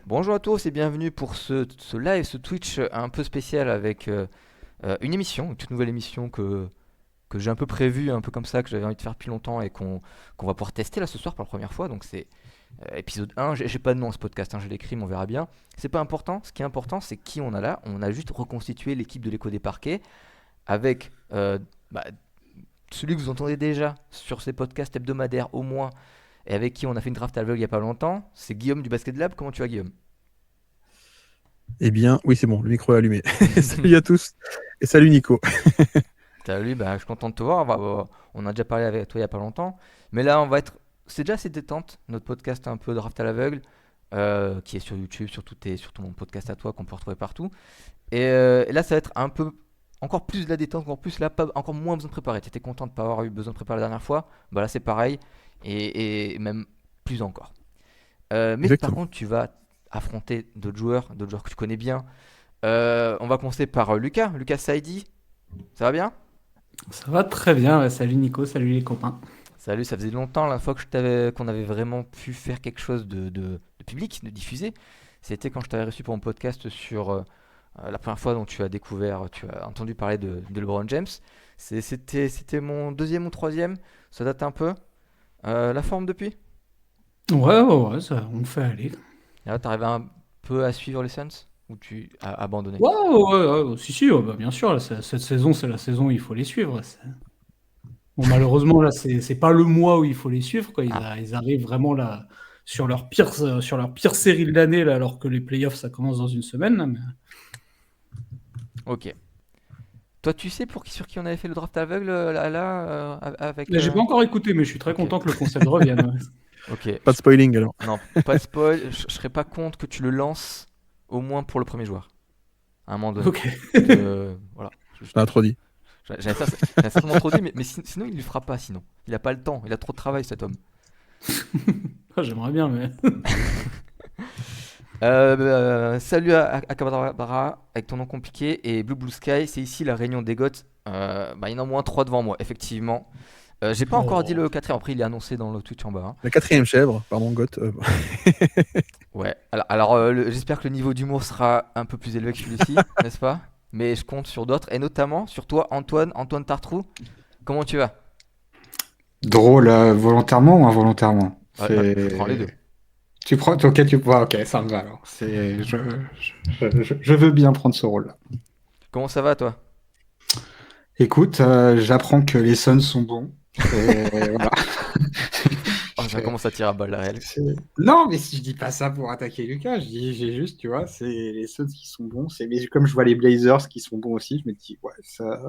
Bonjour à tous et bienvenue pour ce live, ce Twitch un peu spécial avec une émission, une toute nouvelle émission que j'ai un peu prévue, un peu comme ça, que j'avais envie de faire depuis longtemps et qu'on va pouvoir tester là ce soir pour la première fois. Donc c'est épisode 1, j'ai pas de nom à ce podcast, je l'écris mais on verra bien. C'est pas important, ce qui est important c'est qui on a là. On a juste reconstitué l'équipe de l'écho des parquets avec bah, celui que vous entendez déjà sur ces podcasts hebdomadaires au moins et avec qui on a fait une draft à l'aveugle il y a pas longtemps. C'est Guillaume du Basket Lab. Comment tu vas, Guillaume? Eh bien, oui, c'est bon, le micro est allumé. Salut à tous et salut Nico. Salut, bah, je suis content de te voir. On a déjà parlé avec toi il y a pas longtemps. Mais là, on va être. C'est déjà assez détente, notre podcast un peu draft à l'aveugle, qui est sur YouTube, sur ton podcast à toi qu'on peut retrouver partout. Et là, ça va être un peu. Encore plus de la détente, encore plus là, encore moins besoin de préparer. Tu étais content de ne pas avoir eu besoin de préparer la dernière fois. Bah là, c'est pareil. Et même plus encore. Mais par Exactement. contre, tu vas affronter d'autres joueurs que tu connais bien. On va commencer par Lucas. Lucas Saidi. Ça va bien? Ça va très bien, ouais. Salut Nico, salut les copains. Salut, ça faisait longtemps la fois qu'on avait vraiment pu faire quelque chose de public, de diffusé. C'était quand je t'avais reçu pour mon podcast sur la première fois dont tu as découvert, tu as entendu parler de LeBron James. C'était mon deuxième ou troisième, ça date un peu. La forme depuis? Ouais, on le fait aller. Et là, t'arrives un peu à suivre les Suns ou tu as abandonné? Si, si, bah, bien sûr, là, cette saison, c'est la saison où il faut les suivre. Bon, malheureusement, là, c'est pas le mois où il faut les suivre, quoi. Ah, Ils arrivent vraiment là, sur leur pire série de l'année, là, alors que les playoffs, ça commence dans une semaine. Là, ok. Toi, tu sais sur qui on avait fait le draft aveugle avec. J'ai pas encore écouté, mais je suis très Ok, content que le concept revienne. Ouais. ok. Pas de spoiling alors. Non, pas de spoil. Je serais pas contre que tu le lances au moins pour le premier joueur, à un moment donné. Ok. Voilà. T'en as trop dit. J'avais certainement trop dit, mais sinon il ne le fera pas. Sinon, il a pas le temps. Il a trop de travail, cet homme. Ah, j'aimerais bien, mais. Salut à Kabadabara avec ton nom compliqué et Blue Sky. C'est ici la réunion des goths. Bah, il y en a au moins 3 devant moi, effectivement. J'ai pas encore dit Oh. le quatrième. Après, il est annoncé dans le Twitch en bas, hein. La quatrième chèvre, pardon, Goth. Ouais, alors, j'espère que le niveau d'humour sera un peu plus élevé que celui-ci, n'est-ce pas? Mais je compte sur d'autres, et notamment sur toi, Antoine Tartrou. Comment tu vas? Drôle, volontairement ou involontairement? Je prends les C'est... deux. Tu prends... Ok, ok, ça me va alors. Je veux bien prendre ce rôle-là. Comment ça va, toi? Écoute, j'apprends que les Suns sont bons. Et voilà. Oh, ça commence à tirer à balles réelles. C'est- Non, mais si je dis pas ça pour attaquer Lucas, j'ai juste, tu vois, c'est les Suns qui sont bons. Mais comme je vois les Blazers qui sont bons aussi, je me dis, ouais, ça...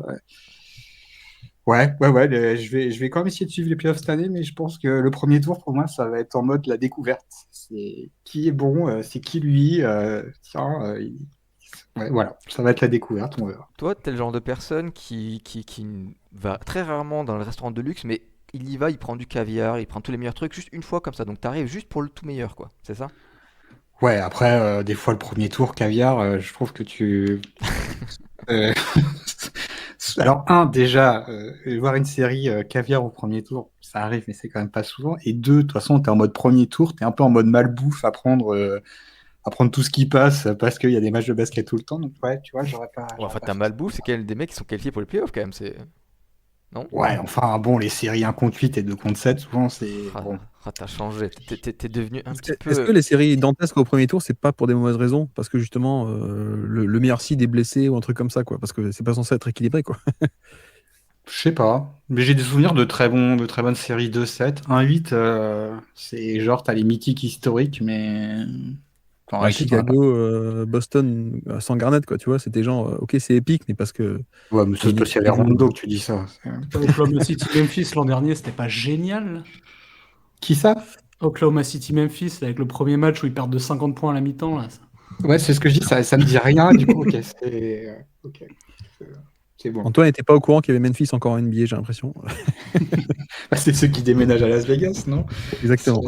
Ouais, je vais quand même essayer de suivre les playoffs cette année, mais je pense que le premier tour, pour moi, ça va être en mode la découverte. C'est qui est bon, c'est qui lui, tiens, ouais, voilà, ça va être la découverte, on verra. Toi, t'es le genre de personne qui va très rarement dans le restaurant de luxe, mais il y va, il prend du caviar, il prend tous les meilleurs trucs juste une fois comme ça. Donc t'arrives juste pour le tout meilleur, quoi. C'est ça? Ouais, après, des fois, le premier tour, caviar, je trouve que tu... euh, Alors, déjà, voir une série caviar au premier tour, ça arrive, mais c'est quand même pas souvent. Et deux, de toute façon, t'es en mode premier tour, t'es un peu en mode malbouffe à prendre tout ce qui passe parce qu'il y a des matchs de basket tout le temps. Donc, ouais, tu vois, Ouais, j'aurais enfin, pas t'as fait ça. Malbouffe, des mecs qui sont qualifiés pour les playoffs quand même, c'est. Non? Ouais, enfin, bon, les séries 1 contre 8 et 2 contre 7, souvent, c'est Ah, bon. t'as changé. T'es devenu un petit Est-ce que peu. les séries dantesques au premier tour, c'est pas pour des mauvaises raisons? Parce que justement, le meilleur seed est blessé ou un truc comme ça, quoi. Parce que c'est pas censé être équilibré, quoi. Je sais pas. Mais j'ai des souvenirs de très bonnes séries 2-7. 1-8, c'est genre, t'as les mythiques historiques, mais t'en Bah, réussis pas. Chicago, Boston, sans Garnett, quoi. Tu vois, c'était genre, ok, c'est épique, mais parce que Ouais, mais il y a c'est une parce équipe qu'il y a qui les joue. Rondo que tu dis ça. Oklahoma City Memphis l'an dernier, c'était pas génial? Qui ça? Oklahoma City Memphis, avec le premier match où ils perdent de 50 points à la mi-temps, là. Ouais, c'est ce que je dis, ça me dit rien, du coup, ok, ok, c'est c'est bon. Antoine n'était pas au courant qu'il y avait Memphis encore en NBA, j'ai l'impression. Bah, c'est ceux qui déménagent à Las Vegas, non? C'est- Exactement.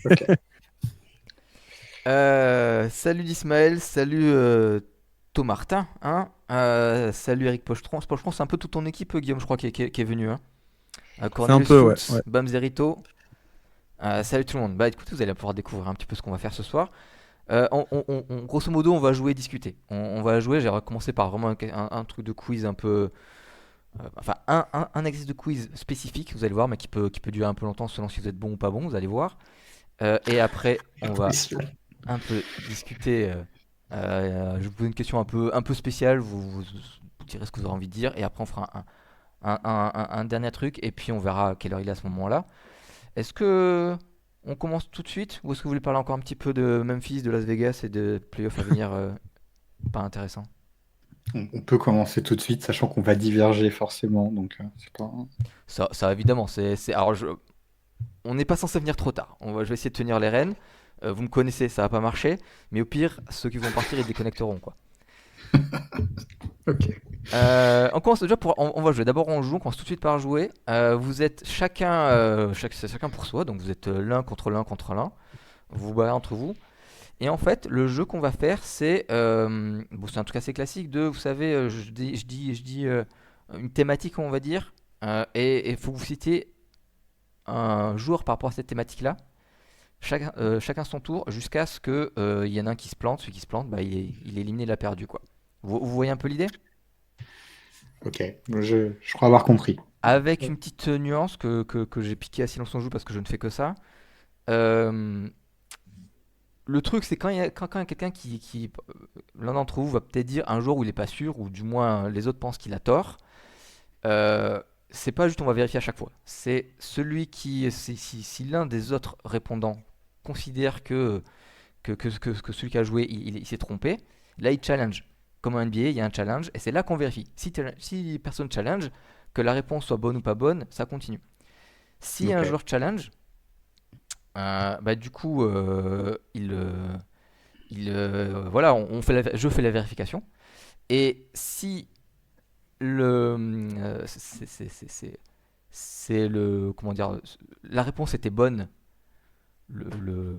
Ok. Salut Ismaël, salut Thomas Martin, hein. Salut Eric Pochetron. Pochetron, c'est un peu toute ton équipe, Guillaume, je crois, qui est venu, hein. C'est un Cornelius peu, ouais. Fultz, Bam Zerito. Salut tout le monde. Bah écoutez, vous allez pouvoir découvrir un petit peu ce qu'on va faire ce soir. Grosso modo, on va jouer et discuter. On va jouer, j'ai recommencé par vraiment un truc de quiz un peu. Enfin, un exercice de quiz spécifique, vous allez voir, mais qui peut durer un peu longtemps selon si vous êtes bon ou pas bon, vous allez voir. Et après, on va Pression. un peu discuter. Je vais vous poser une question un peu spéciale, vous direz ce que vous aurez envie de dire, et après on fera un dernier truc, et puis on verra à quelle heure il est à ce moment-là. Est-ce que on commence tout de suite, ou est-ce que vous voulez parler encore un petit peu de Memphis, de Las Vegas et de playoffs à venir pas intéressant? On peut commencer tout de suite, sachant qu'on va diverger forcément, donc c'est pas. Ça évidemment, alors on n'est pas censé venir trop tard. Je vais essayer de tenir les rênes. Vous me connaissez, ça va pas marcher, mais au pire, ceux qui vont partir, ils déconnecteront quoi. Ok. On commence déjà on va jouer. D'abord, on joue. On commence tout de suite par jouer. Vous êtes c'est chacun pour soi. Donc vous êtes l'un contre l'un contre l'un. Vous vous barrez entre vous. Et en fait, le jeu qu'on va faire, c'est bon, c'est un truc assez classique de, vous savez, je dis une thématique, on va dire, et il faut que vous citiez un joueur par rapport à cette thématique-là. Chacun son tour jusqu'à ce que il y en a un qui se plante. Celui qui se plante, bah, il est éliminé, il a perdu quoi. Vous voyez un peu l'idée? Ok. Je crois avoir compris. Avec une petite nuance que j'ai piqué à Silence on Joue parce que je ne fais que ça. Euh, le truc, c'est quand il y a quelqu'un l'un d'entre vous va peut-être dire un jour où il n'est pas sûr, ou du moins les autres pensent qu'il a tort. C'est pas juste on va vérifier à chaque fois. C'est celui si l'un des autres répondants considère que celui qui a joué, il s'est trompé, là il challenge. Comme en NBA, il y a un challenge, et c'est là qu'on vérifie. Si personne challenge, que la réponse soit bonne ou pas bonne, ça continue. Si un Ok. joueur challenge, bah du coup, voilà, je fais la vérification. Et si le, c'est le, comment dire, la réponse était bonne, le,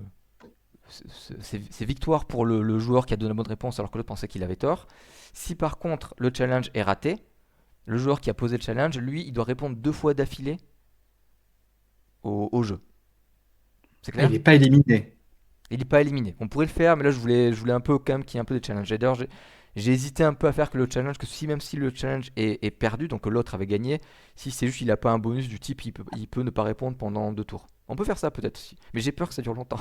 c'est victoire pour le joueur qui a donné la bonne réponse alors que l'autre pensait qu'il avait tort. Si par contre le challenge est raté, le joueur qui a posé le challenge, lui, il doit répondre 2 fois d'affilée au jeu. C'est Ah, il clair? n'est pas éliminé. Il n'est pas éliminé. On pourrait le faire, mais là je voulais un peu quand même qu'il y ait un peu de challenge. Et d'ailleurs, j'ai hésité un peu à faire que le challenge, même si le challenge est perdu, donc que l'autre avait gagné, si c'est juste qu'il n'a pas un bonus du type il peut ne pas répondre pendant 2 tours. On peut faire ça peut-être aussi, mais j'ai peur que ça dure longtemps.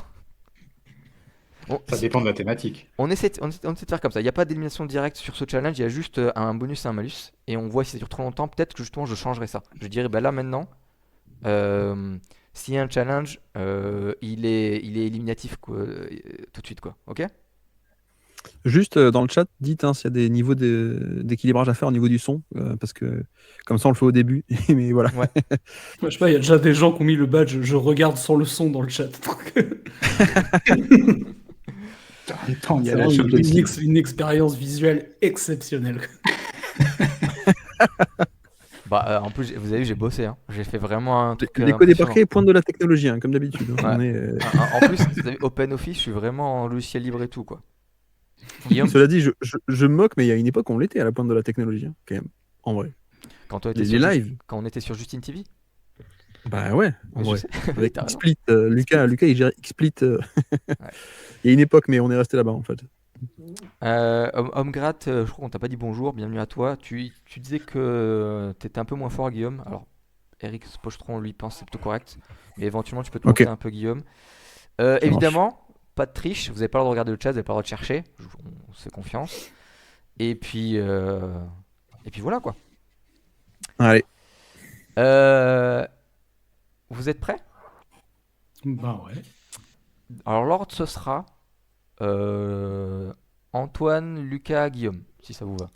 Bon, Ça dépend de la thématique. on essaie de faire comme ça. Il n'y a pas d'élimination directe sur ce challenge, il y a juste un bonus et un malus. Et on voit si ça dure trop longtemps, peut-être que justement je changerai ça. Je dirais, bah là maintenant, euh, s'il y a un challenge, il est éliminatif quoi, tout de suite, quoi. Ok? Juste dans le chat, dites s'il y a des niveaux d'équilibrage à faire au niveau du son, parce que comme ça on le fait au début. Mais voilà. Ouais. Je sais pas, il y a déjà des gens qui ont mis le badge je regarde sans le son dans le chat. En même temps, il y C'est a la vraiment chose une, aussi. une expérience visuelle exceptionnelle. Bah, en plus, vous avez vu, j'ai bossé, hein. J'ai fait vraiment un truc L'écho des impressionnant. parquets, pointe de la technologie, hein, comme d'habitude. Ouais. On est, En plus, vous avez OpenOffice, je suis vraiment en logiciel libre et tout, quoi. Guillaume, Cela dit, je me moque, mais il y a une époque où on l'était à la pointe de la technologie, hein, quand même. En vrai. quand on était Les sur lives. quand on était sur Justin TV, Bah ouais, en mais je vrai. sais, Avec t'as raison. XSplit, Lucas, il gère XSplit. Ouais. Il y a une époque, mais on est resté là-bas en fait. Homegrat, je crois qu'on t'a pas dit bonjour, bienvenue à toi. Tu disais que t'étais un peu moins fort, Guillaume. Alors, Eric Spochetron, lui, pense que c'est plutôt correct. Mais éventuellement, tu peux te Ok. monter un peu, Guillaume. Évidemment, pas de triche. Vous n'avez pas le droit de regarder le chat, vous n'avez pas le droit de chercher. On se fait confiance. Et puis voilà, quoi. Allez, Vous êtes prêts? Bah ouais. Alors, l'ordre, ce sera Antoine, Lucas, Guillaume, si ça vous va.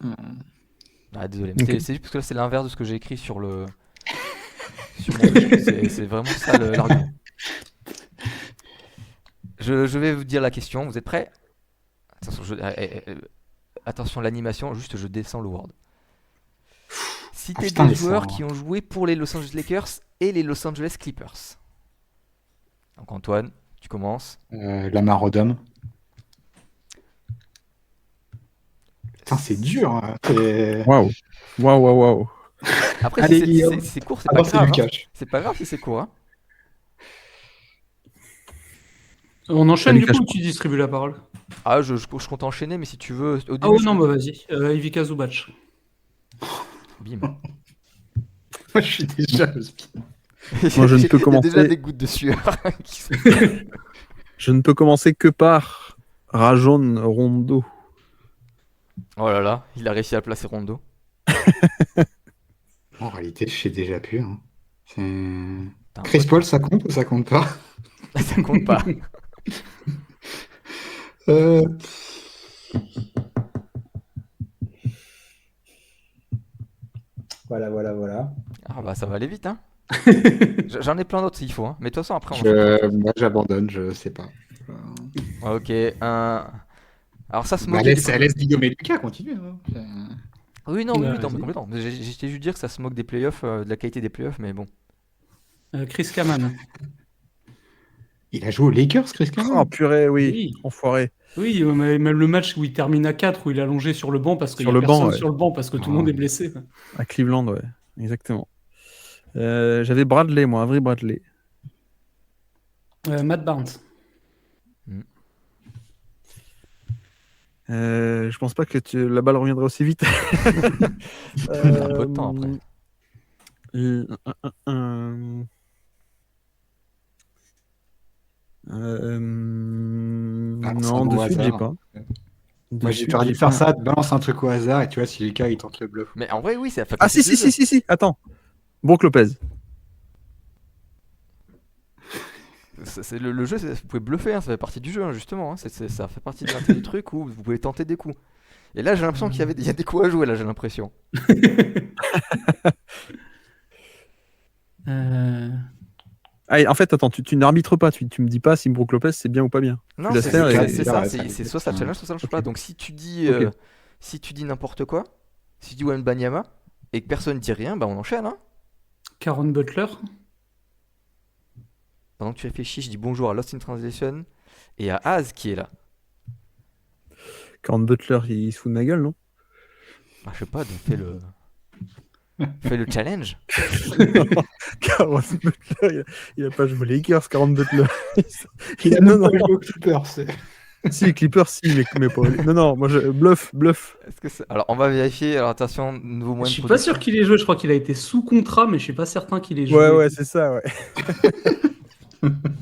Ah, désolé, mais Ok. c'est juste parce que là, c'est l'inverse de ce que j'ai écrit sur mon truc. C'est vraiment ça l'argument. Je vais vous dire la question, vous êtes prêts? Attention, attention, l'animation, juste je descends le Word. Citez putain, des les joueurs sorts. qui ont joué pour les Los Angeles Lakers et les Los Angeles Clippers. Donc Antoine, tu commences. Lamar Odom. Putain, c'est dur. Hein. Waouh. Waouh. Après, Allez, si Guillaume. c'est court, c'est Ah pas non, c'est grave. Hein. Lucas. C'est pas grave si c'est court. Hein. On enchaîne Salut, du coup cache ou tu distribues la parole? Ah, je compte enchaîner, mais si tu veux, au Ah début, ouais, non, bah vas-y. Ivica Zubac. bim. Moi, je suis déjà. Moi, je ne peux Il y a déjà commencer. des gouttes de sueur. Je ne peux commencer que par Rajon Rondo. Oh là là, il a réussi à placer Rondo. En réalité, je sais déjà plus. Hein. T'as un Chris pote, Paul, toi. ça compte ou ça compte pas? Ça compte pas. Euh, Voilà. Ah bah ça va aller vite, hein. J'en ai plein d'autres s'il faut, hein. Mais de toute façon, après, on Moi, j'abandonne, je sais pas. Ok, alors ça se Bah, moquait des... laisse Guillaume et Lucas continuer. Hein. Oui, non, oui, Bah, oui, non, mais vas-y. complètement. J'étais juste dire que ça se moque des playoffs, de la qualité des playoffs, mais bon. Chris Kaman. Il a joué aux Lakers, Chris Oh Kaman. purée, oui, Oui. enfoiré. Oui, mais même le match où il termine à 4, où il est allongé sur le banc parce qu'il Sur n'y a le banc, personne ouais. sur le banc parce que tout le monde est blessé. À Cleveland, ouais, exactement. J'avais Bradley, moi, Avery Bradley. Matt Barnes. Je pense pas que la balle reviendra aussi vite. Il y a un peu de temps après. Euh, Balance non, un de au suite, j'ai hasard. pas. De Moi, suite, j'aurais dû j'ai faire pas. ça, balance un truc au hasard, et tu vois, si Lucas, il tente le bluff. Mais en vrai, oui, ça fait Ah, partie si, du jeu. si, attends. Brook Lopez. C'est le jeu, vous pouvez bluffer, hein, ça fait partie du jeu, hein, justement. Hein, ça fait partie de l'intérêt du truc où vous pouvez tenter des coups. Et là, j'ai l'impression il y a des coups à jouer, là, j'ai l'impression. Ah, en fait, attends, tu n'arbitres pas. Tu me dis pas si Brook Lopez c'est bien ou pas bien. Non, tu laisses c'est faire c'est- et- c'est et- ça, ouais, c'est soit ça challenge, soit ça challenge Ok. pas. Donc Ok. si tu dis n'importe quoi, si tu dis Wembanyama, et que personne dit rien, bah on enchaîne, hein. Caron Butler. Pendant que tu réfléchis, je dis bonjour à Lost in Translation et à Az qui est là. Quand Butler, il se fout de ma gueule, non? Ah, je sais pas, donc fais le challenge. Caron Butler, il a pas joué aux Lakers, Caron Butler. Il a Non, même non. pas joué aux Clippers. Si, les Clippers, si, mais pas. Non, moi, bluff. Est-ce que alors on va vérifier. Alors attention, nouveau Je moyen de suis pas production. sûr qu'il ait joué, je crois qu'il a été sous contrat, mais je suis pas certain qu'il ait joué. Ouais, c'est ça, ouais.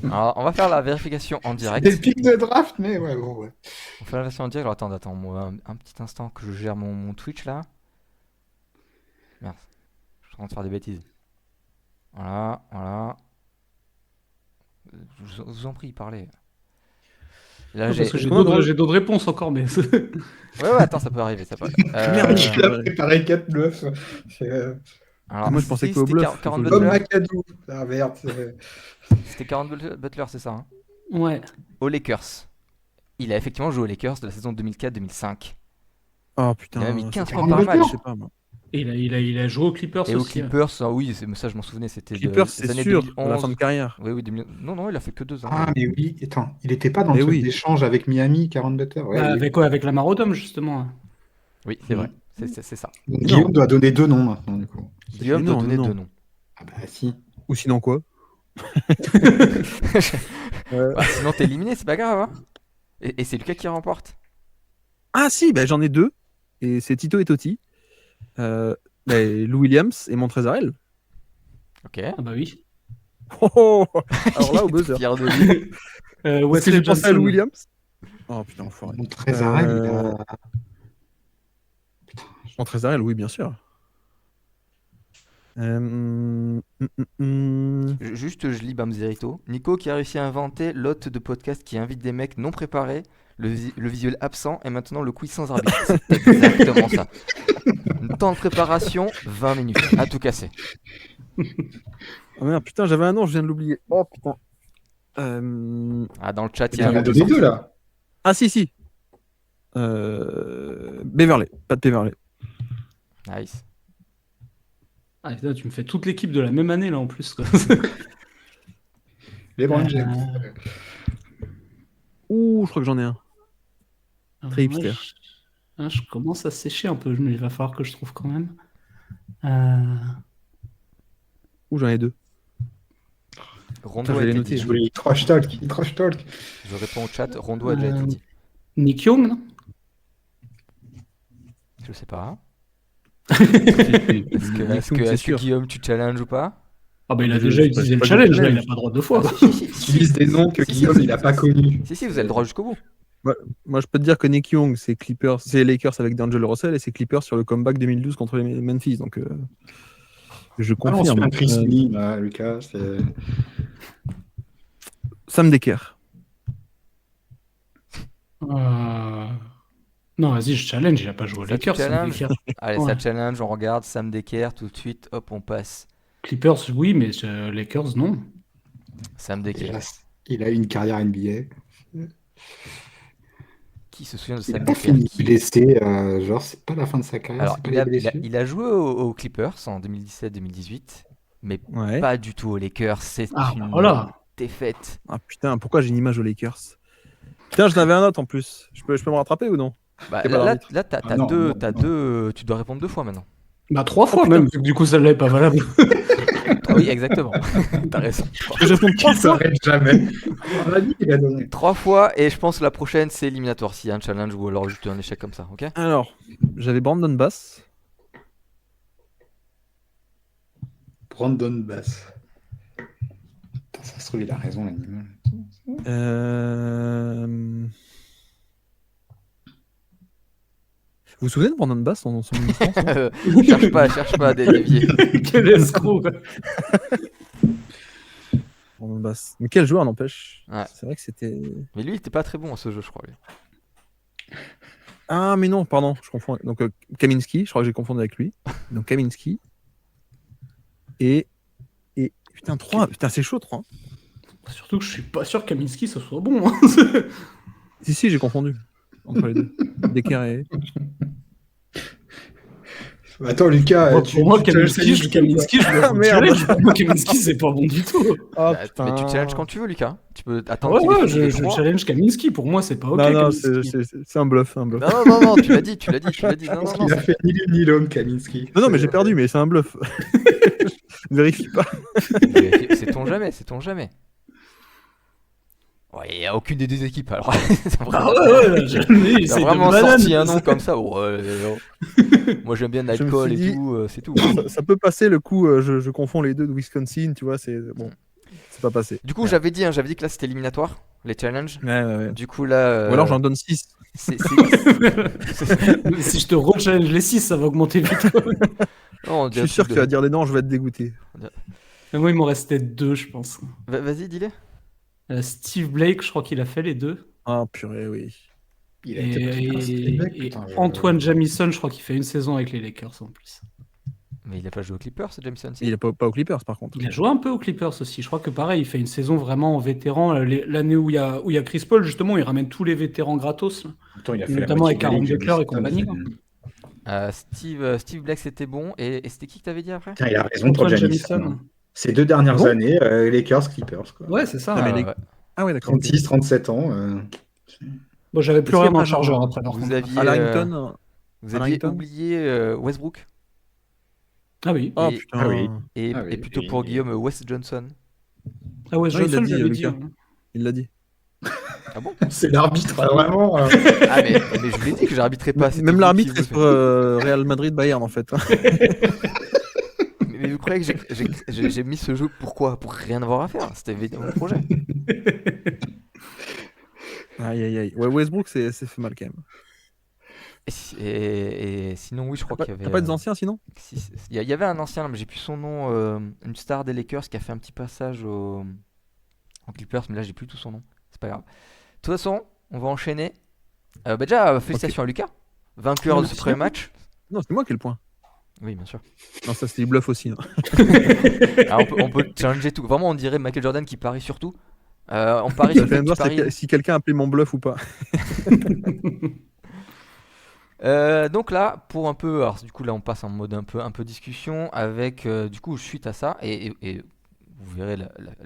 Alors on va faire la vérification en C'est le direct. pic de draft, mais ouais, bon, ouais. On fait la version en direct. Alors attends, moi un petit instant que je gère mon Twitch là. Merde, je suis en train de faire des bêtises. Voilà. Je vous en prie, parlez. Là, Non, parce que j'ai Non, non. d'autres réponses encore, mais. Ouais, attends, ça peut arriver, ça peut arriver. Merde, Il a préparé 4 bluffs. Alors, Moi, je pensais c'était qu'au bluff, il Caron faut le Comme Butler. Macadou. Ah merde. C'était Caron Butler, c'est ça, hein. Ouais. Aux Lakers. Il a effectivement joué aux Lakers de la saison 2004-2005. Oh putain. Il a mis 15 c'est points pas par mal, match. je sais pas, moi. Et il a joué aux Clippers Et aux aussi. Clippers, ah oui, ça je m'en souvenais, c'était Clippers, des c'est années sûr, 2011. à la fin de carrière. Oui, oui, non, il a fait que 2 ans. Ah, mais oui, attends, il était pas dans Mais le truc oui. d'échange avec Miami, 40 Butter. Ouais, Bah, oui. avec quoi? Avec la Marodome, justement. Oui, c'est vrai, c'est ça. Donc, Non. Guillaume doit donner 2 noms maintenant, du coup. Guillaume Mais doit non, donner non. 2 noms. Ah bah si. Ou sinon quoi? Bah, sinon t'es éliminé, c'est pas grave, hein. Et c'est Lucas qui remporte. Ah si, j'en ai 2. Et c'est Tito et Totti. Lou Williams et Montrezl. Ok. Ah bah oui. Oh, alors là, au buzzer. Fier de lui. Parce que Wesley j'ai pensé à Lou Johnson. Williams. Oh putain, enfoiré. Mon Trésarel, il a. Montrezl, oui, bien sûr. Juste, je lis Bamzerito. Nico qui a réussi à inventer l'hôte de podcast qui invite des mecs non préparés, le visuel absent et maintenant le quiz sans arbitre. C'est exactement ça. Temps de préparation, 20 minutes. À tout casser. Oh merde, putain, j'avais un nom, je viens de l'oublier. Oh putain. Ah, dans le chat, il y Il a en a un donné 2 là. Ah si. Beverley, pas de Beverley. Nice. Ah, putain, tu me fais toute l'équipe de la même année, là, en plus. Quoi. LeBron James. Ouh, je crois que j'en ai un. Très Moi, hipster. je commence à sécher un peu, mais il va falloir que je trouve quand même. Ouh, j'en ai 2. Rondo Putain, a je l'ai été noté. dit. Je voulais trash talk. Trash talk. Je réponds au chat, Rondo a déjà été dit. Nick Young, non? Je sais pas. C'est Est-ce que sûr. Guillaume, tu challenges ou pas? Ah bah il a Je- déjà je- utilisé je- le je- challenge, je- là, il a pas droit deux fois. Ah, si, Tu utilises des noms que Si, Guillaume, il n'a pas connus. Si, vous avez le droit jusqu'au bout. Moi, je peux te dire que Nick Young, c'est Clippers, c'est Lakers avec D'Angelo Russell et c'est Clippers sur le comeback 2012 contre les Memphis. Donc, je Ah non, c'est confirme. un Chris Lee, là, Lucas. c'est- Sam Decker. Non, vas-y, je challenge, il a pas joué aux Ça, tu Lakers. Sam challenges Decker. Allez, Ouais. ça challenge, on regarde Sam Decker tout de suite, hop, on passe. Clippers, oui, mais Lakers, non. Sam Il Decker. a, il a eu une carrière NBA. Qui se souvient de Il n'a Sam pas Decker? fini blessé. Genre, c'est pas la fin de sa carrière. Alors, c'est pas il les a, blessures. il a joué aux Clippers en 2017-2018, mais Ouais. pas du tout aux Lakers. C'est Ah, une voilà. défaite. Ah putain, pourquoi j'ai une image aux Lakers? Putain, je l'avais un autre en plus. Je peux me rattraper ou non? Bah, T'es pas là, l'arbitre. t'as Ah non, deux, non, t'as non. deux, tu dois répondre 2 fois maintenant. Bah, 3 fois putain. même, vu que du coup, celle-là est pas valable. Ah oui, exactement. T'as raison. Que je réponds 3 Il fois. s'arrête jamais. On a dit qu'il a donné. 3 fois, et je pense que la prochaine c'est éliminatoire s'il y a un challenge ou alors juste un échec comme ça, ok? Alors, j'avais Brandon Bass. Brandon Bass. Putain, ça se trouve, il a raison, l'animal. Vous vous souvenez de Brandon Bass, son existence? Cherche pas à dévier. Quel escroc, quoi. Brandon Bass. Mais quel joueur n'empêche. Ouais. C'est vrai que c'était. Mais lui, il était pas très bon à ce jeu, je crois. Lui. Ah, mais non, pardon, je confonds. Donc, Kaminsky, je crois que j'ai confondu avec lui. Donc, Kaminsky. Et. Putain, 3. Putain, c'est chaud, 3. Surtout que je suis pas sûr que Kaminsky, ce soit bon. Hein. Si, j'ai confondu. Entre les deux. Decker et. Attends, Lucas. Pour moi, Kaminsky, je le Ah, merde. challenge. Pour moi, Kaminsky, c'est pas bon du tout. Ah, Mais tu challenges quand tu veux, Lucas. Tu peux attendre Ouais, qu'il ait ouais, fini les je trois. challenge Kaminsky. Pour moi, c'est pas ok. Non, Kaminsky. c'est un bluff, un bluff. Non, tu l'as dit. Non, Parce non, qu'il a fait ni l'une ni l'autre, Kaminsky. Non, mais j'ai perdu, mais c'est un bluff. Ne vérifie pas. Sait-on jamais. Ouais, il n'y a aucune des deux équipes alors. C'est Ah vraiment, ouais, jamais. t'as C'est vraiment de banane. sorti un nom comme ça. Moi j'aime bien Je me Nightcall suis et dit- tout, c'est tout. Ça peut passer le coup, je confonds les deux de Wisconsin, tu vois, c'est bon. C'est pas passé. Du coup, j'avais dit que là c'était éliminatoire, les challenges. Ouais. Du coup, là. Ou alors j'en donne 6. c'est- Si je te re-challenge les 6, ça va augmenter vite. Non, on Je dirait suis sûr que plus tu vas dire des noms, je vais être dégoûté. Mais moi, il m'en restait 2, je pense. Vas-y, dis-les. Steve Blake, je crois qu'il a fait les 2. Ah, purée, oui. Il a été pris par Steve Blake, putain, je- Antoine Jamison, je crois qu'il fait une saison avec les Lakers en plus. Mais il a pas joué aux Clippers, ce Jameson. Et il est pas aux Clippers, par contre. Il a joué un peu aux Clippers aussi. Je crois que pareil, il fait une saison vraiment en vétéran. L'année où il y a Chris Paul, justement, il ramène tous les vétérans gratos. Attends, il a fait la Notamment avec moitié de la Aaron ligue, Butler et Jamison, compagnie, quoi. Steve Black c'était bon. Et c'était qui que t'avais dit après? Putain, il a raison pour Antoine Jamison. Jamison. Ces 2 dernières Bon. années, Lakers, Clippers. Quoi. Ouais, c'est ça. Ah, mais Ah, les- ouais. Ah, ouais, d'accord. 36, 37 ans. Bon, j'avais plus Est-ce qu'il y a rien dans pas le chargeur genre- après, par Vous contre. aviez, À Larrington. vous aviez Harrington oublié Westbrook Ah oui. Oh Et- putain. Ah oui. et, Ah oui, et plutôt et- pour Guillaume, Wes Johnson. Ah ouais, Ouais, il l'a Johnson, dit, j'avais Lucas. dit. hein. Il l'a dit. Ah bon? C'est l'arbitre, vraiment. Ah mais je vous l'ai dit que j'arbitrais pas. c'était Même vous l'arbitre qui est vous- sur Real Madrid-Bayern, en fait. Mais vous croyez que j'ai mis ce jeu pourquoi? Pour rien avoir à faire. C'était mon projet. Aïe, aïe, aïe. Ouais, Westbrook, c'est fait mal, quand même. Et sinon, oui, je crois qu'il y avait. T'as pas des anciens, sinon? Il y avait un ancien, mais j'ai plus son nom, une star des Lakers qui a fait un petit passage en Clippers, mais là j'ai plus tout son nom. C'est pas grave. De toute façon, on va enchaîner. Déjà, félicitations à Lucas, vainqueur de ce Merci. premier match. Non, c'est moi qui ai le point. Oui, bien sûr. Non, ça, c'est du bluff aussi. Hein. Ah, on peut challenger tout. Vraiment, on dirait Michael Jordan qui parie sur tout. On parie Je sur le vais fait voir qu'il parie. si quelqu'un a appelé mon bluff ou pas. Donc là, pour un peu, alors du coup là on passe en mode un peu discussion avec du coup suite à ça et vous verrez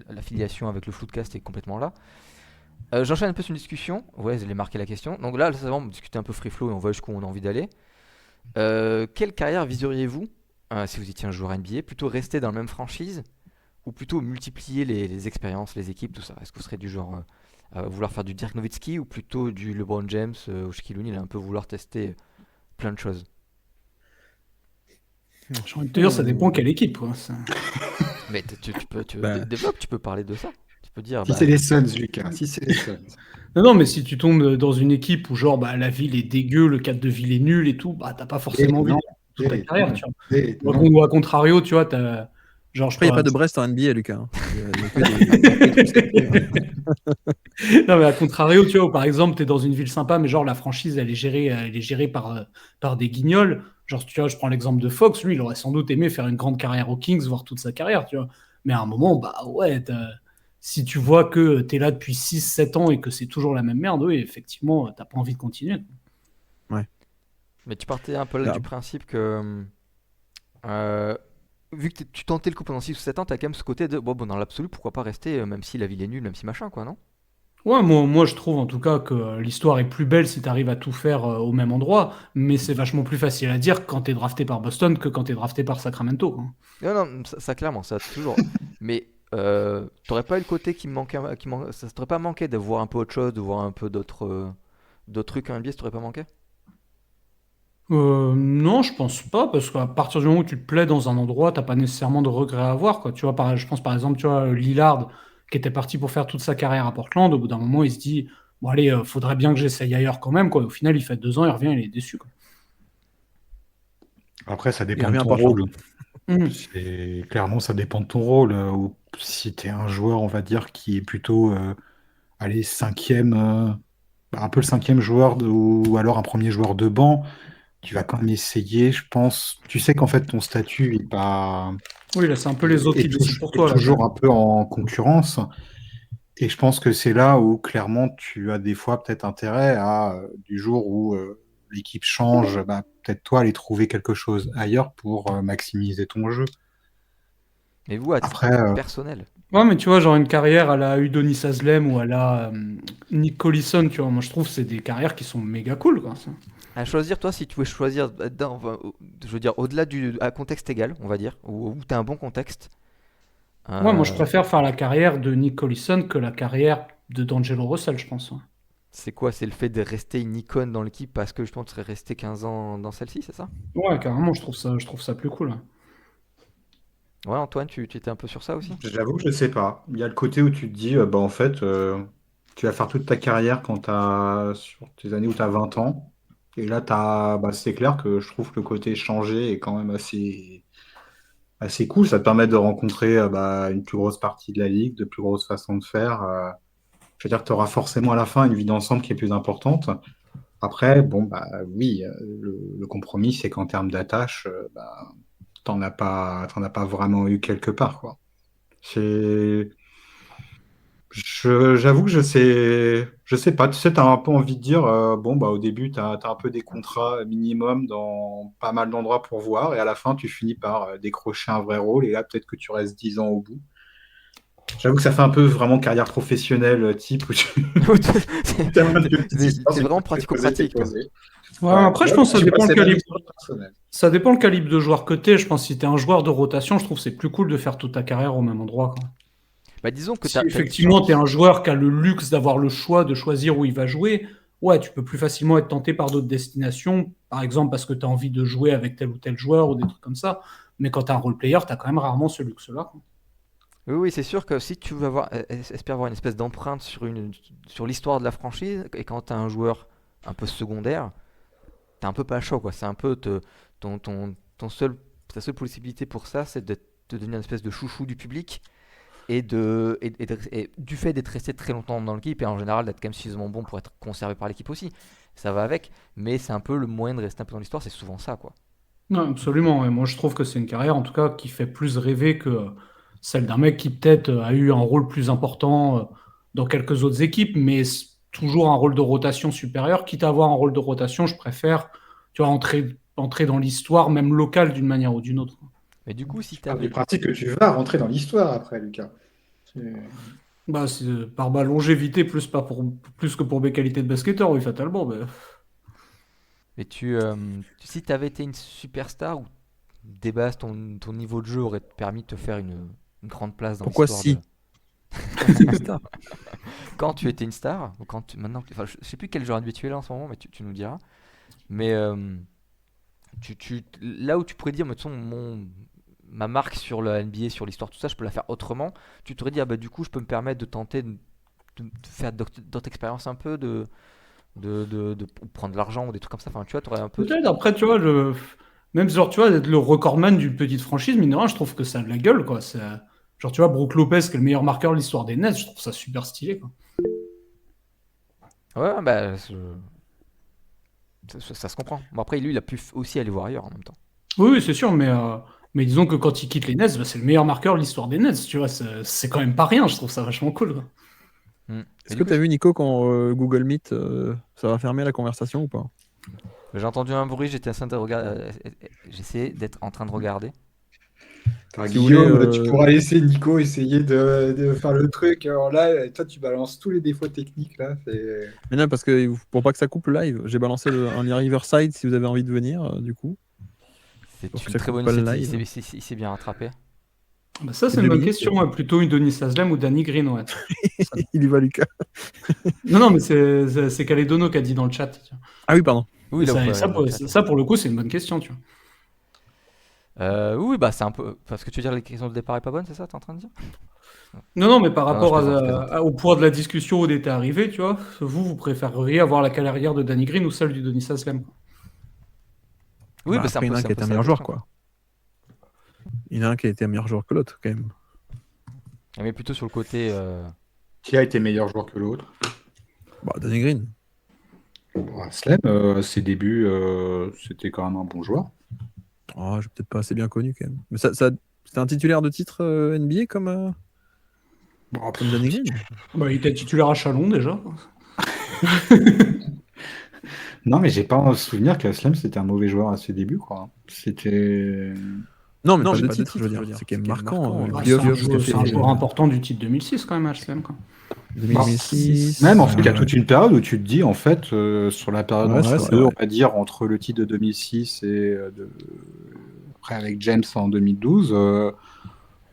l'affiliation avec le Floodcast est complètement là. J'enchaîne un peu sur une discussion. Ouais, je l'ai marqué la question. Donc là, c'est vraiment discuter un peu free flow et on voit jusqu'où on a envie d'aller. Quelle carrière viseriez-vous si vous étiez un joueur NBA? Plutôt rester dans la même franchise ou plutôt multiplier les expériences, les équipes, tout ça? Est-ce que vous serez du genre à vouloir faire du Dirk Nowitzki ou plutôt du LeBron James ou Shaquille O'Neal, un peu vouloir tester plein de choses? J'ai envie de te dire, ça dépend quelle équipe, quoi. Mais tu peux, Bah. développe, tu peux parler de ça. Tu peux dire, Si c'est les Suns, Lucas, si c'est les Suns. Non, mais si tu tombes dans une équipe où genre la ville est dégueu, le cadre de ville est nul et tout, bah t'as pas forcément envie de faire toute ta carrière, tu vois. Donc, ou à contrario, tu vois, t'as genre je Après, il n'y a crois. pas de Brest en NBA, Lucas. Hein. Il y a que des- Non, mais à contrario, tu vois, où, par exemple, tu es dans une ville sympa, mais genre la franchise, elle est gérée par des guignols. Genre, tu vois, je prends l'exemple de Fox, lui, il aurait sans doute aimé faire une grande carrière aux Kings, voire toute sa carrière, tu vois. Mais à un moment, bah ouais, si tu vois que tu es là depuis 6-7 ans et que c'est toujours la même merde, oui, effectivement, t'as pas envie de continuer. mais tu partais un peu là Là. du principe que euh, vu que tu tentais le coup pendant 6 ou 7 ans, t'as quand même ce côté de bon, dans l'absolu, pourquoi pas rester, même si la ville est nulle, même si machin, quoi, non? Ouais, moi, je trouve en tout cas que l'histoire est plus belle si tu arrives à tout faire au même endroit, mais c'est vachement plus facile à dire quand tu es drafté par Boston que quand tu es drafté par Sacramento, quoi. Non, non, ça, clairement, ça toujours. Mais t'aurais pas eu le côté qui me manquait, ça t'aurait pas manqué de voir un peu autre chose, de voir un peu d'autres trucs en NBA, ça t'aurait pas manqué? Non, je pense pas, parce qu'à partir du moment où tu te plais dans un endroit, t'as pas nécessairement de regrets à avoir, quoi. Tu vois, je pense par exemple, tu vois, Lillard, qui était parti pour faire toute sa carrière à Portland, au bout d'un moment, il se dit, bon allez, faudrait bien que j'essaye ailleurs quand même, quoi. Au final, il fait 2 ans, il revient, il est déçu, quoi. Après, ça Il dépend de revient à ton Portland. rôle. Mhm. Clairement, ça dépend de ton rôle. Ou si tu es un joueur, on va dire, qui est plutôt, allez, cinquième, un peu le cinquième joueur, ou alors un premier joueur de banc, tu vas quand même essayer, je pense. Tu sais qu'en fait, ton statut Oui, là, c'est un peu les autres qui décident pour est toi, là, quand toujours même. un peu en concurrence. Et je pense que c'est là où, clairement, tu as des fois peut-être intérêt à, du jour où l'équipe change, bah, peut-être toi aller trouver quelque chose ailleurs pour maximiser ton jeu. Mais vous, à titre Après, personnel. Ouais, mais tu vois, genre une carrière à la Udonis Haslem ou à la Nick Collison, tu vois, moi je trouve que c'est des carrières qui sont méga cool, quoi, ça. À choisir, toi, si tu pouvais choisir, je veux dire, au-delà du à contexte égal, on va dire, où t'as un bon contexte. Ouais, moi je euh, préfère faire la carrière de Nick Collison que la carrière de D'Angelo Russell, je pense, ouais. c'est quoi? C'est le fait de rester une icône dans l'équipe parce que je pense que tu serais resté 15 ans dans celle-ci, c'est ça? Ouais, carrément, je trouve ça plus cool, ouais. Ouais, Antoine, tu étais un peu sur ça aussi? j'avoue que je sais pas. Il y a le côté où tu te dis, bah, en fait, tu vas faire toute ta carrière sur tes années où tu as 20 ans. Et là, bah, c'est clair que je trouve que le côté changer est quand même assez cool. Ça te permet de rencontrer bah, une plus grosse partie de la ligue, de plus grosses façons de faire. Je veux dire que tu auras forcément à la fin une vie d'ensemble qui est plus importante. Après, bon, bah oui, le compromis, c'est qu'en termes d'attache, bah, t'en as pas vraiment eu quelque part, quoi. C'est, j'avoue que je sais pas. Tu sais, t'as un peu envie de dire, bon, bah au début, t'as un peu des contrats minimum dans pas mal d'endroits pour voir, et à la fin, tu finis par décrocher un vrai rôle, et là, peut-être que tu restes 10 ans au bout. J'avoue que ça fait un peu vraiment carrière professionnelle type où tu C'est t'as une petite histoire, c'est c'est vraiment que t'es posé, t'es pratico-pratique, quoi. posé. Ouais, Ouais. après, je Moi, pense que ça je dépend le passais ma vie calibre. sur le personnel. Ça dépend le calibre de joueur que t'es. Je pense que si t'es un joueur de rotation, je trouve que c'est plus cool de faire toute ta carrière au même endroit, quoi. Bah, disons que Si t'as une effectivement tu es chance. un joueur qui a le luxe d'avoir le choix de choisir où il va jouer, ouais, tu peux plus facilement être tenté par d'autres destinations, par exemple parce que tu as envie de jouer avec tel ou tel joueur ou des trucs comme ça. Mais quand tu es un role player, tu as quand même rarement ce luxe-là, quoi. Oui, oui, c'est sûr que si tu veux espères avoir une espèce d'empreinte sur l'histoire de la franchise, et quand t'as un joueur un peu secondaire, t'as un peu pas le choix, quoi. C'est un peu ta seule possibilité pour ça, c'est de te devenir une espèce de chouchou du public et du fait d'être resté très longtemps dans l'équipe et en général d'être quand même suffisamment bon pour être conservé par l'équipe aussi. Ça va avec, mais c'est un peu le moyen de rester un peu dans l'histoire, c'est souvent ça, quoi. Non, absolument. Et moi, je trouve que c'est une carrière, en tout cas, qui fait plus rêver que celle d'un mec qui peut-être a eu un rôle plus important dans quelques autres équipes, mais toujours un rôle de rotation supérieur. Quitte à avoir un rôle de rotation, je préfère, tu vois, entrer dans l'histoire, même locale, d'une manière ou d'une autre. Mais du coup, si Je parle du t'avais principe que tu vas rentrer dans l'histoire après, Lucas. Bah, c'est par ma longévité, plus que pour mes qualités de basketteur, oui, fatalement. Mais... Mais si t'avais été une superstar ou des bases, ton niveau de jeu aurait permis de te faire une grande place dans Pourquoi l'histoire si de... C'est une star. Quand tu étais une star, ou quand maintenant, enfin, je sais plus quel genre NBA tu es là en ce moment, mais tu nous diras. Mais là où tu pourrais dire, mais de toute façon, ma marque sur le NBA, sur l'histoire, tout ça, je peux la faire autrement. Tu t'aurais dit, ah bah du coup, je peux me permettre de tenter de faire d'autres expériences un peu, de prendre de l'argent ou des trucs comme ça. Enfin, tu vois, tu aurais un peu. Peut-être, après, tu vois, même genre, tu vois, être le recordman d'une petite franchise, mine de rien, je trouve que ça a de la gueule, quoi. Genre, tu vois, Brook Lopez, qui est le meilleur marqueur de l'histoire des Nets, je trouve ça super stylé, quoi. Ouais, bah, ça se comprend. Bon, après, lui, il a pu aussi aller voir ailleurs en même temps. Oui, oui, c'est sûr, mais disons que quand il quitte les Nets, bah, c'est le meilleur marqueur de l'histoire des Nets, tu vois, c'est quand même pas rien, je trouve ça vachement cool, quoi. Et Est-ce du que coup, tu as vu, Nico, quand Google Meet, ça va fermer la conversation ou pas? j'ai entendu un bruit, j'étais en train de regarder, j'essayais d'être en train de regarder. Attends, Si vous Guillaume, voulez, tu pourras laisser Nico essayer de faire le truc. Alors là, toi, tu balances tous les défauts techniques. Là, Mais non, parce que pour pas que ça coupe le live, j'ai balancé un lien Riverside si vous avez envie de venir, du coup. C'est Pour que une ça très coupe bonne pas le initiative, live. il s'est bien rattrapé. Bah, ça, C'est c'est une bonne 2 minutes. question, plutôt une Denis Haslem ou Danny Green, ouais. Ça- Il y va, Lucas. Non, non, mais c'est Caledono qui a dit dans le chat, tu vois. Ah oui, pardon. Oui, Et là, vous ça, pouvez et ça, aller dans le pour, chat. ça, pour le coup, c'est une bonne question, tu vois. Oui, bah c'est un peu. Parce que tu veux dire la question de départ est pas bonne, c'est ça, t'es en train de dire? Non, non, mais par Non, non, rapport je plaisante. au point de la discussion où on était arrivé, tu vois, vous préféreriez avoir la carrière de Danny Green ou celle du Denis Haslem, quoi. Oui, Bah, bah c'est après, il y en a un qui a un peu été un ça la meilleur joueur, question, quoi. Il y en a un qui a été un meilleur joueur que l'autre, quand même. Mais plutôt sur le côté. qui a été meilleur joueur que l'autre? Bah, Danny Green. Bon, Slem, ses débuts, c'était quand même un bon joueur. Oh, j'ai peut-être pas assez bien connu, quand même. Mais c'était un titulaire de titre NBA comme Bon, Danny Green. Bah, il était titulaire à Chalon, déjà. non, mais j'ai pas un souvenir qu'Aslem c'était un mauvais joueur à ses débuts, quoi. C'était. Non, mais pas de titre, je veux dire. C'est quand même marquant. Les Bah, playoffs, tout ce c'est qu'a un fait joueur important du titre 2006, quand même, Haslem, quoi. 2006. Même en fait, il y a toute une période où tu te dis, en fait, sur la période Ouais, entre c'est eux, vrai. on va dire, entre le titre de 2006 et après avec James en 2012,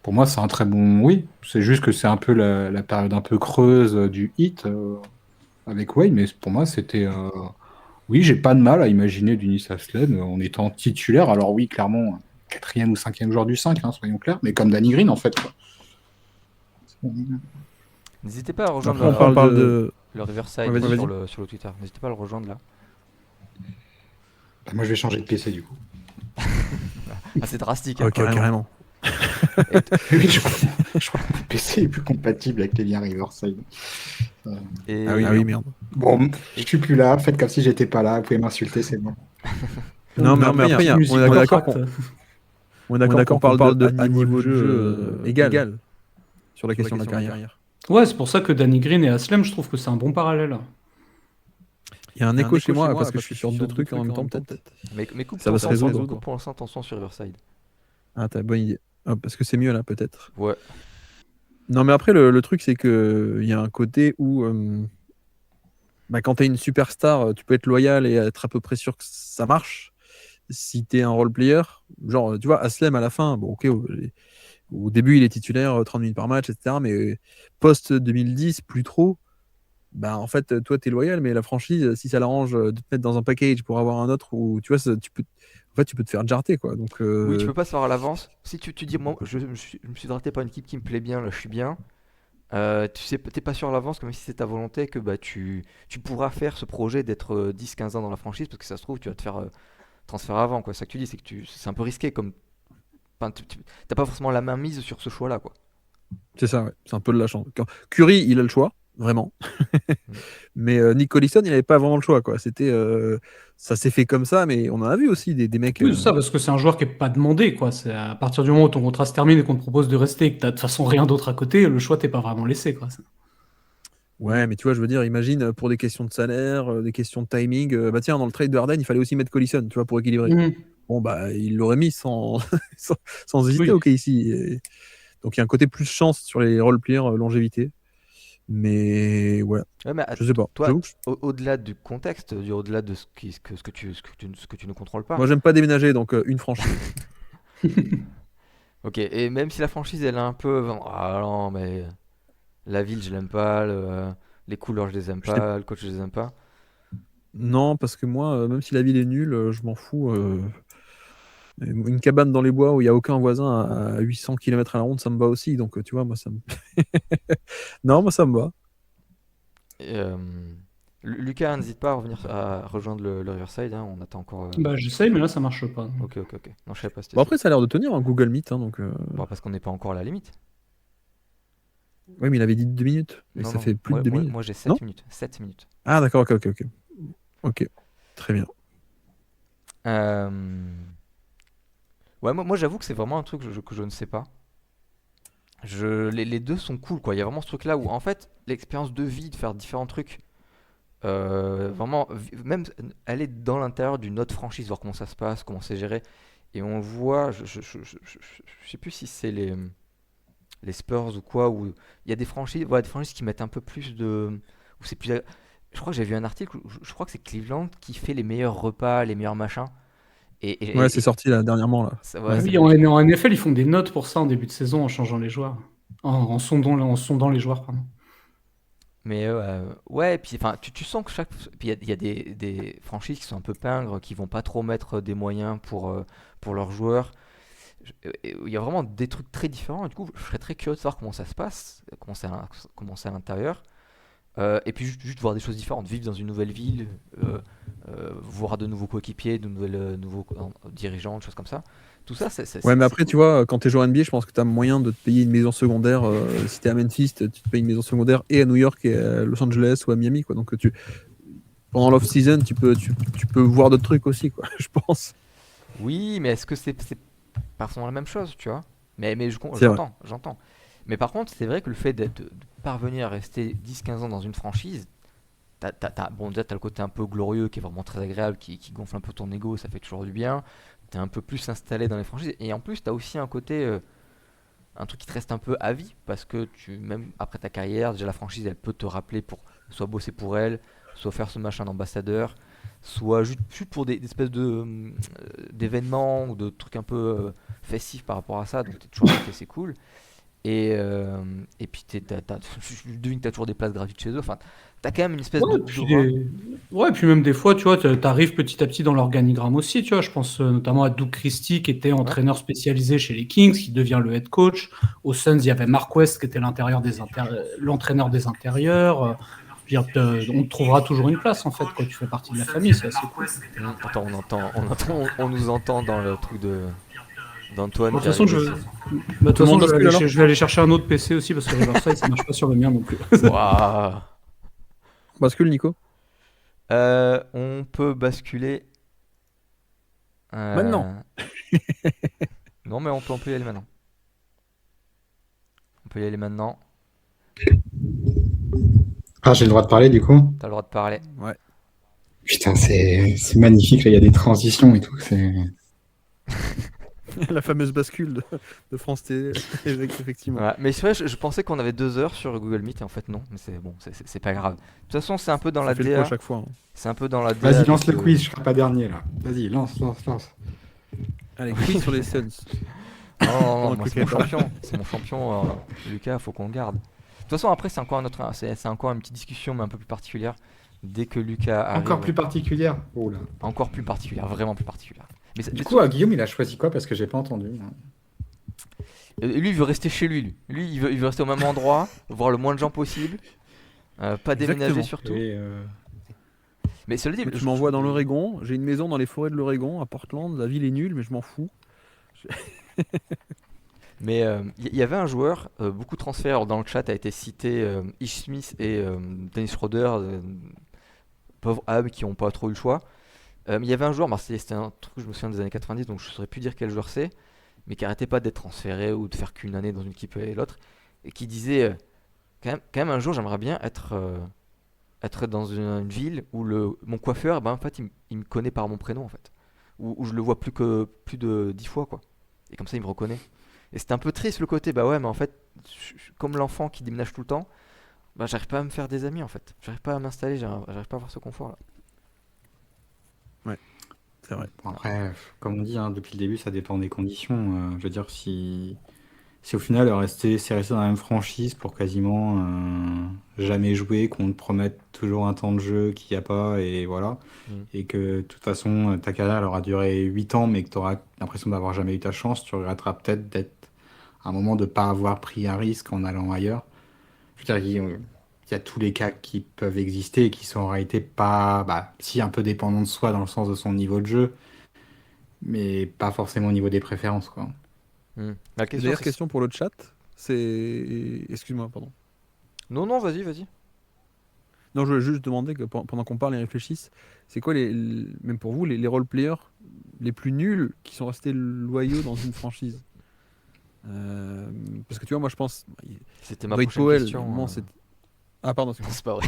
pour moi, c'est un très bon. Oui, c'est juste que c'est un peu la période un peu creuse du hit avec Wade, mais pour moi, c'était. Oui, j'ai pas de mal à imaginer Denis Haslem en étant titulaire. Alors, oui, clairement, quatrième ou cinquième joueur du 5, hein, soyons clairs, mais comme Danny Green, en fait, quoi. N'hésitez pas à rejoindre Après, on parle de. le Riverside Ouais, vas-y, sur le Twitter. N'hésitez pas à le rejoindre là. Bah, moi, je vais changer de PC, du coup. Ah, c'est drastique, hein. Ok, carrément. Oui, je crois que mon PC est plus compatible avec les liens Riverside. Et Ah oui, merde. Bon, je suis plus là, faites comme si j'étais pas là, vous pouvez m'insulter, c'est bon. Non, mais après, Musique on est d'accord contract. On est d'accord qu'on parle de niveau de jeu égal sur la question de la carrière. Ouais, c'est pour ça que Danny Green et Haslem, je trouve que c'est un bon parallèle. Il y a un écho chez moi parce que je suis sur deux trucs en même temps, peut-être. Mais coupe Ça va se résoudre. coupe pour l'instant ton son sur Riverside. Ah, t'as bonne idée. Ah, parce que c'est mieux là, peut-être. Ouais. Non, mais après, le truc, c'est qu'il y a un côté où, quand t'es une superstar, tu peux être loyal et être à peu près sûr que ça marche. Si t'es un role player, genre, tu vois, Haslem à la fin, bon, ok, au début, il est titulaire, 30 minutes par match, etc. Mais post-2010, plus trop. Bah, en fait, toi, t'es loyal, mais la franchise, si ça l'arrange de te mettre dans un package pour avoir un autre, ou tu vois, tu peux te faire jarter, quoi. Donc, Oui, tu peux pas savoir à l'avance. Si tu dis, moi, je me suis drafté par une équipe qui me plaît bien, là, je suis bien. Tu sais, t'es pas sûr à l'avance, comme si c'est ta volonté, que bah, tu pourras faire ce projet d'être 10-15 ans dans la franchise, parce que ça se trouve, tu vas te faire transférer avant, quoi. C'est ça que tu dis, c'est que c'est un peu risqué, comme. Enfin, t'as pas forcément la main mise sur ce choix-là, quoi. c'est ça, ouais. C'est un peu de la chance. Curry, il a le choix, vraiment. Mais Nick Collison, il avait pas vraiment le choix, quoi. Ça s'est fait comme ça, mais on en a vu aussi des mecs. Oui, c'est ça, parce que c'est un joueur qui n'est pas demandé, quoi. C'est à partir du moment où ton contrat se termine et qu'on te propose de rester et que tu n'as de toute façon rien d'autre à côté, le choix t'es pas vraiment laissé, quoi. Ouais, mais tu vois, je veux dire, imagine pour des questions de salaire, des questions de timing. Bah tiens, dans le trade de Harden, il fallait aussi mettre Collison, tu vois, pour équilibrer. Mhm. Bon, bah, il l'aurait mis sans, sans hésiter, Oui. ok, ici. Donc, il y a un côté plus chance sur les role-players longévité. Mais ouais, Ouais, mais je sais pas. toi, J'avoue que au-delà du contexte, au-delà de ce que tu ne contrôles pas. moi, j'aime pas déménager, donc une franchise. Ok, et même si la franchise elle est un peu. Ah non, mais la ville je l'aime pas, les couleurs je les aime Je t'ai- pas, le coach je les aime pas. Non, parce que moi, même si la ville est nulle, je m'en fous. Une cabane dans les bois où il n'y a aucun voisin à 800 km à la ronde, ça me va aussi. Donc, tu vois, moi, ça me. Non, moi, ça me va. Et, Lucas, n'hésite pas à revenir à rejoindre le Riverside, hein, on attend encore. Bah, j'essaye, mais là, ça marche pas. Ok, ok, ok. Non, je savais pas si Bon, c'était ça. après, ça a l'air de tenir, hein, Google Meet. Hein, donc, Bon, parce qu'on n'est pas encore à la limite. Oui, mais il avait dit 2 minutes. Et Non, ça non, fait plus de moi, 2 moi, minutes. moi j'ai Non? 7 minutes. 7 minutes. Ah, d'accord, ok, ok, ok. Ok, très bien. Euh, Ouais, moi j'avoue que c'est vraiment un truc que je ne sais pas. Les deux sont cool, quoi. Il y a vraiment ce truc-là où, en fait, l'expérience de vie, de faire différents trucs, vraiment, même aller dans l'intérieur d'une autre franchise, voir comment ça se passe, comment c'est géré. Et on voit, je sais plus si c'est les Spurs ou quoi, où il y a des franchises, voilà, des franchises qui mettent un peu plus de. Où c'est plus. Je crois que j'ai vu un article, où je crois que c'est Cleveland qui fait les meilleurs repas, les meilleurs machins. Et, Ouais, et- c'est et- sorti là, dernièrement. Là. ça, ouais, Ouais. Oui, en NFL, ils font des notes pour ça en début de saison en changeant les joueurs. En sondant les joueurs, pardon. Mais ouais, et puis enfin, tu sens que chaque. Puis il y a des franchises qui sont un peu pingres, qui vont pas trop mettre des moyens pour leurs joueurs. Il y a vraiment des trucs très différents. Et du coup, je serais très curieux de savoir comment ça se passe, comment c'est à l'intérieur. Et puis juste voir des choses différentes, vivre dans une nouvelle ville, voir de nouveaux coéquipiers, nouveaux dirigeants, des choses comme ça. Tout ça, Ouais, mais c'est après, tu cool. vois, quand t'es joueur NBA, je pense que t'as moyen de te payer une maison secondaire. Si t'es à Memphis, tu te payes une maison secondaire et à New York, et à Los Angeles ou à Miami, quoi. Donc, pendant l'off-season, tu peux voir d'autres trucs aussi, quoi, je pense. Oui, mais est-ce que c'est pas forcément la même chose, tu vois? Mais C'est vrai. j'entends. Mais par contre, c'est vrai que le fait de parvenir à rester 10-15 ans dans une franchise, bon, déjà, t'as le côté un peu glorieux qui est vraiment très agréable, qui gonfle un peu ton ego, ça fait toujours du bien. T'es un peu plus installé dans les franchises. Et en plus, t'as aussi un côté, un truc qui te reste un peu à vie, parce que même après ta carrière, déjà la franchise, elle peut te rappeler pour soit bosser pour elle, soit faire ce machin d'ambassadeur, soit juste pour des espèces d'événements ou de trucs un peu festifs par rapport à ça. Donc t'es toujours invité, c'est cool. Et puis je devine que t'as toujours des places gratuites chez eux. Enfin, t'as quand même une espèce Ouais, d'aura. ouais, puis même des fois, tu vois, t'arrives petit à petit dans l'organigramme aussi, tu vois. Je pense notamment à Doug Christie, qui était Ouais. entraîneur spécialisé chez les Kings, qui devient le head coach. Aux Suns, il y avait Mark West, qui était l'entraîneur des intérieurs. Je veux dire, on te trouvera toujours une place, en fait, quand tu fais partie de la famille, c'est assez cool. Attends, on nous entend dans le truc d'Antoine Bon, de qui toute façon, arrive ici. Tout le monde bascule alors? je vais aller chercher un autre PC aussi, parce que Riverside, ça marche pas sur le mien non plus. Waouh. Bascule, Nico. On peut basculer. Maintenant. Non, mais on peut y aller maintenant. On peut y aller maintenant. Ah, j'ai le droit de parler du coup? T'as le droit de parler. Ouais. Putain, c'est magnifique, là, il y a des transitions et tout. C'est... La fameuse bascule de France Télé, effectivement. Ouais, mais c'est vrai, je pensais qu'on avait 2 heures sur Google Meet et en fait non. Mais c'est bon, c'est pas grave. De toute façon, c'est un peu dans Ça la fait le coup à DA. chaque fois. Hein. C'est un peu dans la DA. Vas-y, lance de le quiz, je serai pas dernier là. Vas-y, lance. Allez, quiz sur les Suns. Non, non, non, Pendant moi que c'est mon Lucas parle. champion. C'est mon champion, Lucas, faut qu'on le garde. De toute façon, après, c'est encore c'est encore une petite discussion, mais un peu plus particulière. Dès que Lucas arrive, Encore plus particulière. Oh là. encore plus particulière, vraiment plus particulière. Du Mais coup, Guillaume, il a choisi quoi? Parce que j'ai pas entendu. lui, il veut rester chez lui. Lui, il veut rester au même endroit, voir le moins de gens possible, pas déménager Exactement. surtout. Et, Mais cela dit, Moi, tu m'envoies dans l'Oregon. J'ai une maison dans les forêts de l'Oregon, à Portland. La ville est nulle, mais je m'en fous. mais il y avait un joueur, beaucoup de transferts dans le chat a été cité, Ish Smith et Dennis Schroeder, pauvres Ab qui n'ont pas trop eu le choix. Mais il y avait un joueur, c'était un truc que je me souviens des années 90, donc je ne saurais plus dire quel joueur c'est, mais qui arrêtait pas d'être transféré ou de faire qu'une année dans une équipe et l'autre, et qui disait quand même un jour j'aimerais bien être dans une ville où mon coiffeur, ben, en fait, il me connaît par mon prénom, en fait. Où je le vois plus de 10 fois, quoi. Et comme ça, il me reconnaît. Et c'était un peu triste le côté, bah ouais, mais en fait, comme l'enfant qui déménage tout le temps, bah j'arrive pas à me faire des amis, en fait. J'arrive pas à m'installer, j'arrive pas à avoir ce confort-là. C'est vrai. Bon, après, comme on dit, hein, depuis le début, ça dépend des conditions. Je veux dire, si au final c'est resté dans la même franchise pour quasiment jamais jouer, qu'on te promette toujours un temps de jeu qu'il n'y a pas, et voilà, Mm. et que de toute façon ta carrière elle aura duré 8 ans, mais que tu auras l'impression d'avoir jamais eu ta chance, tu regretteras peut-être d'être à un moment de pas avoir pris un risque en allant ailleurs. Je veux dire, il y a tous les cas qui peuvent exister et qui sont en réalité pas, bah, si un peu dépendants de soi dans le sens de son niveau de jeu, mais pas forcément au niveau des préférences, quoi. La Et question, d'ailleurs, c'est... question pour le chat, c'est... Excuse-moi, pardon. Non, non, vas-y. Non, je voulais juste demander que pendant qu'on parle et réfléchisse, c'est quoi, même pour vous, les role-players les plus nuls qui sont restés loyaux dans une franchise? Parce que tu vois, moi je pense... C'était ma Dwight prochaine Powell, question. moment, c'est... Ah pardon, Non, c'est pas vrai.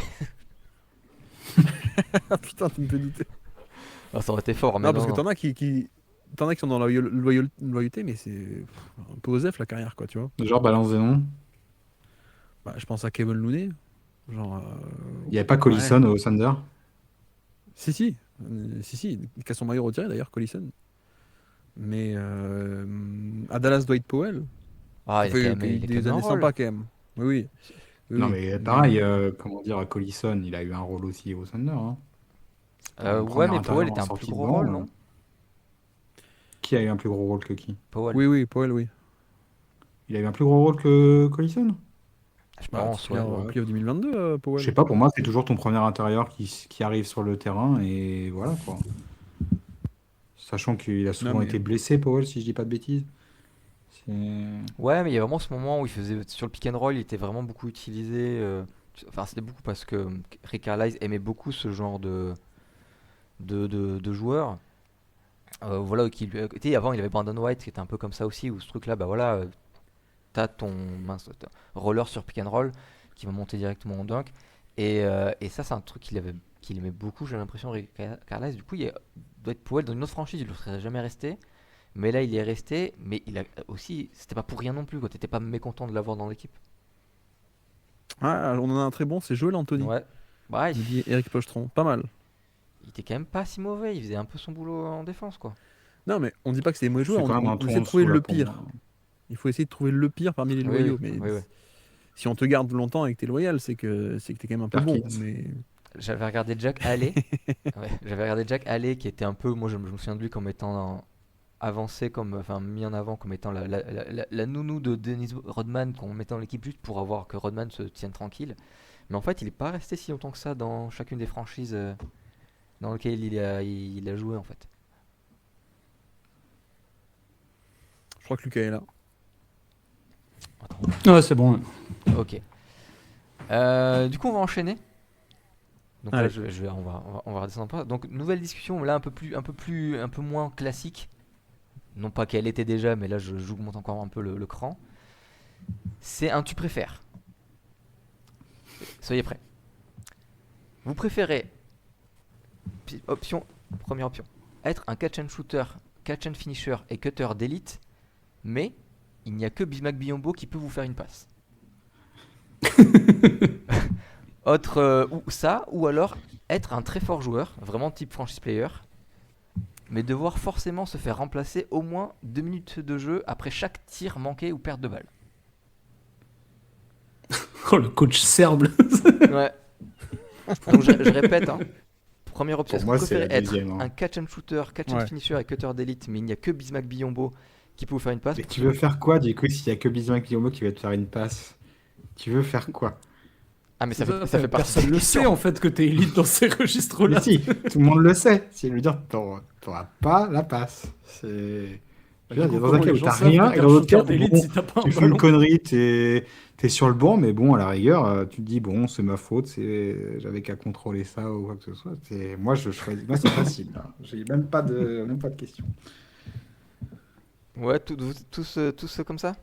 ah putain, tu me fais douter. Ah, ça aurait été fort, mais Non, non, parce que non. t'en as qui sont dans la loyauté, mais c'est un peu osef la carrière, quoi, tu vois. Genre, balance des noms. Bah, je pense à Kevin Looney, genre... Il n'y avait pas ouais. Collison au Thunder? Si, il a son maillot retiré d'ailleurs, Collison. Mais à Dallas, Dwight Powell, Ah, il a eu il a quand des même un années rôle. sympas quand même. Oui. Non, Oui. mais pareil, comment dire, à Collison, il a eu un rôle aussi au Thunder, hein. C'était un Ouais, premier mais Powell intérieur était en un plus sortie de gros banc, rôle, hein. non? Qui a eu un plus gros rôle que qui? Powell. Oui, Powell, oui. Il a eu un plus gros rôle que Collison? Je Bah, pense, ouais. titulaire en Ouais. playoff 2022, Je Powell. sais pas, pour moi, c'est toujours ton premier intérieur qui arrive sur le terrain, et voilà, quoi. Sachant qu'il a Non, souvent mais été blessé, Powell, si je dis pas de bêtises. C'est... Ouais, mais il y a vraiment ce moment où il faisait sur le pick and roll, il était vraiment beaucoup utilisé. Enfin, c'était beaucoup parce que Rick Carlisle aimait beaucoup ce genre de joueurs. Voilà, tu sais, avant, il avait Brandon White qui était un peu comme ça aussi, où ce truc-là, bah voilà, t'as t'as roller sur pick and roll qui va monter directement en dunk. Et ça, c'est un truc qu'il aimait beaucoup, j'ai l'impression, Rick Carlisle. Du coup, il doit être Powell dans une autre franchise, il ne serait jamais resté. Mais là, il y est resté, mais il a aussi, c'était pas pour rien non plus, quoi. T'étais pas mécontent de l'avoir dans l'équipe. on en a un très bon, c'est Joel Anthony. Ouais. Bah, Me dit Eric Pochetron. Pas mal. il était quand même pas si mauvais, il faisait un peu son boulot en défense, quoi. Non, mais on dit pas que c'est des mauvais joueurs, C'est quand même un on tour essaie en de trouver dessous, là, le pour pire. moi. Il faut essayer de trouver le pire parmi les Oui, loyaux. Mais oui. si on te garde longtemps et que t'es loyal, c'est que t'es quand même un peu bon. Perkins. Mais... J'avais regardé Jack Haley. Ouais, j'avais regardé Jack Haley qui était un peu, moi je me souviens de lui comme étant avancé, enfin mis en avant comme étant la nounou de Dennis Rodman qu'on mettait dans l'équipe juste pour avoir que Rodman se tienne tranquille. Mais en fait, il est pas resté si longtemps que ça dans chacune des franchises dans lesquelles il a joué en fait. Je crois que Lucas est là. Attends, Ouais, c'est bon. ok. Du coup, on va enchaîner. Donc là, Allez. on va redescendre un peu. Donc, nouvelle discussion, là un peu moins classique. Non pas qu'elle était déjà, mais là, j'augmente encore un peu le cran. C'est un tu préfères. Soyez prêts. Vous préférez, première option, être un catch and shooter, catch and finisher et cutter d'élite, mais il n'y a que Bismack Biyombo qui peut vous faire une passe. Ou alors être un très fort joueur, vraiment type franchise player, mais devoir forcément se faire remplacer au moins 2 minutes de jeu après chaque tir manqué ou perte de balle. Oh, le coach serbe. Ouais. Donc je répète, hein. Première option, Pour est-ce que moi, vous c'est préférez la être deuxième, hein. un catch and shooter, catch and Ouais. finisher et cutter d'élite, mais il n'y a que Bismack Biyombo qui peut vous faire une passe. Mais tu veux faire quoi, du coup, s'il y a que Bismack Biyombo qui va te faire une passe? Tu veux faire quoi? Ah, mais ça fait partie Personne des le questions. sait en fait que t'es élite dans ces registres-là. Mais si, tout le monde le sait. C'est lui dire, t'auras pas la passe. C'est... Je veux dire, il y a dans un cas où t'as rien, et dans l'autre cas, bon, si t'as pas un tu fais une ballon. connerie, t'es sur le banc, mais bon, à la rigueur, tu te dis, bon, c'est ma faute, j'avais qu'à contrôler ça ou quoi que ce soit. Moi, je choisis. Moi, c'est facile, là. J'ai même pas de question. Ouais, tous comme ça.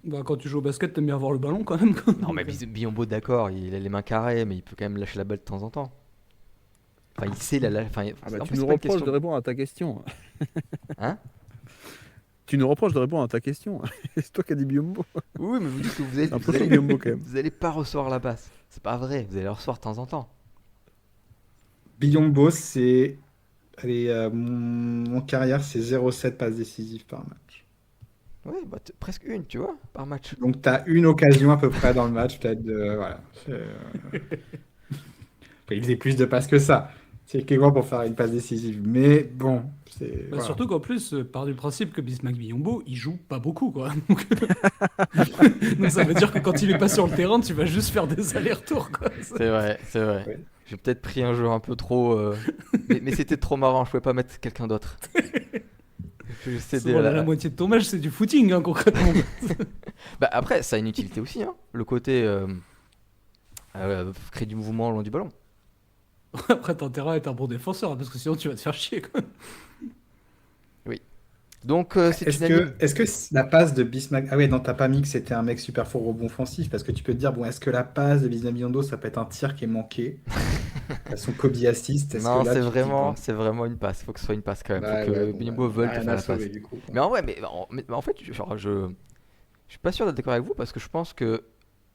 Bah, quand tu joues au basket, t'aimes bien avoir le ballon quand même. Quoi. Non, mais Biyombo, d'accord, il a les mains carrées, mais il peut quand même lâcher la balle de temps en temps. Enfin, il sait enfin, Ah bah, en tu plus, nous c'est pas une reproches question. de répondre à ta question. Hein? Tu nous reproches de répondre à ta question. C'est toi qui as dit Biombo. Oui, mais vous dites que Un peu comme Biombo quand même. vous allez pas recevoir la passe. C'est pas vrai, vous allez la recevoir de temps en temps. Biyombo, c'est Allez, mon carrière, c'est 0,7 passes décisives par match. Ouais, bah, presque une, tu vois, par match. Donc, tu as une occasion à peu près dans le match, peut-être de. Voilà. Après, il faisait plus de passes que ça. C'est quelquefois pour faire une passe décisive. Mais bon, c'est. Bah, Voilà. surtout qu'en plus, part du principe que Bismack Biyombo, il joue pas beaucoup, quoi. Donc, donc ça veut dire que quand il est pas sur le terrain, tu vas juste faire des allers-retours, quoi. C'est vrai, c'est vrai. Ouais. J'ai peut-être pris un jeu un peu trop. Mais c'était trop marrant, je pouvais pas mettre quelqu'un d'autre. Je cédais Souvent, à la moitié de ton match, c'est du footing, hein, concrètement. Bah, après, ça a une utilité aussi, hein. Le côté créer du mouvement le long du ballon. Après, t'as intérêt à être un bon défenseur, hein, parce que sinon, tu vas te faire chier, quoi. Donc, c'est Est-ce unanime. que la passe de Bismack. Ah ouais, non, t'as pas mis que c'était un mec super fort au rebond offensif, parce que tu peux te dire, bon, est-ce que la passe de Bismack Biondo, ça peut être un tir qui est manqué? Son Kobe assist, est-ce que Non, là, tu te dis, bon, c'est vraiment une passe. Faut que ce soit une passe quand même. Faut bah que ouais, bon, Bimbo on a veuille te rien faire à la passe. sauver du coup, quoi. Mais en vrai, mais en fait, genre, je suis pas sûr d'être d'accord avec vous parce que je pense que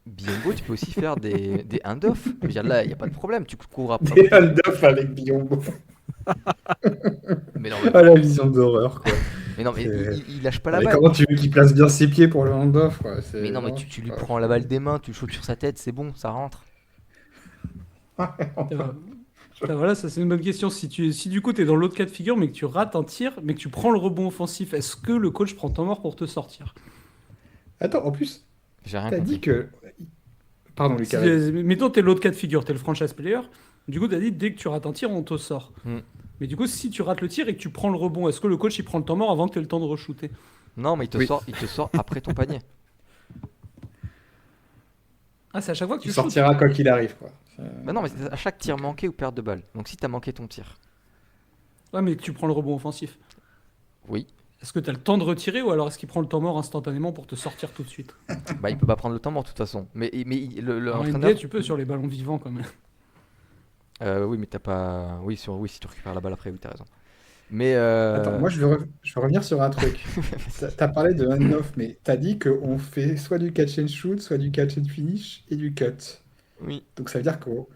Bimbo, tu peux aussi faire des hand-off. Je veux dire, là, il n'y a pas de problème. Tu cours après. Des hand-off avec Biombo. Mais non, Ah, la vision d'horreur, quoi. mais non, mais C'est- il lâche pas la Mais balle. comment tu veux qu'il place bien ses pieds pour le hand-off, quoi? Mais non, mais tu lui prends la balle des mains, tu le shootes sur sa tête, c'est bon, ça rentre. Voilà, ça c'est une bonne question. Si du coup, t'es dans l'autre cas de figure, mais que tu rates un tir, mais que tu prends le rebond offensif, est-ce que le coach prend temps mort pour te sortir? Attends, en plus, J'ai rien t'as compris. dit que. Pardon, Si, Lucas. mettons, t'es l'autre cas de figure, t'es le franchise player. Du coup, t'as dit, dès que tu rates un tir, on te sort. Hmm. Mais du coup, si tu rates le tir et que tu prends le rebond, est-ce que le coach il prend le temps mort avant que tu aies le temps de re-shooter? Non, mais Oui. il te sort après ton panier. Ah, c'est à chaque fois que Tu tu shootes. sortiras quoi qu'il arrive, quoi. Bah non, mais c'est à chaque tir manqué ou perte de balle. Donc si t'as manqué ton tir, Ouais, mais que tu prends le rebond offensif. oui, Est-ce que tu as le temps de retirer ou alors est-ce qu'il prend le temps mort instantanément pour te sortir tout de suite? bah il peut pas prendre le temps mort de toute façon. Mais En l'entraîneur. NBA, tu peux sur les ballons vivants quand même. Oui, mais t'as pas. Oui, si tu récupères la balle après, oui, t'as raison. Mais. Attends, moi je veux revenir sur un truc. T'as parlé de hand-off, mais t'as dit qu'on fait soit du catch and shoot, soit du catch and finish et du cut. Oui. Donc ça veut dire qu'on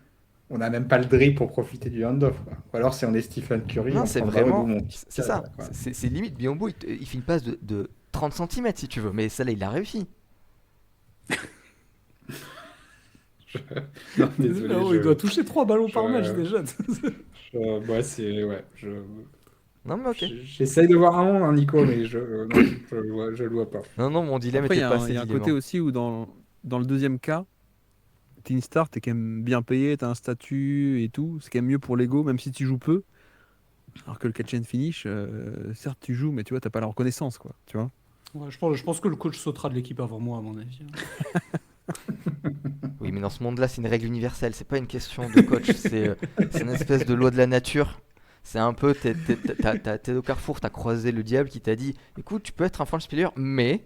n'a même pas le dribble pour profiter du hand-off, quoi. Ou alors si on est Stephen Curry, Non, on c'est prendra le vraiment. bon C'est ça. quoi. C'est limite. Biombo, il fait une passe de 30 cm si tu veux. Mais celle-là, il a réussi. Non, désolé, Il doit toucher 3 ballons par je- match déjà. ouais, Non, mais ok. j'essaye de voir un monde, hein, Nico, mais non, je le vois pas. Non, non, mon dilemme Après, il y était a pas un, assez il y a un dilemma. côté aussi où dans le deuxième cas, t'es une star, t'es quand même bien payé, t'as un statut et tout. C'est quand même mieux pour l'ego, même si tu joues peu. Alors que le catch and finish, certes tu joues, mais tu vois, t'as pas la reconnaissance, quoi. Tu vois. Ouais, je pense que le coach sautera de l'équipe avant moi, à mon avis. Oui, mais dans ce monde-là, c'est une règle universelle. C'est pas une question de coach. C'est une espèce de loi de la nature. C'est un peu. T'es au carrefour, t'as croisé le diable qui t'a dit écoute, tu peux être un franchise player, mais.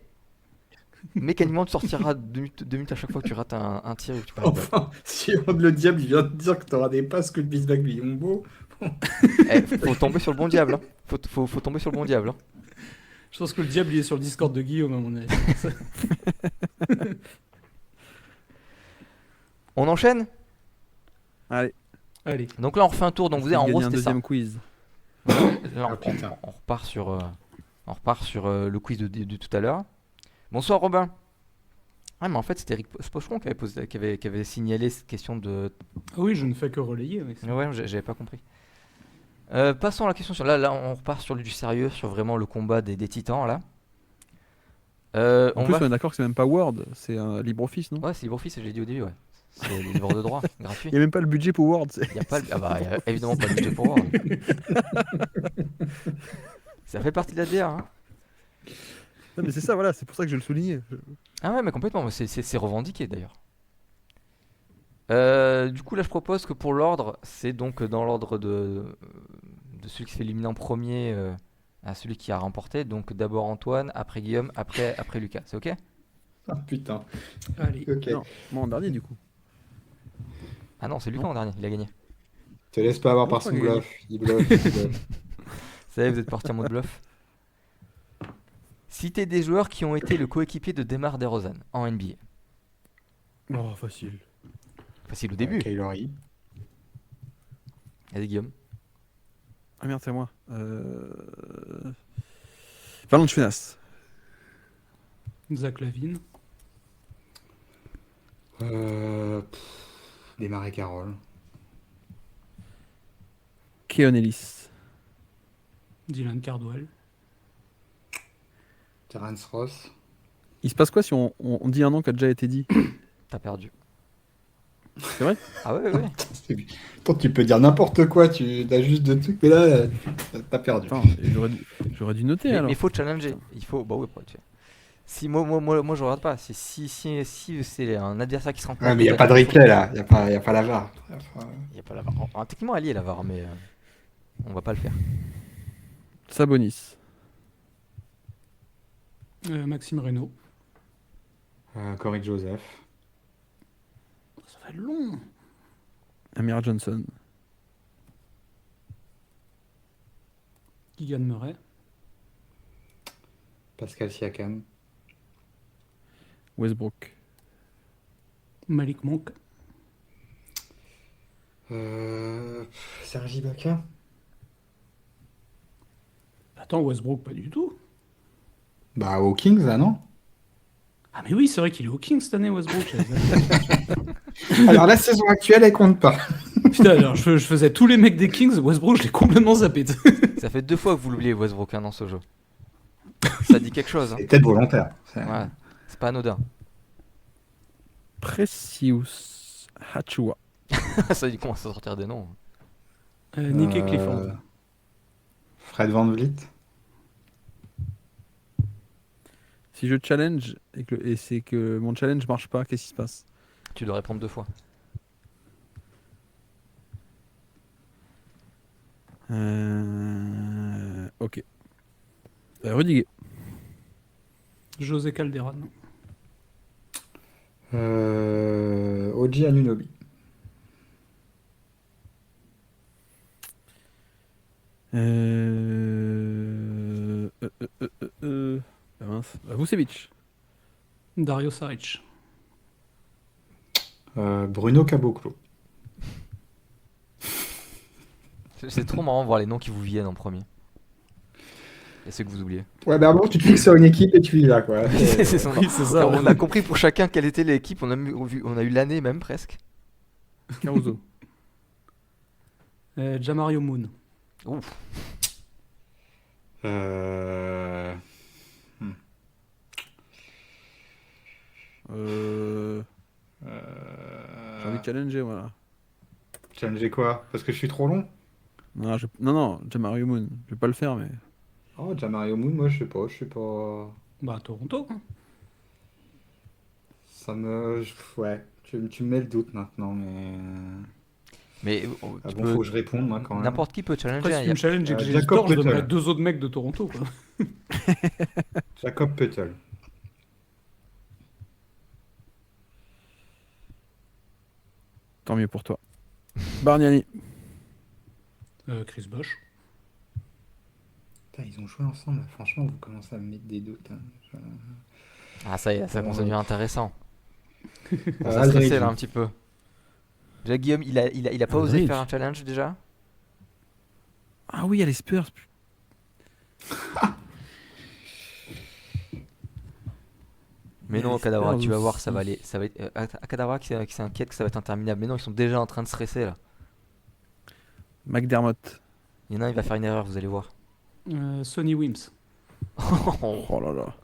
Mécaniquement, tu sortiras 2 minutes à chaque fois que tu rates un tir ou que tu perds la balle. Enfin, si le diable il vient de dire que t'auras des passes que le Bismack Biyombo, Faut tomber sur le bon diable. Hein. Faut tomber sur le bon diable. Hein. Je pense que le diable il est sur le Discord de Guillaume, à mon avis. On enchaîne. Allez, Allez. Donc là, on refait un tour. Donc vous avez en gros, un c'était ça. deuxième quiz. Là, Ah, putain. on repart sur le quiz de tout à l'heure. Bonsoir Robin. Ah mais en fait c'était Eric Spocheron qui avait signalé cette question de. Ah oui, je ne fais que relayer. Oui. Ouais, j'avais pas compris. Passons à la question sur là on repart sur du sérieux, sur vraiment le combat des titans là. En plus, on est d'accord que c'est même pas Word, c'est un LibreOffice, non? Ouais, c'est LibreOffice, j'ai dit au début, ouais. C'est les livres de droit, gratuit. Il n'y a même pas le budget pour Word. Il y a pas, ah bah, y a évidemment pas de budget pour Word. Ça fait partie de la DR. Hein. Non, mais c'est ça, voilà, c'est pour ça que je le soulignais. Ah ouais, mais complètement, c'est revendiqué d'ailleurs. Du coup, là, je propose que pour l'ordre, c'est donc dans l'ordre de celui qui se fait éliminer en premier à celui qui a remporté. Donc d'abord Antoine, après Guillaume, après Lucas. C'est ok? Ah, putain. Allez. Ok. Non, moi en dernier, du coup. Ah non, c'est Lucas en dernier, il a gagné. Te laisse pas avoir Comment par ça, son il a bluff. Il bluffe. il bluffe. Ça y est, vous êtes parti en mode bluff. Citez des joueurs qui ont été le coéquipier de DeMar DeRozan en NBA. Oh, facile. Facile au début. Kylori. Allez Guillaume. Ah merde, c'est moi. Valanciunas. Zach Lavine. Desmarais Carole. Keon Ellis. Dylan Cardwell. Terence Ross. Il se passe quoi si on dit un nom qui a déjà été dit? T'as perdu. C'est vrai? Ah ouais, ouais. Toi, tu peux dire n'importe quoi, tu as juste deux trucs, mais là, t'as perdu. Attends, j'aurais dû noter Mais alors. il faut challenger. Il faut. Bah oui, après, si moi, je regarde pas. Si c'est un adversaire qui se rencontre. Ouais, mais il n'y a pas de replay là, il n'y a pas la VAR. Il y a pas la VAR. Techniquement, Ali est la VAR, mais on va pas le faire. Sabonis. Maxime Reynaud. Corey Joseph. Ça va être long. Amir Johnson. Keegan Murray. Pascal Siakam. Westbrook. Malik Monk. Serge Ibaka. Attends, Westbrook, pas du tout. Bah, aux Kings, là, non? Ah mais oui, c'est vrai qu'il est au Kings cette année, Westbrook. Alors, la saison actuelle, elle compte pas. Putain, alors, je faisais tous les mecs des Kings, Westbrook, je l'ai complètement zappé. Ça fait 2 fois que vous l'oubliez, Westbrook, dans ce jeu. Ça dit quelque chose. Hein. C'est peut-être volontaire. Ouais, c'est pas anodin. Precious Hachua. Ça dit qu'on va se sortir des noms. Nick Clifford. Fred Van Vliet. Si je challenge et c'est que mon challenge marche pas, qu'est-ce qui se passe? Tu dois répondre 2 fois. Ok. Rudiger. José Calderon. Oji Anunoby. Ah mince. Vucevic. Dario Saric. Bruno Caboclo. C'est trop marrant de voir les noms qui vous viennent en premier. Et ceux que vous oubliez. Ouais, bah bon, tu te fixes sur une équipe et tu y vas, quoi. C'est son nom. Oui, c'est ça. On a compris pour chacun quelle était l'équipe. On a eu l'année même presque. Caruso. Jamario Moon. Ouf. J'ai envie de challenger, voilà. Challenger quoi? Parce que je suis trop long? Non, Jamario Moon. Je vais pas le faire, mais. Oh, déjà Mario Moon, moi je sais pas. Bah, Toronto. Hein. Ça me. Ouais, tu me mets le doute maintenant, Mais Ah tu bon, peux- faut que je réponde, moi, quand même. n'importe qui peut challenger. Après, Hein, si y tu a- me challenges et que j'ai Jacob tort, je Poeltl. donnerais 2 autres mecs de Toronto. Quoi. Jacob Puttel. Tant mieux pour toi. Bargnani. Chris Bosh. Putain, ils ont joué ensemble, franchement, vous commencez à me mettre des doutes. Hein. Ah, ça y est, ça commence à devenir intéressant. On Ah, s'est stressé Aldridge. là un petit peu. Déjà, Guillaume, il a pas osé Aldridge. faire un challenge déjà? Ah oui, il y a les Spurs. Mais Il y a non, les Kadawra, Spurs tu vas voir, aussi. ça va aller. Ça va être, Kadawra qui s'inquiète que ça va être interminable. Mais non, ils sont déjà en train de stresser là. McDermott. Il y en a un, il va faire une erreur, vous allez voir. Sonny Wims. Oh là là.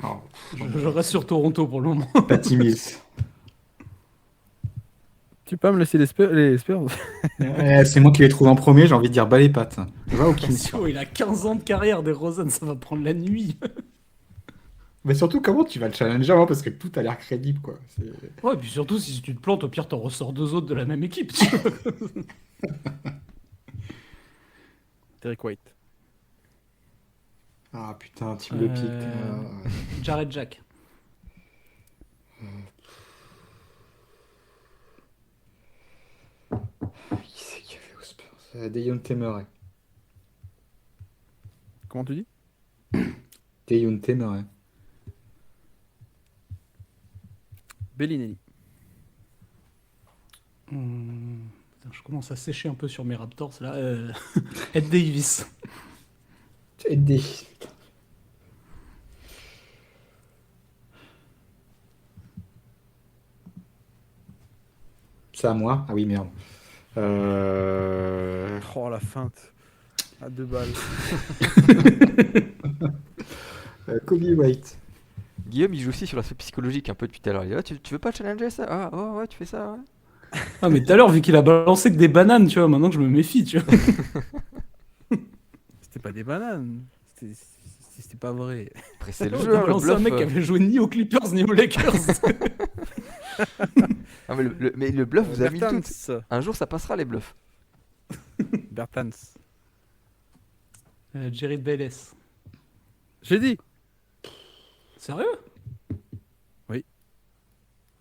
Oh, Je reste sur Toronto pour le moment. Patty Mills. Tu peux me laisser les Spurs? C'est moi qui les trouve en premier, j'ai envie de dire bas les pattes. Va au Kings. Attention, il a 15 ans de carrière des Rosen, ça va prendre la nuit. Mais surtout, comment tu vas le challenger, hein, parce que tout a l'air crédible, quoi. Ouais, et puis surtout, si tu te plantes, au pire, t'en ressors 2 autres de la même équipe. Tu vois. Derek White. Ah putain, Team Le Pic. Jared Jack. Qui c'est qui a fait aux Spurs? Dejounte Murray. Comment tu dis? Dejounte Murray. Bellinelli. Putain, je commence à sécher un peu sur mes Raptors là. Ed Davis. Aider. C'est à moi? Ah oui, merde. Oh, la feinte. À 2 balles. Kobe White. Guillaume, il joue aussi sur l'aspect psychologique un peu depuis tout à l'heure. Il dit, ah, tu veux pas challenger ça? Ah, oh, ouais, tu fais ça, ouais. Ah, mais tout à l'heure, vu qu'il a balancé que des bananes, tu vois, maintenant que je me méfie, tu vois. C'était pas des bananes. C'était pas vrai. Après, c'est le Il jeu, a hein, le balancé un bluff. mec qui avait joué ni aux Clippers ni aux Lakers. Ah, mais le bluff vous a mis le doute. Bertans. Un jour, ça passera les bluffs. Bertans. Jerry Bayless. J'ai dit. Sérieux? Oui.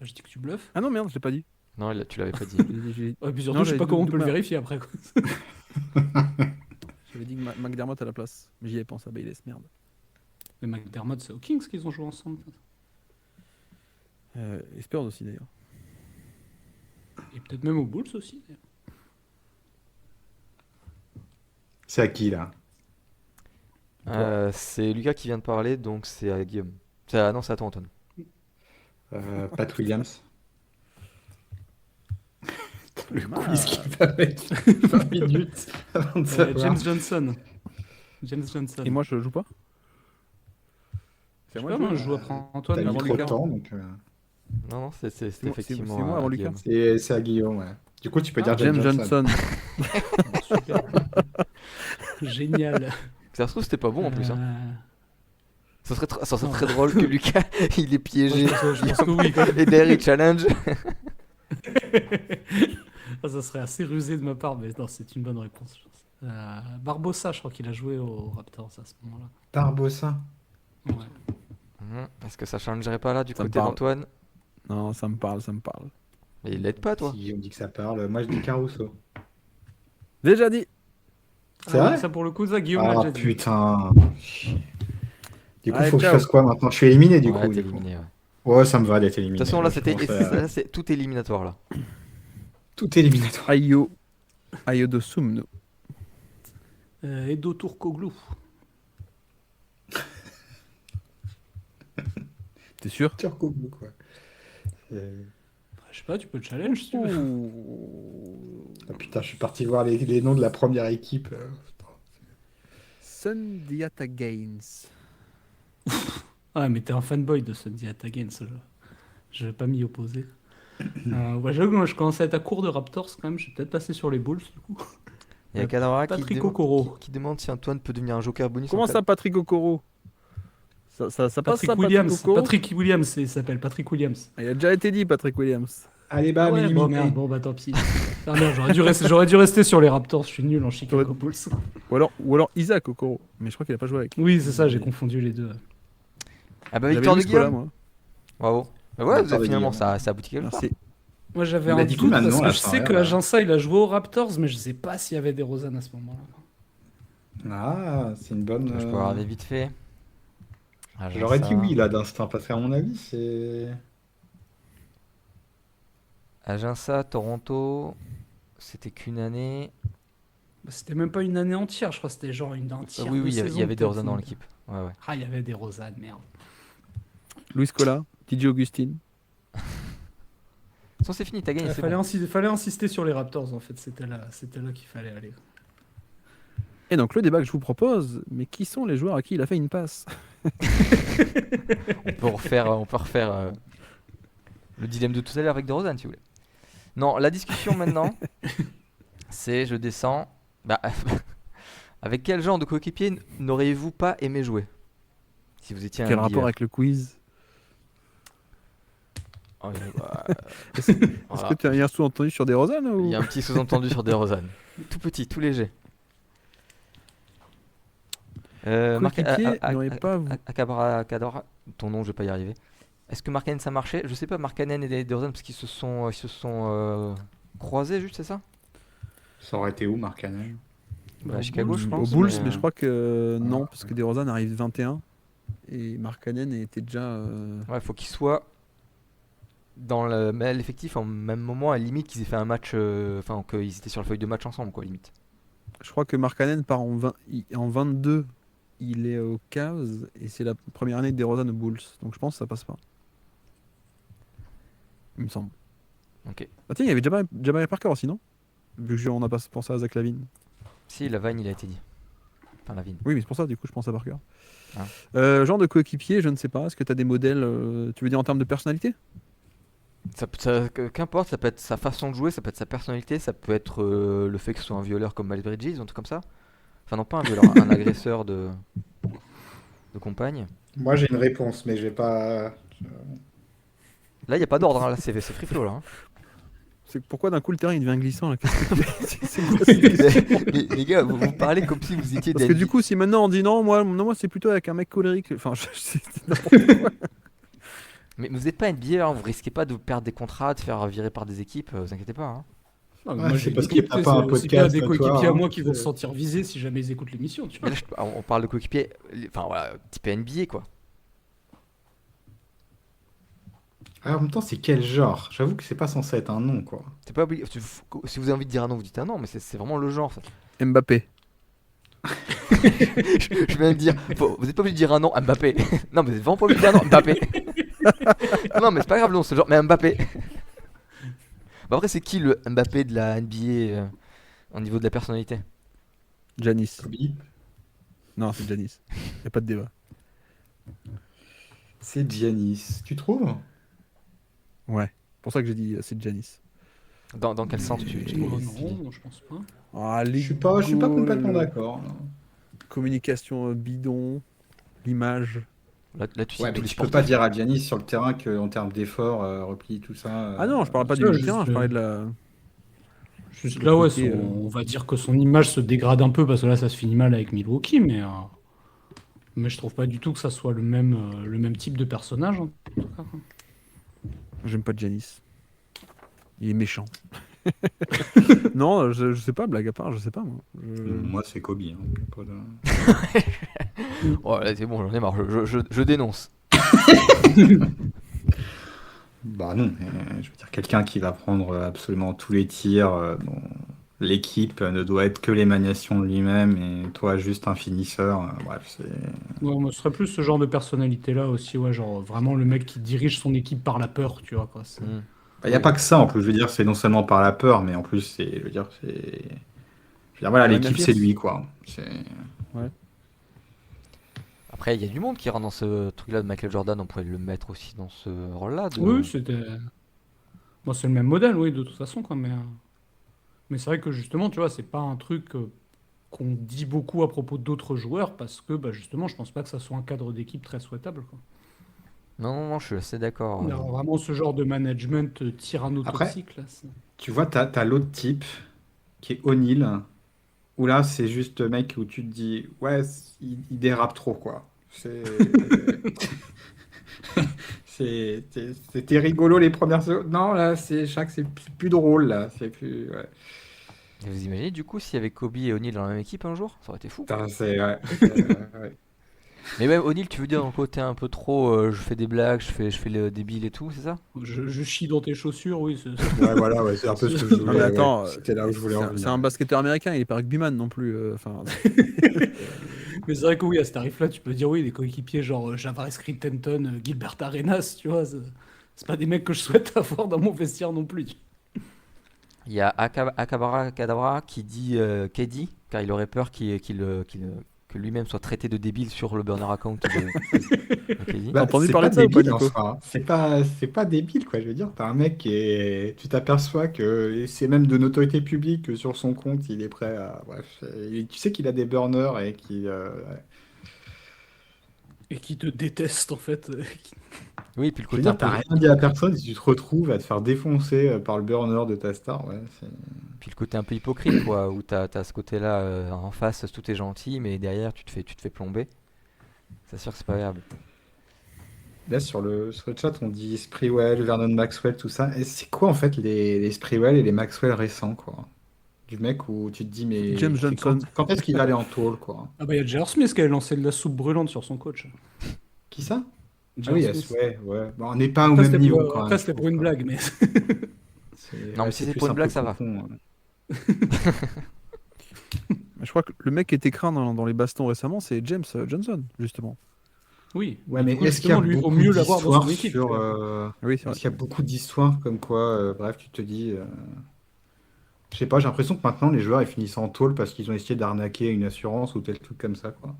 Je dis que tu bluffes. Ah non, merde, je l'ai pas dit. Non, tu l'avais pas dit. J'ai Ouais, puis surtout, Non, je sais j'avais pas dit comment on peut le Douglas. vérifier après. Quoi. J'avais dit que McDermott à la place. Mais j'y ai pensé à Bayless, merde. Mais McDermott, c'est aux Kings qu'ils ont joué ensemble. Et Spurs aussi, d'ailleurs. Et peut-être même aux Bulls aussi. D'ailleurs. C'est à qui, là? C'est Lucas qui vient de parler, donc c'est à Guillaume. Non, c'est à toi, Antoine. Pat Williams. Le Ah. quiz qui va mettre 20 minutes avant de savoir. James Johnson. James Johnson. Et moi, je joue pas. je C'est sais moi, pas, je moi, joue. je joue après T'as Antoine. mis avant trop Lucas. de temps, donc Non, non, c'est C'est moi- effectivement c'est moi avant Lucas. Guillaume. c'est à Guillaume, ouais. Du coup, tu peux dire James Johnson. Super. Génial. Ça se trouve, c'était pas bon en plus. Hein. Ça serait Non. très drôle que Lucas, il est piégé. Je pense que oui. Quoi. Et derrière, il challenge. Ça serait assez rusé de ma part, mais non, c'est une bonne réponse. Je pense. Barbossa, je crois qu'il a joué aux Raptors à ce moment-là. Barbossa. Ouais. Est-ce que ça changerait pas là du Ça me côté parle. d'Antoine? Non, ça me parle. Mais il l'aide pas, toi. Si on dit que ça parle, moi je dis Caruso. Déjà dit. C'est Ah oui, vrai? ça pour le coup, ça Guillaume l'a Ah déjà dit. putain. Du coup, Allez, faut que je ciao. fasse quoi maintenant? Je suis éliminé du Ouais, coup. t'es du coup. éliminé, ouais. Ouais, ça me va d'être éliminé. De toute façon, là, Je c'était commence à- c'est tout éliminatoire là. Tout éliminatoire. Ayo de Sumno. Edo Turkoglu. T'es sûr? Turco, quoi. Je sais pas, tu peux le challenge si tu veux. Ah, putain, je suis parti voir les noms de la première équipe. Sundiata Gaines. Ah, mais t'es un fanboy de Sunday Again, ça. Je vais pas m'y opposer. Ouais, j'avoue que moi je commence à être à court de Raptors quand même. Je vais peut-être passer sur les Bulls du coup. Il y a Kadawara Patrick Okoro. qui demande si Antoine peut devenir un joker bonus. Comment en ça, Patrick Okoro? Ça passe Patrick ça, Williams. Patrick Okoro? Patrick Williams, il s'appelle Patrick Williams. Il a déjà été dit, Patrick Williams. Allez, Ah bam, ouais, bon, éliminé. merde, bon bah tant pis. Ah merde, j'aurais dû rester sur les Raptors. Je suis nul en Chicago Bulls. Ou alors Isaac Okoro. Mais je crois qu'il a pas joué avec. Oui, c'est ça, j'ai confondu les deux. Ah bah J'avais victoire de lu ce coup-là, Guillaume. moi. Bravo. Bah ouais, Victoire de finalement Guillaume. ça aboutit quelque part. Merci. Moi j'avais Il a un dit doute combien de parce noms, que là, je sans sais rien, que là Aginsa il a joué aux Raptors, mais je sais pas s'il y avait des Rosanne à ce moment-là. Ah, c'est une bonne. Je peux regarder vite fait. Ah, j'ai J'aurais ça. dit oui là d'instinct, parce qu'à mon avis, c'est. Aginsa, Toronto, c'était qu'une année. Bah, c'était même pas une année entière, je crois que c'était genre une entière. Oui, de oui, il y saison, avait des peut-être. Rosanne dans l'équipe. Ouais, ouais. Ah, il y avait des Rosanne, merde. Luis Cola, DJ Augustine. Sinon, c'est fini, t'as gagné. Il c'est fallait, bon. fallait insister sur les Raptors en fait, c'était là qu'il fallait aller. Et donc le débat que je vous propose, mais qui sont les joueurs à qui il a fait une passe? On peut refaire le dilemme de tout à l'heure avec de Rosanne, si vous voulez. Non, la discussion maintenant, c'est je descends. Bah, avec quel genre de coéquipier n'auriez-vous pas aimé jouer si vous étiez un Quel rapport NBA? avec le quiz? Oh, bah, Est-ce voilà. que tu as un sous-entendu sur des Rosanne Il ou... y a un petit sous-entendu sur des Rosanne. Tout petit, tout léger. Coéquipier n'aurait pas... Kadora, ton nom, je vais pas y arriver. Est-ce que Markkanen ça marchait? Je sais pas, Markkanen et DeRozan parce qu'ils se sont croisés, juste, c'est ça? Ça aurait été où, Mark Cannon? Bah, à Chicago, je Au pense. Bulls, mais, mais je crois que non, Ah. parce que DeRozan arrive 21 et Markkanen était déjà... Ouais, faut qu'il soit dans l'effectif en même moment, à la limite qu'ils aient fait un match, enfin qu'ils étaient sur la feuille de match ensemble, quoi, limite. Je crois que Markkanen part en 22. Il est aux Cavs et c'est la première année de DeRozan aux Bulls. Donc je pense que ça passe pas. Il me semble. Ok. Ah tiens, il y avait Jabari Parker aussi, non? Vu que on n'a pas pensé à Zach LaVine. Si, Lavine, il a été dit. Enfin, Lavine. Oui, mais c'est pour ça, du coup, je pense à Parker. Ah. Genre de coéquipier, je ne sais pas. Est-ce que tu as des modèles, tu veux dire en termes de personnalité? Qu'importe, ça peut être sa façon de jouer, ça peut être sa personnalité, ça peut être le fait que ce soit un violeur comme Miles Bridges, un truc comme ça. Enfin, non, pas un violeur, un agresseur de compagne. Moi, j'ai une réponse, mais j'ai pas. Là, il n'y a pas d'ordre, hein, là, c'est free flow, là. Hein. C'est pourquoi d'un coup le terrain il devient glissant là? Qu'est-ce que tu fais? C'est quoi cette question? Les gars, vous parlez comme si vous étiez Parce des que du coup, si maintenant on dit non, moi c'est plutôt avec un mec colérique. Enfin, c'est n'importe quoi. Mais vous n'êtes pas NBA, hein, vous risquez pas de perdre des contrats, de faire virer par des équipes, vous inquiétez pas. Hein. Ah, Ouais, moi, c'est j'ai parce dit, que t'as pas un c'est bien podcast, des toi, coéquipiers à hein. moi qui vont se sentir visés si jamais ils écoutent l'émission, tu Mais vois. là, on parle de coéquipiers, enfin voilà, type NBA quoi. Ah, en même temps, c'est quel genre? J'avoue que c'est pas censé être un nom, quoi. C'est pas obligé. Si vous avez envie de dire un nom, vous dites un nom, mais c'est vraiment le genre. Ça. Mbappé. Je viens de dire, vous n'êtes pas obligé de dire un nom, Mbappé. Non, mais vous n'êtes vraiment pas obligé de dire un nom, Mbappé. Non, mais c'est pas grave, non, c'est le genre, mais Mbappé. Bah après, c'est qui le Mbappé de la NBA au niveau de la personnalité? Giannis. Kobe. Non, c'est Giannis. Y a pas de débat. C'est Giannis. Tu trouves? Ouais. C'est pour ça que j'ai dit c'est Giannis. Dans quel sens tu trouves Non, je pense pas. Ah, Je suis pas complètement goals, d'accord. Non. communication bidon, l'image. Là, tu cites Ouais, tous mais les tu peux pas sportifs. dire à Giannis sur le terrain qu'en termes d'effort, repli, tout ça. Ah non, je parle pas ça, du juste, terrain, je parlais de la. Juste Le là, ouais, côté, on va dire que son image se dégrade un peu parce que là, ça se finit mal avec Milwaukee, mais je trouve pas du tout que ça soit le même type de personnage. En tout cas. J'aime pas Giannis. Il est méchant. Non, je sais pas, blague à part, je sais pas moi. Moi, c'est Kobe. Hein. Pas de- Oh, là, c'est bon, j'en ai marre, je dénonce. Bah non, je veux dire, quelqu'un qui va prendre absolument tous les tirs, dont l'équipe ne doit être que l'émanation de lui-même, et toi, juste un finisseur. Bref, c'est. Ouais, moi, ce serait plus ce genre de personnalité-là aussi, ouais, genre vraiment le mec qui dirige son équipe par la peur, tu vois, quoi. Hmm. Il n'y a pas que ça en plus, je veux dire, c'est non seulement par la peur, mais en plus, c'est. Je veux dire, c'est. Je veux dire, voilà, Ouais, l'équipe, Napier. c'est lui, quoi. C'est. Après, il y a du monde qui rentre dans ce truc-là de Michael Jordan, on pourrait le mettre aussi dans ce rôle-là. Oui, c'était. Moi, c'est le même modèle, oui, de toute façon, quoi, mais c'est vrai que justement, tu vois, c'est pas un truc qu'on dit beaucoup à propos d'autres joueurs parce que, bah, justement, je pense pas que ça soit un cadre d'équipe très souhaitable, quoi. Non, non, non, je suis assez d'accord. Alors, vraiment, ce genre de management Après, tyrannotoxique, là. tu vois, t'as l'autre type qui est O'Neal, où là, c'est juste le mec où tu te dis, ouais, il dérape trop, quoi. C'est. C'était rigolo les premières secondes. Non, là, c'est plus drôle, là. C'est plus. Ouais. Et vous imaginez du coup s'il y avait Kobe et O'Neal dans la même équipe un jour? Ça aurait été fou. Putain, c'est. Ouais, ouais. Mais même O'Neal, tu veux dire dans le côté un peu trop, je fais des blagues, je fais le débile et tout, c'est ça? Je chie dans tes chaussures, oui. Ouais, voilà, ouais, c'est un peu ce que je Non voulais. mais attends, Ouais. C'était là où je voulais en c'est venir. un basketteur américain, il est pas rugbyman non plus. Enfin, Mais c'est vrai que oui, à ce tarif-là, tu peux dire oui, des coéquipiers genre Javaris Crittenton, Gilbert Arenas, tu vois, c'est pas des mecs que je souhaite avoir dans mon vestiaire non plus. Il y a Akabara Kadabra qui dit KD, car il aurait peur que lui-même soit traité de débile sur le burner account de KD. T'as entendu c'est parler pas de ça ou pas, débile en Nico? soi, hein. C'est pas débile, quoi. Je veux dire, t'as un mec qui est. Tu t'aperçois que c'est même de notoriété publique que sur son compte, il est prêt à. Bref, tu sais qu'il a des burners et qui. Et qui te détestent en fait. Oui, puis le Je veux côté un dire, t'as peu, rien dit à personne si tu te retrouves à te faire défoncer par le burner de ta star. Ouais, puis le côté un peu hypocrite, quoi, où t'as ce côté-là en face, tout est gentil, mais derrière tu te fais plomber. C'est sûr que c'est pas agréable. Là, sur le chat, on dit Sprewell, Vernon Maxwell, tout ça. Et c'est quoi en fait les Sprewell et les Maxwell récents, quoi? Du mec où tu te dis, mais James Johnson. quand est-ce qu'il va aller en taulle, quoi? Ah bah il y a J.R. Smith qui a lancé de la soupe brûlante sur son coach. Qui ça? Ah oui, J.R. Smith. ouais. Bon, on n'est pas au Après, même c'était niveau pour, quand après, même. c'était pour une blague, mais. Non, mais si c'est pour une blague, ça va. Je crois que le mec qui était craint dans les bastons récemment, c'est James Johnson, justement. Oui, Ouais, du mais coup, est-ce qu'il y a justement, lui, il vaut beaucoup mieux l'avoir dans son d'histoires équipe. sur. Tu vois. Oui, c'est vrai. Est-ce qu'il y a beaucoup d'histoires comme quoi, bref, tu te dis. Je sais pas, j'ai l'impression que maintenant les joueurs ils finissent en tôle parce qu'ils ont essayé d'arnaquer une assurance ou tel truc comme ça, quoi.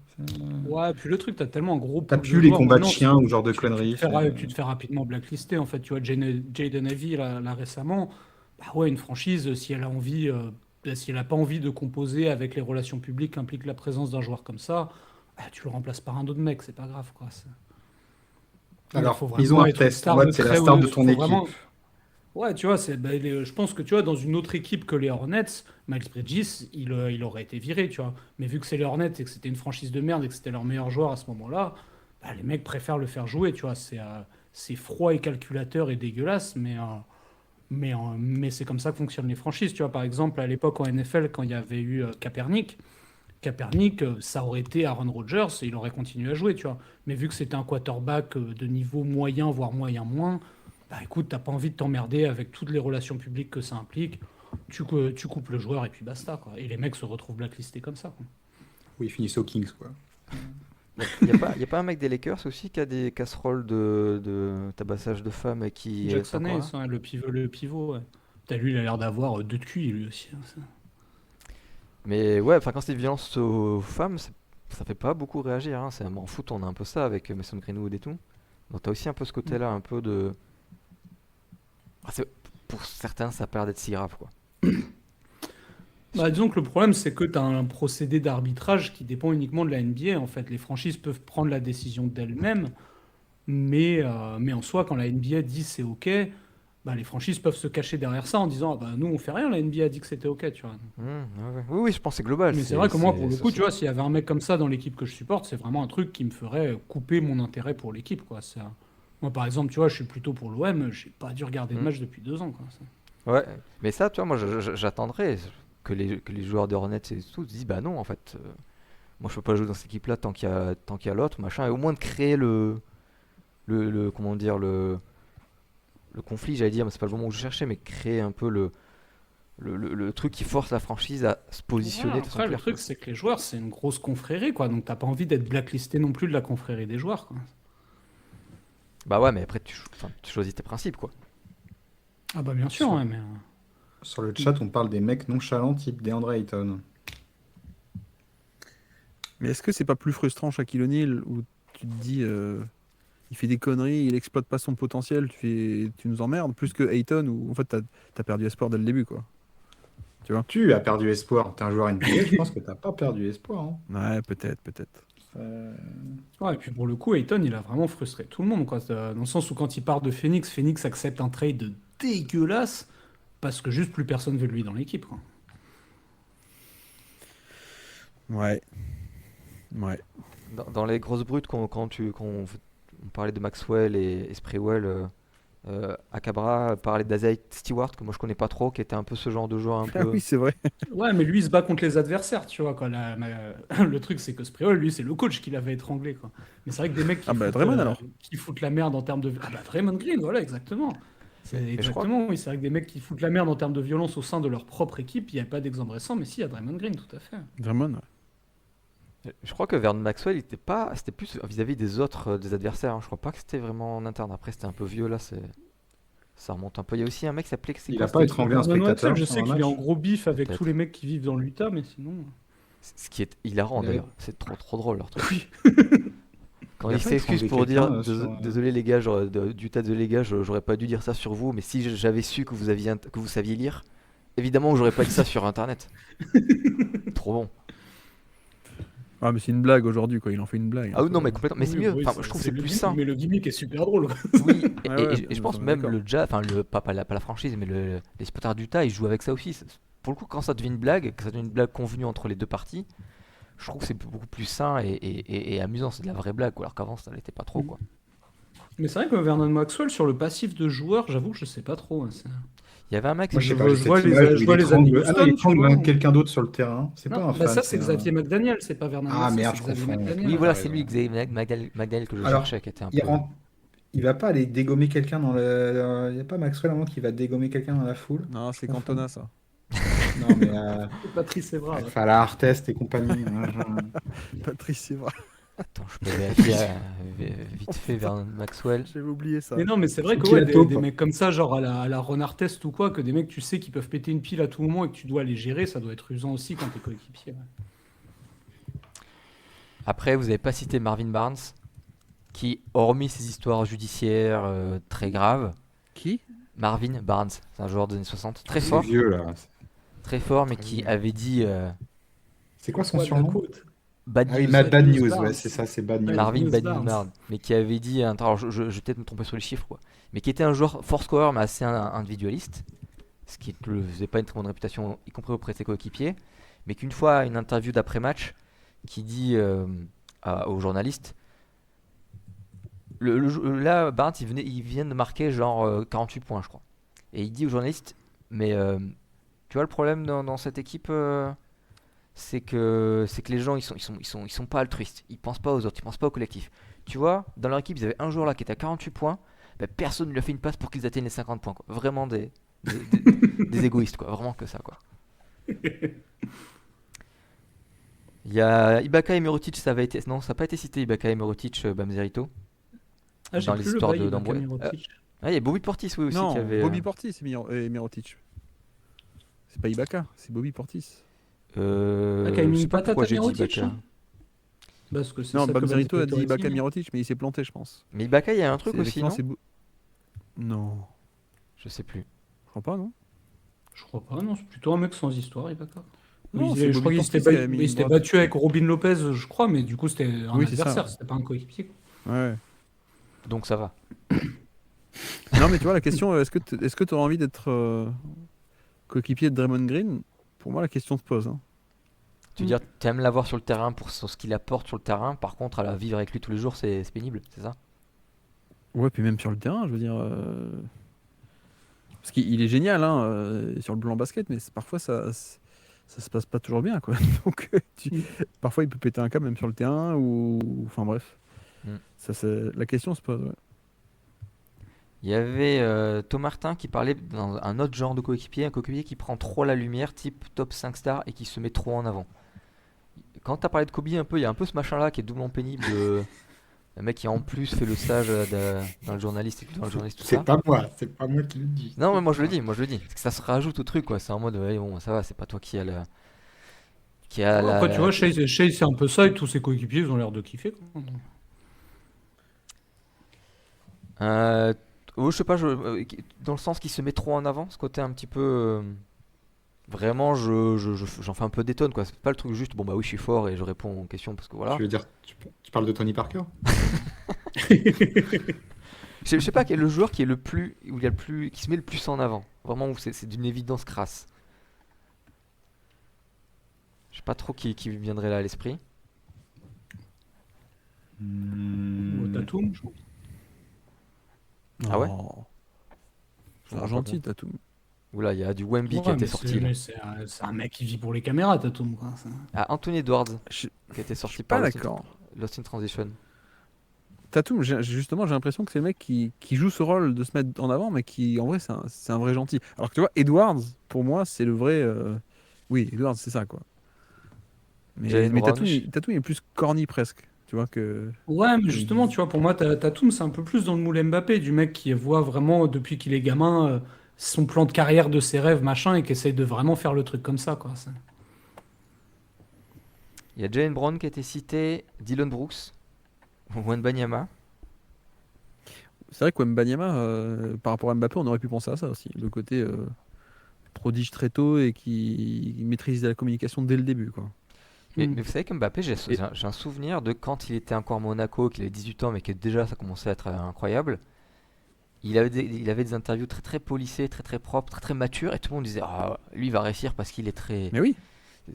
Ouais, puis le truc, t'as tellement un gros T'as pool de plus les joueurs combats de maintenant, chiens ou genre de tu te conneries. tu te fais rapidement blacklister. En fait, tu vois, Jaden Ivey, là, récemment, bah ouais, une franchise, si elle a envie, si elle a pas envie de composer avec les relations publiques qu'implique la présence d'un joueur comme ça, bah, tu le remplaces par un autre mec, c'est pas grave, quoi. Mais il faut Alors, ils ont vraiment un être une test. star Ouais, de c'est la très star haut. de ton Faut équipe. vraiment. Ouais, tu vois, je pense que tu vois, dans une autre équipe que les Hornets, Miles Bridges, il aurait été viré, tu vois. Mais vu que c'est les Hornets et que c'était une franchise de merde et que c'était leur meilleur joueur à ce moment-là, bah, les mecs préfèrent le faire jouer, tu vois. C'est froid et calculateur et dégueulasse, mais c'est comme ça que fonctionnent les franchises, tu vois. Par exemple, à l'époque en NFL, quand il y avait eu Kaepernick, ça aurait été Aaron Rodgers et il aurait continué à jouer, tu vois. Mais vu que c'était un quarterback de niveau moyen, voire moyen moins, bah écoute, t'as pas envie de t'emmerder avec toutes les relations publiques que ça implique. Tu coupes le joueur et puis basta, quoi. Et les mecs se retrouvent blacklistés comme ça, quoi. Oui, ils finissent aux Kings, quoi. Y a pas un mec des Lakers aussi qui a des casseroles de tabassage de femmes et qui est Jackson encore là? Hayes, hein, le pivot, ouais. T'as lui, il a l'air d'avoir deux de QI, lui aussi, hein, ça. Mais ouais, enfin quand c'est violence aux femmes, ça fait pas beaucoup réagir. Hein. En foot, on a un peu ça avec Mason Greenwood et tout. Donc t'as aussi un peu ce côté-là, un peu de. Ah, pour certains, ça perd d'être si grave, quoi. Bah, disons que le problème, c'est que tu as un procédé d'arbitrage qui dépend uniquement de la NBA. En fait, les franchises peuvent prendre la décision d'elles-mêmes, mais en soi, quand la NBA dit c'est OK, bah, les franchises peuvent se cacher derrière ça en disant ah bah, nous, on fait rien, la NBA a dit que c'était OK, tu vois. Ouais, ouais. Oui, oui, je pense que c'est global. Mais c'est vrai que moi, pour le coup, c'est- tu vois, s'il y avait un mec comme ça dans l'équipe que je supporte, c'est vraiment un truc qui me ferait couper mon intérêt pour l'équipe, quoi. Moi, par exemple, tu vois, je suis plutôt pour l'OM, j'ai pas dû regarder de Hmm. match depuis 2 ans, quoi. Ouais, mais ça, tu vois, moi, j'attendrais que les joueurs de Hornets et tout se disent, bah non, en fait, moi, je peux pas jouer dans cette équipe-là tant qu'il y a l'autre, machin, et au moins de créer comment dire, le conflit, j'allais dire, mais c'est pas le moment où je cherchais, mais créer un peu le truc qui force la franchise à se positionner Ouais, de façon après, le claire, truc, quoi. c'est que les joueurs, c'est une grosse confrérie, quoi. Donc, t'as pas envie d'être blacklisté non plus de la confrérie des joueurs, quoi. Bah ouais, mais après, enfin, tu choisis tes principes, quoi. Ah bah bien sûr, Sur, ouais, mais... sur le chat, on parle des mecs nonchalants type DeAndre Ayton. Mais est-ce que c'est pas plus frustrant Shaquille O'Neal où tu te dis il fait des conneries, il exploite pas son potentiel, tu nous emmerdes, plus que Ayton où en fait t'as perdu espoir dès le début quoi. Tu vois? Tu as perdu espoir. T'es un joueur NBA, je pense que t'as pas perdu espoir, hein. Ouais, peut-être. Ouais, et puis pour le coup, Ayton, il a vraiment frustré tout le monde, quoi. Dans le sens où quand il part de Phoenix, Phoenix accepte un trade dégueulasse parce que juste plus personne veut de lui dans l'équipe, quoi. Ouais. Dans les grosses brutes, on parlait de Maxwell et Sprewell, Akabra parlait d'Isaiah Stewart, que moi je connais pas trop, qui était un peu ce genre de joueur un Ah peu. oui, c'est vrai. Ouais, mais lui, il se bat contre les adversaires, tu vois, quoi. Le truc, c'est que Sprewell, lui, c'est le coach qui l'avait étranglé, quoi. Mais c'est vrai que des mecs Ah bah Draymond alors. qui foutent la merde en termes de... Ah bah Draymond Green, voilà, exactement. C'est Mais je crois exactement, oui, c'est vrai que des mecs qui foutent la merde en termes de violence au sein de leur propre équipe, il n'y a pas d'exemple récent, mais si, il y a Draymond Green, tout à fait. Draymond. Je crois que Vernon Maxwell, c'était plus vis-à-vis des autres, des adversaires. Hein. Je crois pas que c'était vraiment en interne. Après, c'était un peu vieux là, ça remonte un peu. Il y a aussi un mec qui s'appelait. C'est Il quoi, a pas c'était étranglé un Vernon Maxwell, spectateur je sur sais un qu'il est en match. gros bif avec Peut-être. tous les mecs qui vivent dans l'Utah, mais sinon... Ce qui est hilarant Il d'ailleurs. avait- C'est trop drôle leur truc. Oui. Quand Il a il pas s'excuse étranglé pour dire quelqu'un, sur, désolé les gars, du tas de les gars, j'aurais pas dû dire ça sur vous, mais si j'avais su que vous saviez lire, évidemment que j'aurais pas dit ça sur internet. Trop bon. Ah mais c'est une blague aujourd'hui quoi, il en fait une blague. Ah oui, non, mais complètement. Mais c'est Oui, mieux. oui, Enfin, je trouve que c'est le plus gimmick, sain. mais le gimmick est super drôle, quoi. Oui, et, Ouais, ouais, et je on pense est même d'accord. le jazz, enfin pas la franchise, mais les supporters d'Utah, ils jouent avec ça aussi. Pour le coup, quand ça devient une blague, que ça devient une blague convenue entre les deux parties, je trouve que c'est beaucoup plus sain et amusant. C'est de la vraie blague, quoi, alors qu'avant ça l'était pas trop, quoi. Mais c'est vrai que Vernon Maxwell, sur le passif de joueur, j'avoue que je sais pas trop, hein, Il y avait un mec, Moi, je sais pas, je j'ai vois cette les- image où je il vois les étrangle- amis Ah non, il Boston, tu étrangle vois. quelqu'un d'autre sur le terrain. C'est pas Non, un bah fan, ça, c'est c'est Xavier un... McDaniel, c'est pas Vernon Ah, Maxwell, merde, c'est je Xavier confonds. McDaniel. oui, voilà, t'as c'est lui, raison. Xavier McDaniel que je Alors, cherchais, qui était un il peu. rentre, il va pas aller dégommer quelqu'un dans le. Il n'y a pas Maxwell à un moment qui va dégommer quelqu'un dans la foule? Non, c'est Je confonds. Cantona, ça. Non, mais Patrice Evra. Ouais. enfin, la Artest et compagnie. Patrice, c'est vrai. Attends, je peux vérifier vite fait vers Maxwell. J'avais oublié ça. Mais non, mais c'est vrai que Qui ouais, la des taupe. mecs comme ça, genre à la Ron Artest ou quoi, que des mecs tu sais qui peuvent péter une pile à tout moment et que tu dois les gérer, ça doit être usant aussi quand t'es coéquipier. Ouais. Après, vous n'avez pas cité Marvin Barnes, qui, hormis ses histoires judiciaires très graves, Qui? Marvin Barnes, c'est un joueur des années 60, très C'est fort, vieux, là. mais Très qui vieux. avait dit C'est quoi son Ouais, de la surnom? côte. Bad Ah oui, News. Bad News News, Barnes. ouais, c'est ça, c'est Bad News. Marvin News Bad News Barnes. Barnes, mais qui avait dit, alors je vais peut-être me tromper sur les chiffres, quoi, mais qui était un joueur fort scorer mais assez individualiste, ce qui ne le faisait pas une très bonne réputation, y compris auprès de ses coéquipiers, mais qu'une fois, à une interview d'après-match, qui dit aux journalistes, là, Barnes, il vient de marquer genre 48 points, je crois. Et il dit aux journalistes, mais tu vois le problème dans cette équipe, c'est que les gens ils sont pas altruistes, ils pensent pas aux autres, ils pensent pas au collectif. Tu vois, dans leur équipe, ils avaient un joueur là qui était à 48 points, bah, personne ne lui a fait une passe pour qu'ils atteignent les 50 points, quoi. Vraiment des égoïstes, quoi. Vraiment que ça, quoi. Il y a Ibaka et Mirotic, ça n'a pas été cité, Ibaka et Mirotic, Bamzerito, Ah, j'ai dans les plus le histoires bail d'embrouille. Mirotic. Ah, il y a Bobby Portis, oui, aussi, qui Non, avait. Bobby Portis et Mirotic. C'est pas Ibaka, c'est Bobby Portis. Je qui a mis sais une pas patate pourquoi à j'ai dit Mirotic, Ibaka. hein. Parce que c'est Non, ça que Bamzerito a Bamzerito dit Ibaka dit. Mirotic, mais il s'est planté, je pense. Mais Ibaka, il y a un truc C'est aussi, effectivement, non? c'est Non, Je sais plus. je crois pas, non. Je crois pas, non, c'est plutôt un mec sans histoire, Ibaka. Non, Oui, c'est je crois Bobby qu'il s'était Portis qui a mis il une s'était droite. battu avec Robin Lopez, je crois, mais du coup c'était un Oui, c'est ça. adversaire, c'était pas un coéquipier. Quoi. Ouais. Donc ça va. Non, mais tu vois, la question, est-ce que tu auras envie d'être coéquipier de Draymond Green? Pour moi, la question se pose. Hein. Tu veux dire, t'aimes l'avoir sur le terrain pour ce qu'il apporte sur le terrain, par contre, à la vivre avec lui tous les jours, c'est pénible, c'est ça? Ouais, puis même sur le terrain, je veux dire. Parce qu'il est génial hein, sur le plan basket, mais parfois ça se passe pas toujours bien. Quoi. Donc, parfois il peut péter un câble même sur le terrain, ou. Enfin bref. Mm. La question se pose. Ouais. Il y avait Thomas Martin qui parlait dans un autre genre de coéquipier, un coéquipier qui prend trop la lumière, type top 5 stars, et qui se met trop en avant. Quand tu as parlé de Kobe un peu, il y a un peu ce machin-là qui est doublement pénible. Le mec qui en plus fait le stage dans le journaliste, tout C'est ça. pas moi qui le dis. Non, mais moi je le dis. Parce que ça se rajoute au truc, quoi. C'est en mode, ouais, bon, ça va, c'est pas toi qui a la. Après, tu vois, Shea, c'est un peu ça, et tous ses coéquipiers, ils ont l'air de kiffer. Quoi. Je sais pas, dans le sens qu'il se met trop en avant, ce côté un petit peu. Vraiment, j'en fais un peu d'étonne, quoi. C'est pas le truc juste, bon bah oui, je suis fort et je réponds aux questions parce que voilà. Tu veux dire, tu parles de Tony Parker? Je sais pas quel est le joueur qui est le plus, où il y a le plus, qui se met le plus en avant. Vraiment, où c'est d'une évidence crasse. Je sais pas trop qui viendrait là à l'esprit. Ou Tatum, je pense. Ah ouais? Oh. Je me C'est rends pas gentil, compte. Tatum. Oula, il y a du Wemby qui Ouais, était mais sorti là. c'est un mec qui vit pour les caméras, Tatum. Quoi. Ah, Anthony Edwards Je qui était je sorti suis par pas d'accord. Lost in Transition. Tatum, justement, j'ai l'impression que c'est le mec qui joue ce rôle de se mettre en avant, mais qui, en vrai, c'est un vrai gentil. Alors que tu vois, Edwards, pour moi, c'est le vrai. Oui, Edwards, c'est ça, quoi. Jalen Mais Brown, Tatum est plus corny presque, tu vois, que. Ouais, mais que justement, tu vois, pour moi, Tatum, c'est un peu plus dans le moule Mbappé, du mec qui voit vraiment, depuis qu'il est gamin, son plan de carrière de ses rêves, machin, et qui essaye de vraiment faire le truc comme ça, quoi. Il y a Jalen Brown qui a été cité, Dylan Brooks, Wembanyama. C'est vrai que Wembanyama, par rapport à Mbappé, on aurait pu penser à ça aussi. Le côté prodige très tôt et qui maîtrise la communication dès le début, quoi. Mais Mm. vous savez que Mbappé, j'ai Et- un souvenir de quand il était encore à Monaco, qu'il avait 18 ans, mais que déjà ça commençait à être incroyable. Il avait des interviews très très polissées, très très propres, très très matures, et tout le monde disait, ah, lui il va réussir parce qu'il est très. Mais oui,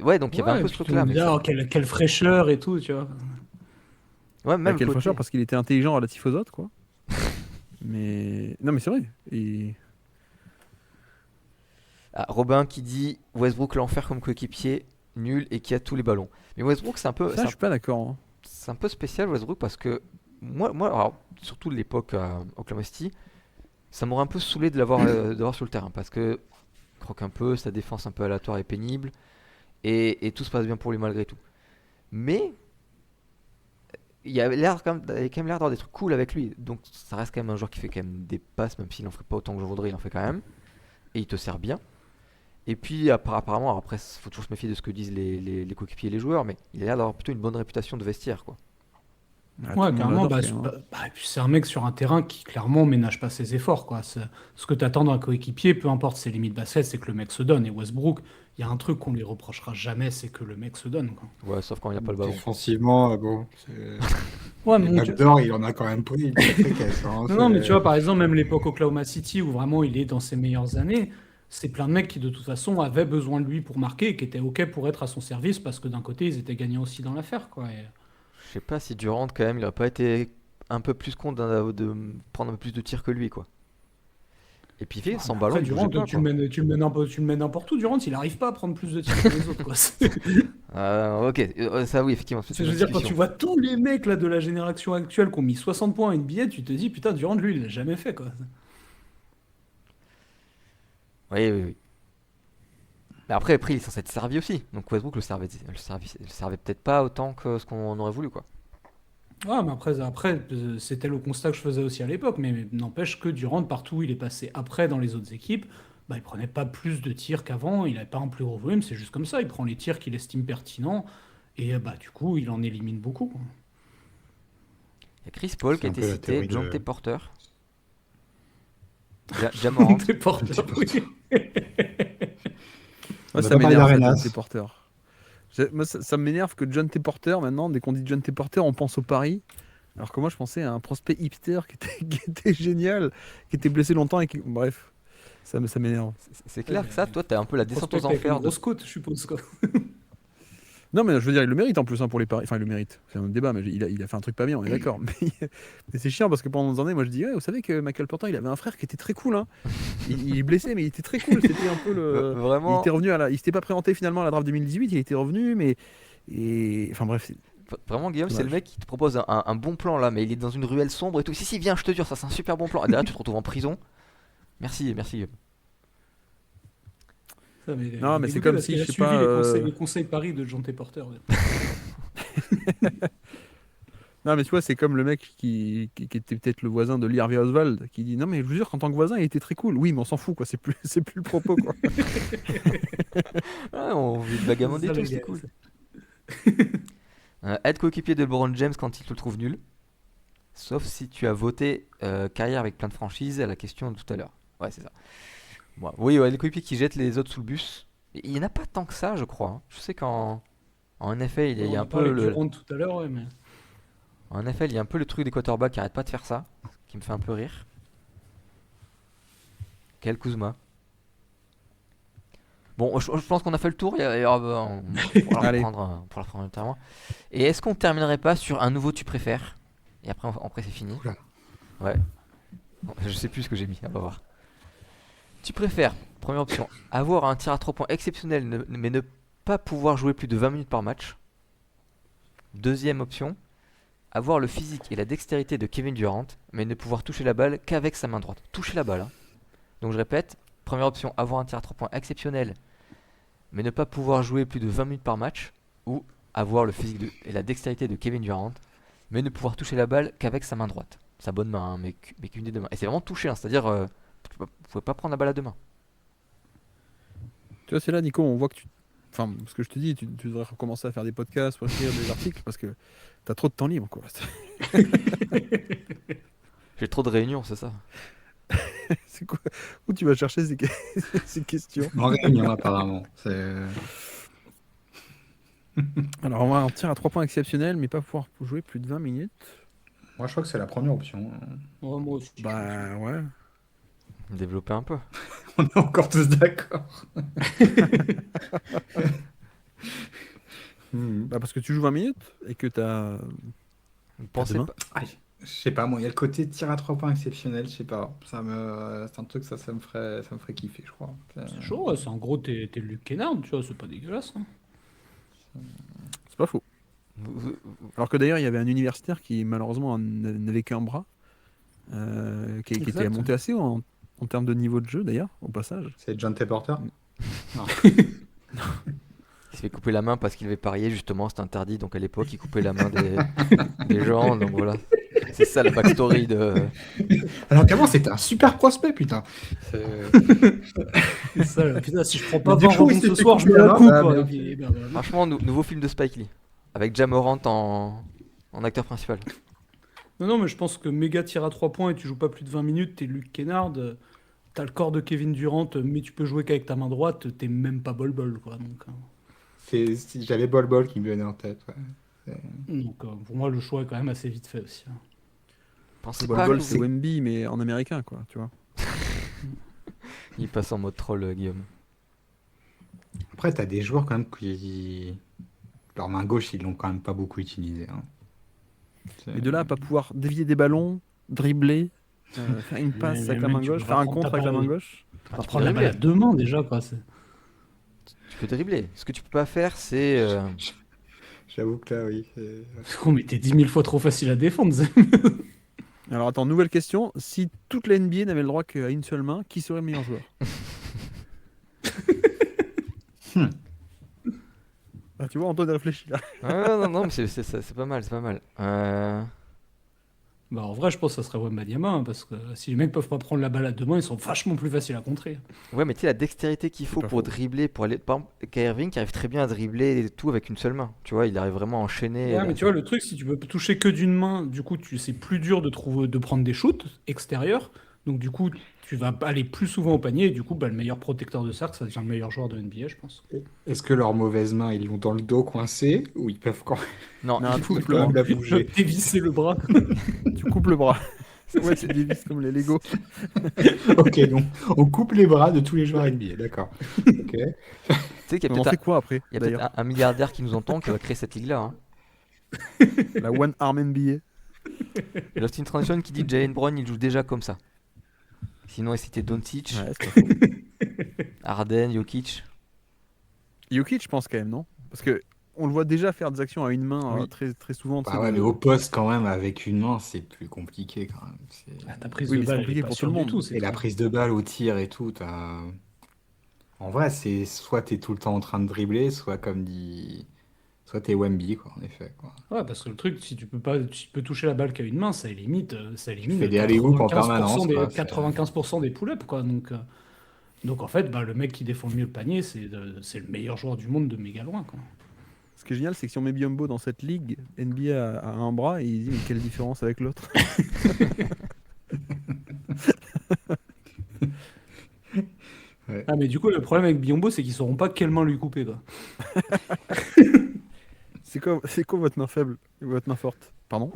Ouais, donc il y avait un Ouais, peu et ce puis tout truc-là. le monde Mais dit, ça- ah, quelle fraîcheur et tout, tu vois. Ouais, à même le quel côté. fâcheur parce qu'il était intelligent relatif aux autres, quoi. Mais non, mais c'est vrai. Et Ah, Robin qui dit Westbrook l'enfer comme coéquipier, nul et qui a tous les ballons. Mais Westbrook, ça, je suis pas d'accord. Hein. c'est un peu spécial Westbrook parce que moi alors, surtout l'époque à Oklahoma City, ça m'aurait un peu saoulé de l'avoir sur le terrain parce que il croque un peu, sa défense un peu aléatoire et pénible, et tout se passe bien pour lui malgré tout. Mais il avait quand même l'air d'avoir des trucs cool avec lui, donc ça reste quand même un joueur qui fait quand même des passes, même s'il en fait pas autant que je voudrais, il en fait quand même, et il te sert bien. Et puis apparemment, alors après, faut toujours se méfier de ce que disent les coéquipiers et les joueurs, mais il a l'air d'avoir plutôt une bonne réputation de vestiaire, quoi. Ah, tout Ouais, le monde carrément, l'adore, bah, quand même, hein. et puis c'est un mec sur un terrain qui clairement ménage pas ses efforts, quoi. Ce que t'attends d'un coéquipier, peu importe ses limites basket, c'est que le mec se donne. Et Westbrook, il y a un truc qu'on lui reprochera jamais, c'est que le mec se donne, quoi. Ouais, sauf quand il n'y a pas le ballon. Défensivement, bon, Ouais, les mais backdoors, il en a quand même pris une sacrée caisse. Hein, non, mais tu vois, par exemple, même l'époque Oklahoma City, où vraiment il est dans ses meilleures années, c'est plein de mecs qui, de toute façon, avaient besoin de lui pour marquer et qui étaient OK pour être à son service parce que d'un côté, ils étaient gagnants aussi dans l'affaire, quoi. Je sais pas si Durant, quand même, il aurait pas été un peu plus con de prendre un peu plus de tirs que lui, quoi. Et puis, Ouais, sans mais ballon, après, il bougeait Durant, pas, quoi. tu le mets n'importe où, Durant, il n'arrive pas à prendre plus de tirs que les autres, quoi. Ok, ça oui, effectivement, c'est Je une veux autre dire, quand tu discussion. vois tous les mecs là, de la génération actuelle qui ont mis 60 points à une billet, tu te dis, putain, Durant, lui, il l'a jamais fait, quoi. Oui, oui, oui. Mais après, il est censé être servi aussi. Donc Westbrook le servait peut-être pas autant que ce qu'on aurait voulu, quoi. Ouais, mais après c'était le constat que je faisais aussi à l'époque, mais n'empêche que Durant, partout où il est passé après dans les autres équipes, bah, il prenait pas plus de tirs qu'avant, il n'avait pas un plus gros volume, c'est juste comme ça, il prend les tirs qu'il estime pertinents, et bah, du coup, il en élimine beaucoup, quoi. Il y a Chris Paul qui c'est a un été peu la cité, théorie John T. de. Porter, Jamorant. Des porteurs, oui. Moi, On a ça pas parlé m'énerve, ça, John d'Arenas. T. Porter. Moi, ça m'énerve que John T. Porter, maintenant, dès qu'on dit John T. Porter, on pense au Paris. Alors que moi, je pensais à un prospect hipster qui était génial, qui était blessé longtemps et qui. Bref, ça m'énerve. C'est clair que ça, toi, t'es un peu la descente Prospect aux avec une enfers de. grosse côte, je suppose, quoi. Non, mais je veux dire, il le mérite en plus hein, pour les paris. Enfin, il le mérite. C'est un autre débat, mais il a fait un truc pas bien, on est d'accord. Mais c'est chiant parce que pendant des années, moi je dis, ouais, vous savez que Michael Porter, il avait un frère qui était très cool. Hein. Il est blessé, mais il était très cool. C'était un peu le. Il était Vraiment, revenu il s'était pas présenté finalement à la draft 2018, il était revenu, mais. Enfin bref, c'est vraiment, Guillaume, c'est le dommage. mec qui te propose un bon plan là, mais il est dans une ruelle sombre et tout. Si, viens, je te jure, ça c'est un super bon plan. Et derrière, tu te retrouves en prison. Merci, merci, Guillaume. Ça m'est Non, mais c'est dégoûté comme parce si, qu'il je a sais suivi pas. les conseils Paris de John T. Porter. Ouais. Non, mais tu vois, c'est comme le mec qui était peut-être le voisin de Lee Harvey Oswald, qui dit, non, mais je vous jure qu'en tant que voisin, il était très cool. Oui, mais on s'en fout, quoi. C'est plus le propos, quoi. Ah, on vit de C'est vagabonder ça, tous, le c'est gars. cool. Être coéquipier de LeBron James quand il te le trouve nul. Sauf si tu as voté carrière avec plein de franchises à la question de tout à l'heure. Ouais, c'est ça. Bon, oui, ouais, les coéquipiers qui jettent les autres sous le bus. Et il n'y en a pas tant que ça, je crois, hein. Je sais qu'en NFL, il y On a a un peu parlé du Durant tout à l'heure, ouais, mais. en NFL, il y a un peu le truc des quarterbacks qui arrêtent pas de faire ça, qui me fait un peu rire. Quel Kuzma. Bon, je pense qu'on a fait le tour. On pourra Allez. on pourra le reprendre ultérieurement. Et est-ce qu'on terminerait pas sur un nouveau tu préfères? Et après c'est fini. Oula. Ouais. Bon, je sais plus ce que j'ai mis, on va voir. Tu préfères, première option, avoir un tir à 3 points exceptionnel, mais ne pas pouvoir jouer plus de 20 minutes par match. Deuxième option, avoir le physique et la dextérité de Kevin Durant, mais ne pouvoir toucher la balle qu'avec sa main droite. Toucher la balle, hein. Donc je répète, première option, avoir un tir à 3 points exceptionnel, mais ne pas pouvoir jouer plus de 20 minutes par match. Ou avoir le physique et la dextérité de Kevin Durant, mais ne pouvoir toucher la balle qu'avec sa main droite. Sa bonne main, hein, mais qu'une des deux mains. Et c'est vraiment toucher, hein, c'est-à-dire, vous pouvez pas prendre la balle à deux mains. Tu vois, c'est là, Nico, on voit que tu. Enfin, ce que je te dis, tu devrais recommencer à faire des podcasts ou à écrire des articles parce que t'as trop de temps libre, quoi. J'ai trop de réunions, c'est ça. C'est quoi? Où tu vas chercher ces questions? En réunion, apparemment. Alors, on va en tir à 3 points exceptionnel, mais pas pouvoir jouer plus de 20 minutes. Moi, je crois que c'est la première option. Ouais, moi aussi. Bah, ouais. Développer un peu. On est encore tous d'accord. Bah, parce que tu joues 20 minutes et que t'as. Vous pensez demain. pas. Je sais pas, moi, il y a le côté tir à 3 points exceptionnel, je sais pas. C'est un truc, ça me ferait kiffer, je crois. C'est chaud, ouais, c'est en gros, t'es Luke Kennard, tu vois, c'est pas dégueulasse, hein. C'est pas faux. Alors que d'ailleurs, il y avait un universitaire qui malheureusement n'avait qu'un bras, qui était Exact. monté assez haut en termes de niveau de jeu d'ailleurs, au passage. C'est John T. Porter. Il s'est fait couper la main parce qu'il avait parié, justement, c'était interdit. Donc à l'époque, il coupait la main des gens. Donc voilà. C'est ça la backstory de. Alors qu'avant, c'était un super prospect, putain. C'est ça, là. Putain, si je prends pas Mais du 20 coup, il rebonds s'est ce fait soir, je me couper la la main, coupe. ah, quoi. bien. Et puis, ben, voilà. Franchement, nouveau film de Spike Lee. Avec Jamorant en acteur principal. Non, mais je pense que méga tir à 3 points et tu joues pas plus de 20 minutes, t'es Luke Kennard, t'as le corps de Kevin Durant, mais tu peux jouer qu'avec ta main droite, t'es même pas bol-bol, quoi. J'avais Bol qui me venait en tête. Ouais. Pour moi, le choix est quand même assez vite fait aussi. Pensez Le pas bol, que c'est Wemby, mais en américain, quoi, tu vois. Il passe en mode troll, Guillaume. Après, t'as des joueurs quand même qui. Leur main gauche, ils l'ont quand même pas beaucoup utilisé. Hein. Et de là à pas pouvoir dévier des ballons, dribbler, faire une passe Mais avec la mec, main tu gauche, peux faire pas un prendre contre ta avec la main balle. gauche. On va tu prendre peux la balle à dribbler. 2 mains déjà, quoi. Tu peux dribbler. Ce que tu peux pas faire, c'est. J'avoue que là, oui. Oh, mais t'es 10 000 fois trop facile à défendre. Alors attends, nouvelle question. Si toute la NBA n'avait le droit qu'à une seule main, qui serait le meilleur joueur? Ah, tu vois, Antoine réfléchit là. Non, mais c'est pas mal, c'est pas mal. Bah, en vrai, je pense que ça serait Wembanyama, hein, parce que si les mecs peuvent pas prendre la balle à 2 mains, ils sont vachement plus faciles à contrer. Ouais, mais tu sais, la dextérité qu'il faut pas pour faux. dribbler, pour aller. Par exemple, Kyrie Irving qui arrive très bien à dribbler et tout avec une seule main. Tu vois, il arrive vraiment à enchaîner. Ouais, mais tu vois, le truc, si tu peux toucher que d'une main, du coup, c'est plus dur de prendre des shoots extérieurs. Donc, du coup, tu vas aller plus souvent au panier. Et du coup, bah, le meilleur protecteur de cercle, ça devient le meilleur joueur de NBA, je pense. Est-ce que leurs mauvaises mains, ils l'ont dans le dos coincé ou ils peuvent quand Non, Non, il tu faut- coupes quand le même bras. la bouger? Dévisser le bras. Tu coupes le bras. Ouais, c'est des vis comme les Lego. Ok, donc on coupe les bras de tous les joueurs NBA, d'accord. Ok. tu sais qu'il y a On en peut-être fait quoi après, il y a peut-être d'ailleurs? un milliardaire qui nous entend qui va créer cette ligue-là. Hein. La One Arm NBA. Et Lost in Transition qui dit Jalen Brown, il joue déjà comme ça. Sinon, il citait Doncic, Ouais, c'est pas faux. Harden, Jokic. Jokic, je pense quand même, non? Parce que on le voit déjà faire des actions à une main Oui. très, très souvent. tu Bah sais, ouais, de- mais au poste, quand même, avec une main, c'est plus compliqué quand même. Ah, ta prise Oui, de mais c'est balle, elle compliqué est pas pour tout sûre le du monde. tout. c'est Et la tout. prise de balle au tir et tout, en vrai, c'est soit t'es tout le temps en train de dribbler, soit comme dit. Soit t'es Wemby, quoi, en effet. Quoi. Ouais, parce que le truc, si tu peux toucher la balle qu'à une main, ça élimine fais des alley-oop en 95% permanence, des, quoi, 95% des pull-ups, quoi. Donc en fait, bah, le mec qui défend le mieux le panier, c'est le meilleur joueur du monde de méga loin, quoi. Ce qui est génial, c'est que si on met Biombo dans cette ligue, NBA a un bras et il dit mais quelle différence avec l'autre? Ah, mais du coup, le problème avec Biombo, c'est qu'ils sauront pas quelle main lui couper, quoi. C'est quoi votre main faible? Votre main forte? Pardon?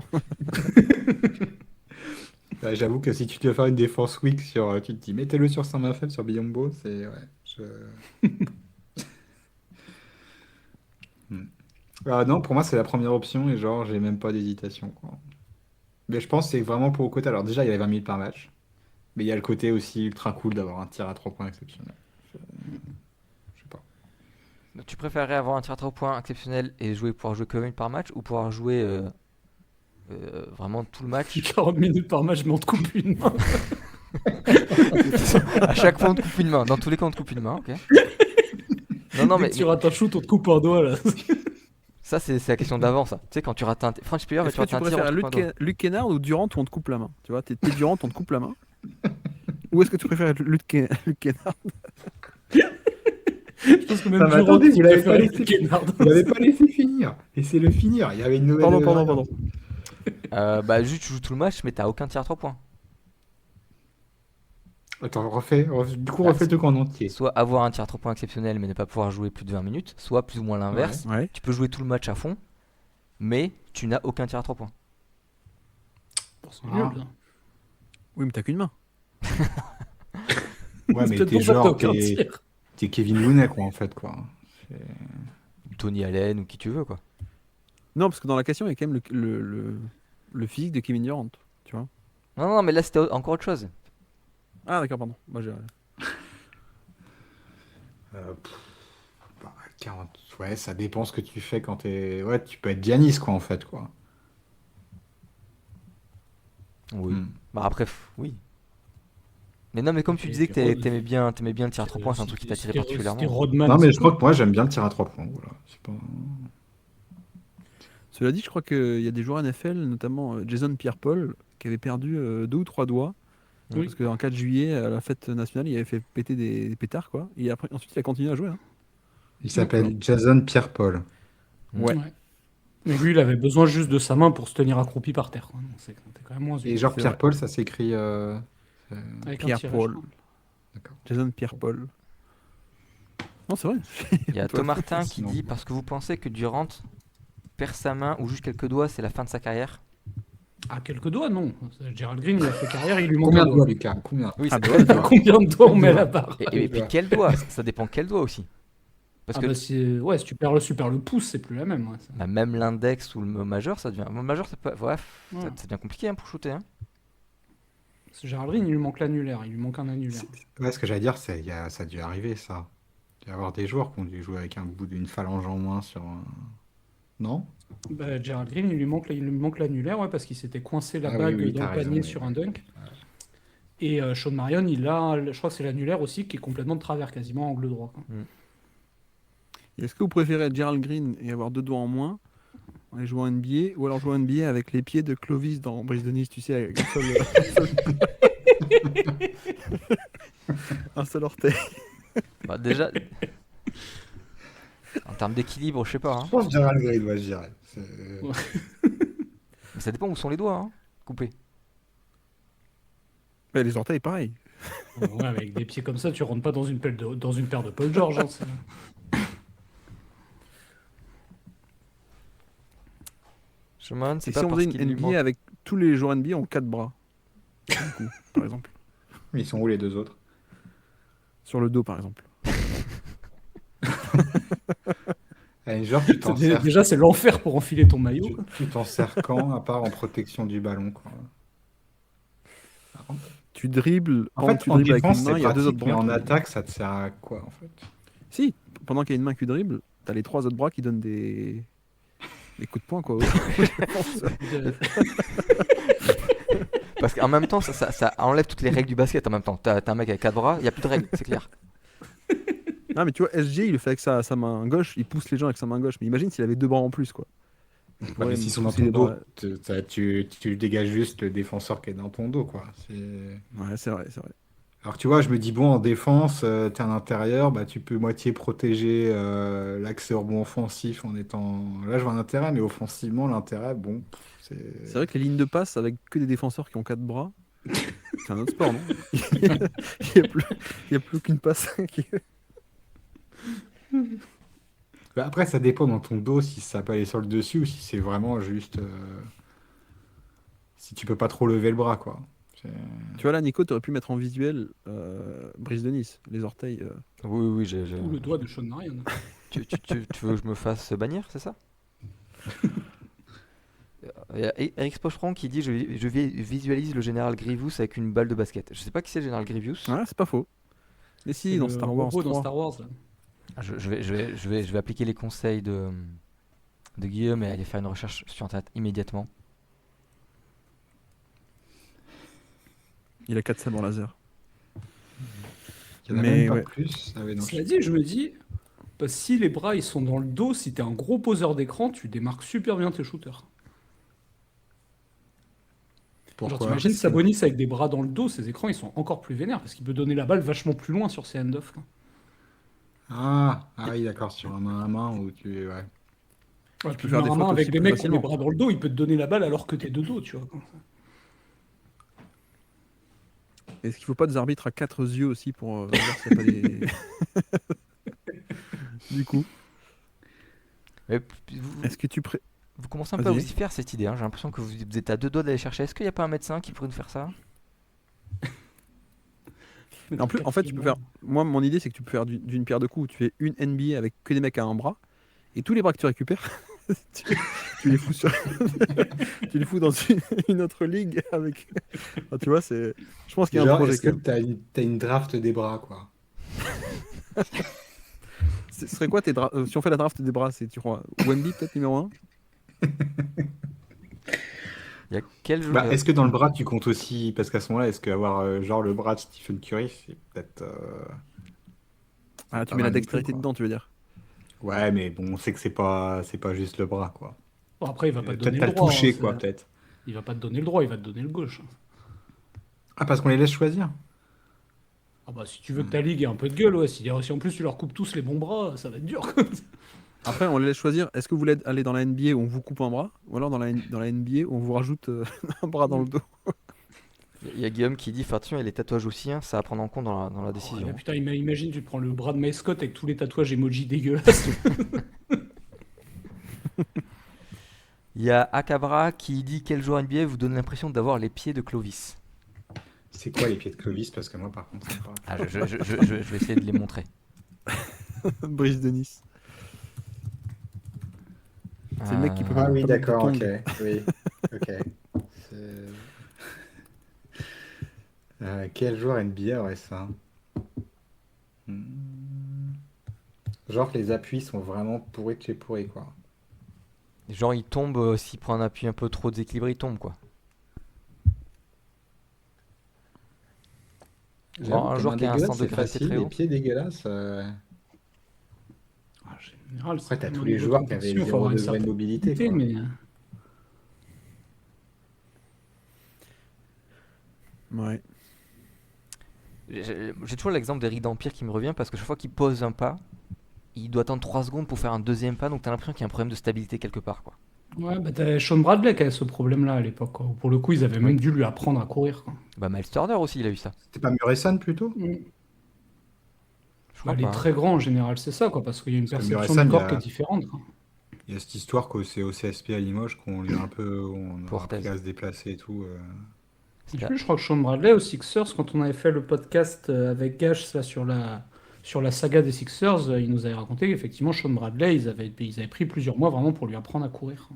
Ouais, j'avoue que si tu dois faire une défense weak sur. Tu te dis, mettez-le sur sa main faible, sur Biombo, c'est. Ouais. Non, pour moi, c'est la première option et genre, j'ai même pas d'hésitation, quoi. Mais je pense que c'est vraiment pour le côté. Alors, déjà, il y a les 20 000 par match. Mais il y a le côté aussi ultra cool d'avoir un tir à 3 points exceptionnel. Je sais pas. Tu préférerais avoir un tir à 3 points exceptionnel et pouvoir jouer que 20 par match ou pouvoir jouer vraiment tout le match 40 minutes par match, mais on te coupe une main. À chaque fois, on te coupe une main. Dans tous les cas, on te coupe une main, ok. Non, Dès mais que tu rates un shoot, on te coupe un doigt, là. ça, c'est la question d'avant, ça. Tu sais, quand tu rates un French player, Est-ce tu que tu rates un tir, on préfères te coupe un doigt. Luke Kennard ou Durant où on te coupe la main? Tu vois, t'es Durant, on te coupe la main. Ou est-ce que tu préfères être Luke Kennard? Je pense que même Non, mais Durant, attendez, il vous l'avez préfère pas être laissé- Kennard. Vous n'avez pas laissé finir. Laissez-le finir. Il y avait une nouvelle. Pardon. Bah, juste, tu joues tout le match, mais t'as aucun tir à 3 points. Attends, refais. Du coup, Ah, refais le truc en entier. Soit avoir un tir à 3 points exceptionnel, mais ne pas pouvoir jouer plus de 20 minutes. Soit plus ou moins l'inverse. Ouais. Tu peux jouer tout le match à fond, mais tu n'as aucun tir à 3 points. C'est nul, ça. Oui, mais t'as qu'une main. Ouais, C'est mais peut-être t'es pour ça que t'as genre. aucun T'es tir. t'es Kevin Looney, quoi, en fait, quoi. Tony Allen ou qui tu veux, quoi. Non, parce que dans la question, il y a quand même le physique de Kevin Durant. Tu vois? Non, mais là, c'était encore autre chose. Ah, d'accord, pardon. Moi, j'ai. Euh, pff, bah, 40. Ouais, ça dépend ce que tu fais quand t'es. Ouais, tu peux être Giannis, quoi, en fait, quoi. Oui. Hmm. Bah après, oui. Mais non, mais comme tu disais que t'aimais bien le tir à 3 points, c'est un truc qui t'attirait C'était particulièrement. Rodman. Non, mais c'est je crois tout. que moi, j'aime bien le tir à 3 points. Voilà. C'est pas... Cela dit, je crois qu'il y a des joueurs NFL, notamment Jason Pierre-Paul, qui avait perdu 2 ou 3 doigts. Oui. Parce qu'en 4 juillet, à la fête nationale, il avait fait péter des pétards, quoi. Et après, ensuite, il a continué à jouer. Hein. Il s'appelle Jason Pierre-Paul. Ouais. Ouais. Mais lui, il avait besoin juste de sa main pour se tenir accroupi par terre, quoi. Donc, c'est quand même moins Et utile. genre C'est Pierre-Paul, ça s'écrit. Avec un tiret, je Pierre-Paul. crois. D'accord. Jason Pierre-Paul. Non, c'est vrai. Il y a Toi, Tom Martin qui sinon. dit parce que vous pensez que Durant perd sa main ou juste quelques doigts, c'est la fin de sa carrière. Ah, quelques doigts, non. Gerald Green, il a fait carrière, il lui manque Combien un de doigt. doigts, Lucas? Combien? Oui, Ah, c'est bah, vrai. Combien de doigts on met à la barre? Et puis quel doigt? Ça dépend quel doigt aussi. Parce que Ouais, si tu perds le pouce, c'est plus la même. Ouais, ça. bah, même l'index ou le majeur, ça devient. Le majeur, ça peut. Ouais, Ouais. ça devient compliqué hein, pour shooter. Hein. Parce que Gerald Green, il lui manque l'annulaire, il lui manque un annulaire. Ouais, ce que j'allais dire, c'est ça a dû arriver, ça. Il doit y avoir des joueurs qui ont dû jouer avec un bout d'une phalange en moins sur un. Non? Bah, Gerald Green, il lui manque l'annulaire, ouais, parce qu'il s'était coincé la Ah oui, bague oui, dans t'as le panier raison, sur oui, un oui. dunk. Et Sean Marion, je crois que c'est l'annulaire aussi, qui est complètement de travers, quasiment angle droit, quoi. Est-ce que vous préférez être Gerald Green et avoir 2 doigts en moins en aller jouer en NBA ou alors jouer en NBA avec les pieds de Clovis dans Brise de Nice, tu sais, avec un seul orteil. Bah, déjà, en termes d'équilibre, je sais pas. Hein. Je pense Gerald Green, ouais, je dirais. Mais ça dépend où sont les doigts. Hein. Coupés. Ouais, les orteils, pareil. Ouais, avec des pieds comme ça, tu rentres pas dans une paire de Paul George. Hein, Shimon, c'est Et pas si on parce faisait qu'il une lui NBA manque. avec tous les joueurs NBA en 4 bras, du coup, par exemple. Ils sont où les deux autres? Sur le dos, par exemple. Allez, genre, tu t'en sers. Déjà, c'est l'enfer pour enfiler ton maillot. Tu tu t'en sers quand, à part en protection du ballon, quoi. Tu dribbles, En pendant fait, que tu en dribbles avec défense, une c'est main, il y a 2 autres pratique, mais bras. en qui- attaque, ça te sert à quoi, en fait? Si, pendant qu'il y a une main qui dribble, t'as les 3 autres bras qui donnent des coups de poing, quoi. Parce qu'en même temps, ça enlève toutes les règles du basket en même temps. T'as un mec avec 4 bras, il n'y a plus de règles, c'est clair. Non, mais tu vois, SG, il le fait avec sa main gauche, il pousse les gens avec sa main gauche. Mais imagine s'il avait 2 bras en plus, quoi. Il Ouais, pourrait mais me s'ils sont dans pousser ton les dos, bras. tu dégages juste le défenseur qui est dans ton dos, quoi. Ouais, c'est vrai, c'est vrai. Alors que tu vois, je me dis, bon, en défense, t'es à l'intérieur, bah, tu peux moitié protéger l'axe rebond offensif en étant. Là, je vois un intérêt, mais offensivement, l'intérêt, bon, c'est. C'est vrai que les lignes de passe avec que des défenseurs qui ont 4 bras, c'est un autre sport, non? Il n'y a plus qu'une passe qui. Bah, après, ça dépend dans ton dos si ça peut aller sur le dessus ou si c'est vraiment juste. Si tu peux pas trop lever le bras, quoi. C'est- Tu vois, là, Nico, tu aurais pu mettre en visuel Brise de Nice, les orteils. Oui, oui, Ou le doigt de Sean Marion. Tu veux que je me fasse bannir, c'est ça? Il y a Eric Spocheron qui dit je visualise le général Grievous avec une balle de basket. Je sais pas qui c'est le général Grievous. Ouais, c'est pas faux. Mais si, dans Star Wars 3. Dans Star Wars, là. Je vais appliquer les conseils de Guillaume et aller faire une recherche sur Internet immédiatement. Il a 4 sabres laser. Il y en a Mais même pas ouais. plus. Ah ouais, non, Cela dit, je me dis, bah, si les bras ils sont dans le dos, si t'es un gros poseur d'écran, tu démarques super bien tes shooters. Genre, Pourquoi? t'imagines Sabonis avec des bras dans le dos, ses écrans ils sont encore plus vénères parce qu'il peut donner la balle vachement plus loin sur ses hand-off, quoi. Ah oui, d'accord, sur un main à main où tu. Ouais. Ouais, peux puis faire des main fautes avec aussi des plus mecs qui ont les facilement. bras dans le dos, il peut te donner la balle alors que t'es de dos, tu vois. Est-ce qu'il faut pas des arbitres à 4 yeux aussi pour voir s'il n'y a pas des. Du coup, Mais vous est-ce que tu pré. vous commencez un peu à vous Vas-y. y faire cette idée. Hein. J'ai l'impression que vous êtes à 2 doigts d'aller chercher. Est-ce qu'il n'y a pas un médecin qui pourrait nous faire ça? En plus, en fait, tu peux faire. Moi, mon idée, c'est que tu peux faire d'une pierre deux coups. Tu fais une NBA avec que des mecs à un bras, et tous les bras que tu récupères, tu les fous sur. Tu les fous dans une autre ligue avec. Enfin, tu vois, c'est. Je pense qu'il y a un Genre, projet. est-ce que quand même. t'as une draft des bras, quoi? Ce serait quoi si on fait la draft des bras, c'est tu crois Wemby peut-être numéro 1? Il y a quel Bah, joueur est-ce que dans le bras, tu comptes aussi, parce qu'à ce moment-là, est-ce qu'avoir genre le bras de Stephen Curry, c'est peut-être Ah, tu pas mets la mal non plus, dextérité quoi. dedans, tu veux dire? Ouais, mais bon, on sait que c'est pas juste le bras, quoi. Bon, après, il va pas te Peut-être donner t'as le le droit. toucher, quoi, peut-être. Il va pas te donner le droit, il va te donner le gauche. Ah, parce qu'on les laisse choisir. Ah bah, si tu veux que ta ligue ait un peu de gueule, ouais. Si en plus tu leur coupes tous les bons bras, ça va être dur, quoi. Après, on les laisse choisir. Est-ce que vous voulez aller dans la NBA où on vous coupe un bras, ou alors dans la NBA où on vous rajoute un bras dans le dos? Il y a Guillaume qui dit, fais attention, il y a les tatouages aussi, hein, ça à prendre en compte dans la Oh, décision. là, putain, imagine, tu prends le bras de Mike Scott avec tous les tatouages emoji dégueulasses. Il y a Akabra qui dit, quel joueur NBA vous donne l'impression d'avoir les pieds de Clovis? C'est quoi les pieds de Clovis? Parce que moi, par contre, ça me parle. Ah, je vais essayer de les montrer. Brice de Nice. C'est le mec qui peut Ah pas oui, mettre de d'accord, ok. tongs. Oui, ok. Quel joueur NBA aurait ça? Hmm. Genre que les appuis sont vraiment pourris de chez pourris, quoi. Genre, il tombe, s'il prend un appui un peu trop déséquilibré, il tombe, quoi. J'avoue un que joueur main qui a un dégueulasse, centre de c'est gravité facile, très les haut. pieds dégueulasses. En général, Après, t'as même tous au les niveau de joueurs qui avaient compétition, faut 0 avoir une degré de certaine mobilité, qualité, quoi. mais Ouais. J'ai toujours l'exemple d'Eric Dampierre qui me revient parce que chaque fois qu'il pose un pas, il doit attendre 3 secondes pour faire un deuxième pas, donc t'as l'impression qu'il y a un problème de stabilité quelque part, quoi. ouais, bah t'avais Sean Bradley qui avait ce problème-là à l'époque, quoi. Pour le coup, ils avaient Oui. même dû lui apprendre à courir, quoi. Bah, Miles Turner aussi, il a eu ça. C'était pas Muresan plutôt? Je Bah, crois les pas, hein. très grands en général, c'est ça, quoi, parce qu'il y a une Parce que perception Muresan, du corps qui est différente, quoi. il y a cette histoire qu'au au CSP à Limoges, qu'on lui a un peu, on a Pour appris Orthez. à se déplacer et tout. Et puis, je crois que Sean Bradley aux Sixers, quand on avait fait le podcast avec Gash là, sur la saga des Sixers, il nous avait raconté qu'effectivement, Sean Bradley, ils avaient pris plusieurs mois vraiment pour lui apprendre à courir.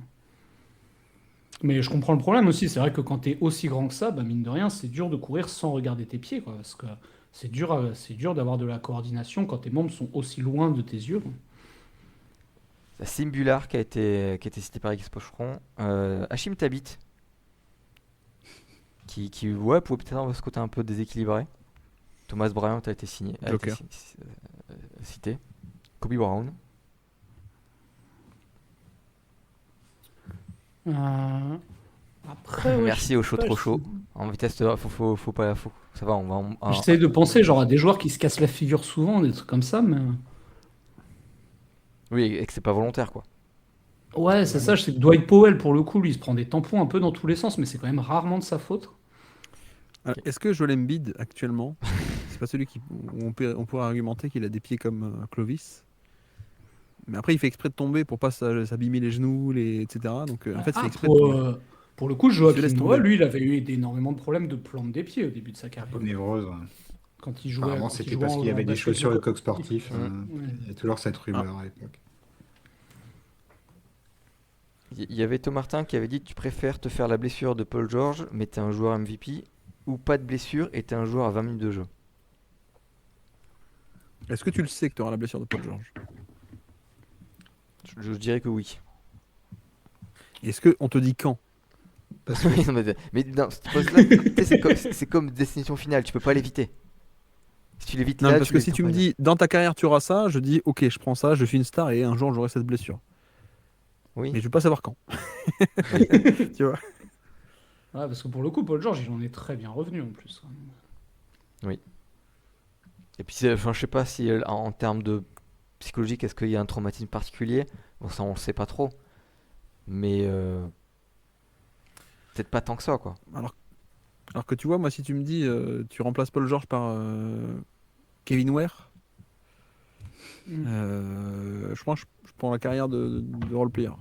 Mais je comprends le problème aussi. C'est vrai que quand tu es aussi grand que ça, bah, mine de rien, c'est dur de courir sans regarder tes pieds, quoi, parce que c'est dur d'avoir de la coordination quand tes membres sont aussi loin de tes yeux, quoi. La Simbular qui a été cité par X Pocheron. Hachim Tabit, qui ouais, pouvait peut-être avoir ce côté un peu déséquilibré. Thomas Bryant a été Joker. cité. Kobe Brown. Euh, Après, ouais, Merci je au sais chaud pas, trop chaud. En vitesse, faut pas, ça va, on va. j'essaie de penser genre à des joueurs qui se cassent la figure souvent, des trucs comme ça, mais Oui, et que c'est pas volontaire, quoi. ouais, c'est ça. Je sais que Dwight Powell, pour le coup, lui, il se prend des tampons un peu dans tous les sens, mais c'est quand même rarement de sa faute. Alors, est-ce que Joel Embiid, actuellement, c'est pas celui où on pourrait argumenter qu'il a des pieds comme Clovis? Mais après, il fait exprès de tomber pour pas s'abîmer les genoux, etc. Donc, en fait, il fait exprès de tomber. Pour le coup, Il se Joachim laisse Noah, tomber. lui, il avait eu énormément de problèmes de plante des pieds au début de sa Un carrière. peu névrose. Ouais. Quand il jouait, Apparemment, quand il c'était jouait parce qu'il en avait des basket chaussures de local. coq sportif. Ouais. Il y a toujours cette rumeur à l'époque. Il y avait Tom Martin qui avait dit tu préfères te faire la blessure de Paul George, mais t'es un joueur MVP, ou pas de blessure et t'es un joueur à 20 minutes de jeu. Est-ce que tu le sais que tu auras la blessure de Paul George? Je dirais que oui. Est-ce qu'on te dit quand? Parce que Oui, non, mais non, cette pause-là, tu sais, c'est comme destination finale, tu peux pas l'éviter. Si tu l'évites Non, là, parce que si tu me dis dans ta carrière tu auras ça, je dis ok, je prends ça, je suis une star et un jour j'aurai cette blessure. oui. Mais je veux pas savoir quand. Tu vois? Ouais, parce que pour le coup, Paul George, il en est très bien revenu en plus. Et puis, enfin, je sais pas si en termes de psychologique, est-ce qu'il y a un traumatisme particulier? Bon, ça, on le sait pas trop. Mais peut-être pas tant que ça, quoi. Alors que tu vois, moi si tu me dis tu remplaces Paul George par Kevin Ware, je pense que je prends la carrière de role-player.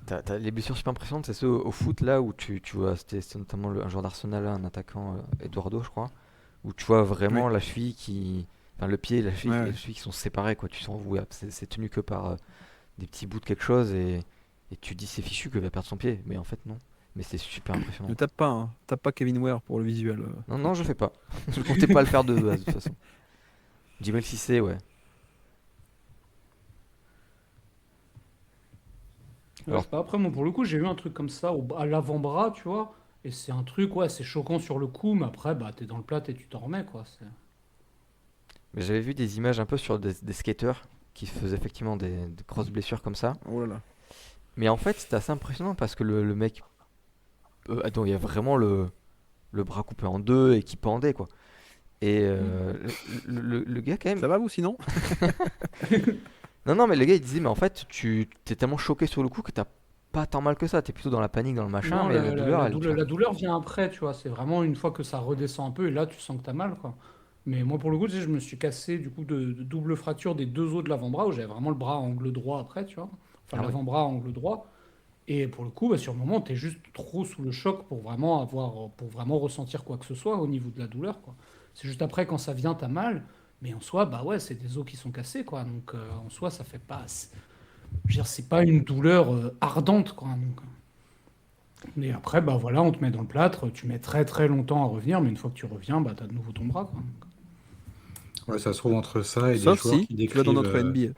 T'as les blessures super impressionnantes, c'est ceux au foot là où tu vois, c'était notamment un joueur d'Arsenal, là, un attaquant, Eduardo, je crois, où tu vois vraiment Oui. la cheville qui. Enfin, le pied et la cheville, Ouais, les ouais. chevilles qui sont séparées, quoi. Tu sens, ouais, c'est tenu que par des petits bouts de quelque chose et tu te dis c'est fichu que va perdre son pied, mais en fait non. Mais c'est super impressionnant. Ne tape pas, hein. Tape pas Kevin Ware pour le visuel. Non, non, je fais pas. Je comptais pas le faire de base, de toute façon. Djibril Cissé, ouais. Ouais, Alors, c'est pas après, moi, pour le coup, j'ai eu un truc comme ça à l'avant-bras, tu vois. Et c'est un truc, ouais, c'est choquant sur le coup, mais après, bah, t'es dans le plat et tu t'en remets, quoi. mais j'avais vu des images un peu sur des skateurs qui faisaient effectivement des grosses blessures comme ça. Oh là là. Mais en fait, c'était assez impressionnant parce que le mec, attends, il y a vraiment le bras coupé en deux et qui pendait, quoi. Et le gars, quand même. Ça va vous sinon? Non, non, mais le gars, il disait, mais en fait, tu t'es tellement choqué sur le coup que t'as pas tant mal que ça. T'es plutôt dans la panique, dans le machin, Non, mais la douleur, elle tient. la douleur vient après, tu vois. C'est vraiment une fois que ça redescend un peu, et là, tu sens que t'as mal, quoi. Mais moi, pour le coup, tu sais, je me suis cassé, du coup, de double fracture des deux os de l'avant-bras, où j'avais vraiment le bras à angle droit après, tu vois. Enfin, Ah oui. l'avant-bras à angle droit. Et pour le coup, bah, sur le moment, tu es juste trop sous le choc pour vraiment ressentir quoi que ce soit au niveau de la douleur, quoi. C'est juste après, quand ça vient, t'as mal. Mais en soi, bah ouais, c'est des os qui sont cassés, quoi. Donc en soi, ça fait pas. Je veux dire, c'est pas une douleur ardente, quoi. Donc, et après, bah voilà, on te met dans le plâtre. Tu mets très très longtemps à revenir, mais une fois que tu reviens, bah t'as de nouveau ton bras, quoi. Ouais, ça se trouve entre ça et des Sauf joueurs si qui tu vas dans décrivent. notre NBA.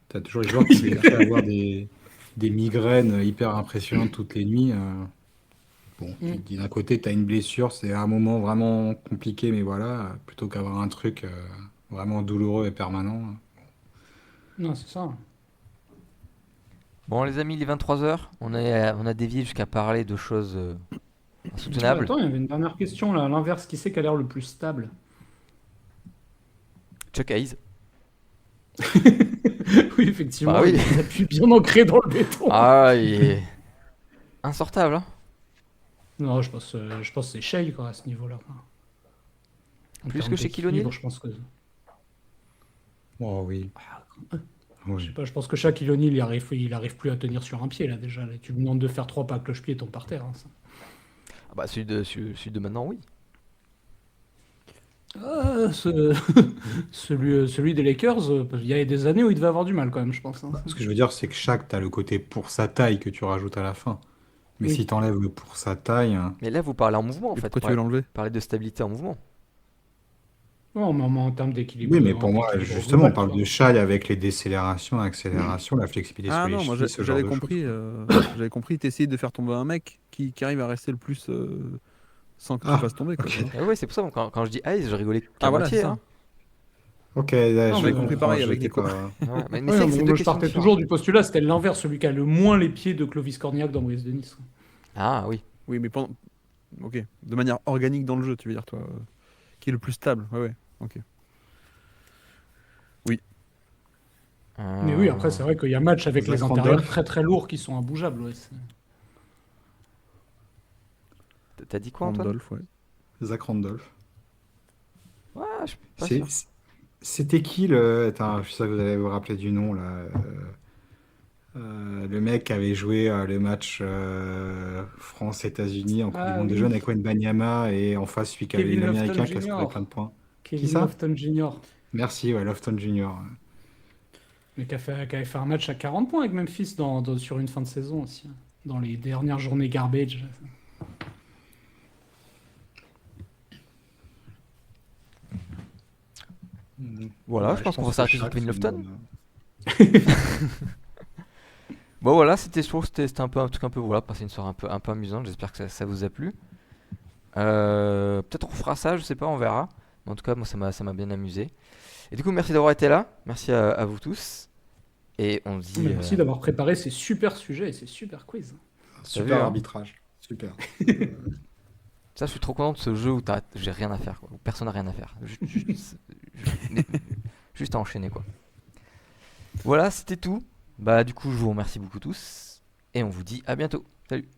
T'as toujours les joueurs qui décrivent avoir des migraines hyper impressionnantes toutes les nuits. Bon, tu Mm. te dis d'un côté, t'as une blessure, c'est un moment vraiment compliqué, mais voilà, plutôt qu'avoir un truc vraiment douloureux et permanent. Non, c'est ça. Bon, les amis, il est 23 h. On a dévié jusqu'à parler de choses insoutenables. Attends, il y avait une dernière question là. À l'inverse, qui c'est qui a l'air le plus stable? Chuck Hayes. Oui, Bah effectivement, oui. il a des appuis bien ancrés dans le béton. Ah, il est insortable, hein. Non, je pense que c'est Shea quoi, à ce niveau-là, quoi. En Plus termes que chez Shaquille d'équilibre, O'Neal. je pense que. Oh oui, Je sais oui. pas, je pense que Shaquille O'Neal, il arrive plus à tenir sur un pied là déjà. Là, tu lui demandes de faire trois pas à cloche-pied, il tombe par terre, hein, ça. Ah bah celui de maintenant, oui. Ah, celui des Lakers, il y a des années où il devait avoir du mal quand même, je pense, hein. Ce que je veux dire, c'est que chaque, t'as le côté pour sa taille que tu rajoutes à la fin. Mais Oui. si t'enlèves le pour sa taille, hein, Mais là, vous parlez en mouvement, en Et fait. pourquoi tu veux l'enlever? Parlez de stabilité en mouvement. Non, mais en termes oui, mais en pour moi, d'équilibre justement, on global, tu parle vois. de Shai avec les décélérations, accélérations, la flexibilité Ah sur les non, moi chevilles, ce genre j'avais de choses, compris, quoi. j'avais compris, t'essayes de faire tomber un mec qui arrive à rester le plus sans que tu le Ah, fasses tomber, quoi, tu ok. vois. Et ouais, c'est pour ça, quand je dis Hayes, je rigolais qu'à Ah voilà, c'est moitié, ça. hein. Ok, là, Non, je mais J'avais compris comprends, pareil je avec n'étais Nico. pas. Ouais, mais ouais, c'est vrai non, que c'est mais deux moi je questions partais différentes. toujours du postulat, c'était l'inverse, celui qui a le moins les pieds de Clovis Cornillac dans Brise de Nice. Ah oui. Oui, mais pendant... Ok, de manière organique dans le jeu, tu veux dire, toi, qui est le plus stable. Ouais, ouais, ok. Oui. Mais oui, après, Euh, c'est vrai qu'il y a match avec Zach les intérieurs Randolph. très très lourds qui sont imbougeables. Ouais, T'as dit quoi, Antoine? Randolph, ouais. Ouais, Zach Randolph. je suis pas C'est- sûr. C'était qui le. Attends, je suis sûr que vous allez vous rappeler du nom là. Le mec qui avait joué le match France-États-Unis en Coupe du Ah Monde des oui, Jeunes avec Wayne Banyama et en face celui qui avait Kevin Lofton l'Américain qui a scoré plein Jr. de points. Qui Kevin ça? Lofton Jr. Merci, ouais, Lofton Jr. Mais qui avait fait un match à 40 points avec Memphis sur une fin de saison aussi, hein, dans les dernières journées garbage. Voilà, Ouais, je je pense qu'on va pense que s'arrêter sur Shaq, Kevin c'est une Lofton. bonne. Bon voilà, c'était un peu un truc un peu voilà, passer une soirée un peu amusante. J'espère que ça vous a plu. Peut-être on fera ça, je sais pas, on verra. Mais en tout cas, moi ça m'a bien amusé. Et du coup, merci d'avoir été là. Merci à vous tous. Et on se dit. Merci d'avoir préparé ces super sujets et ces super quiz. T'as vu, Super hein? arbitrage. Super. Ça, je suis trop content de ce jeu où j'ai rien à faire, quoi. Où personne n'a rien à faire. Juste à enchaîner, quoi. Voilà, c'était tout. Bah, du coup, je vous remercie beaucoup tous. Et on vous dit à bientôt. Salut.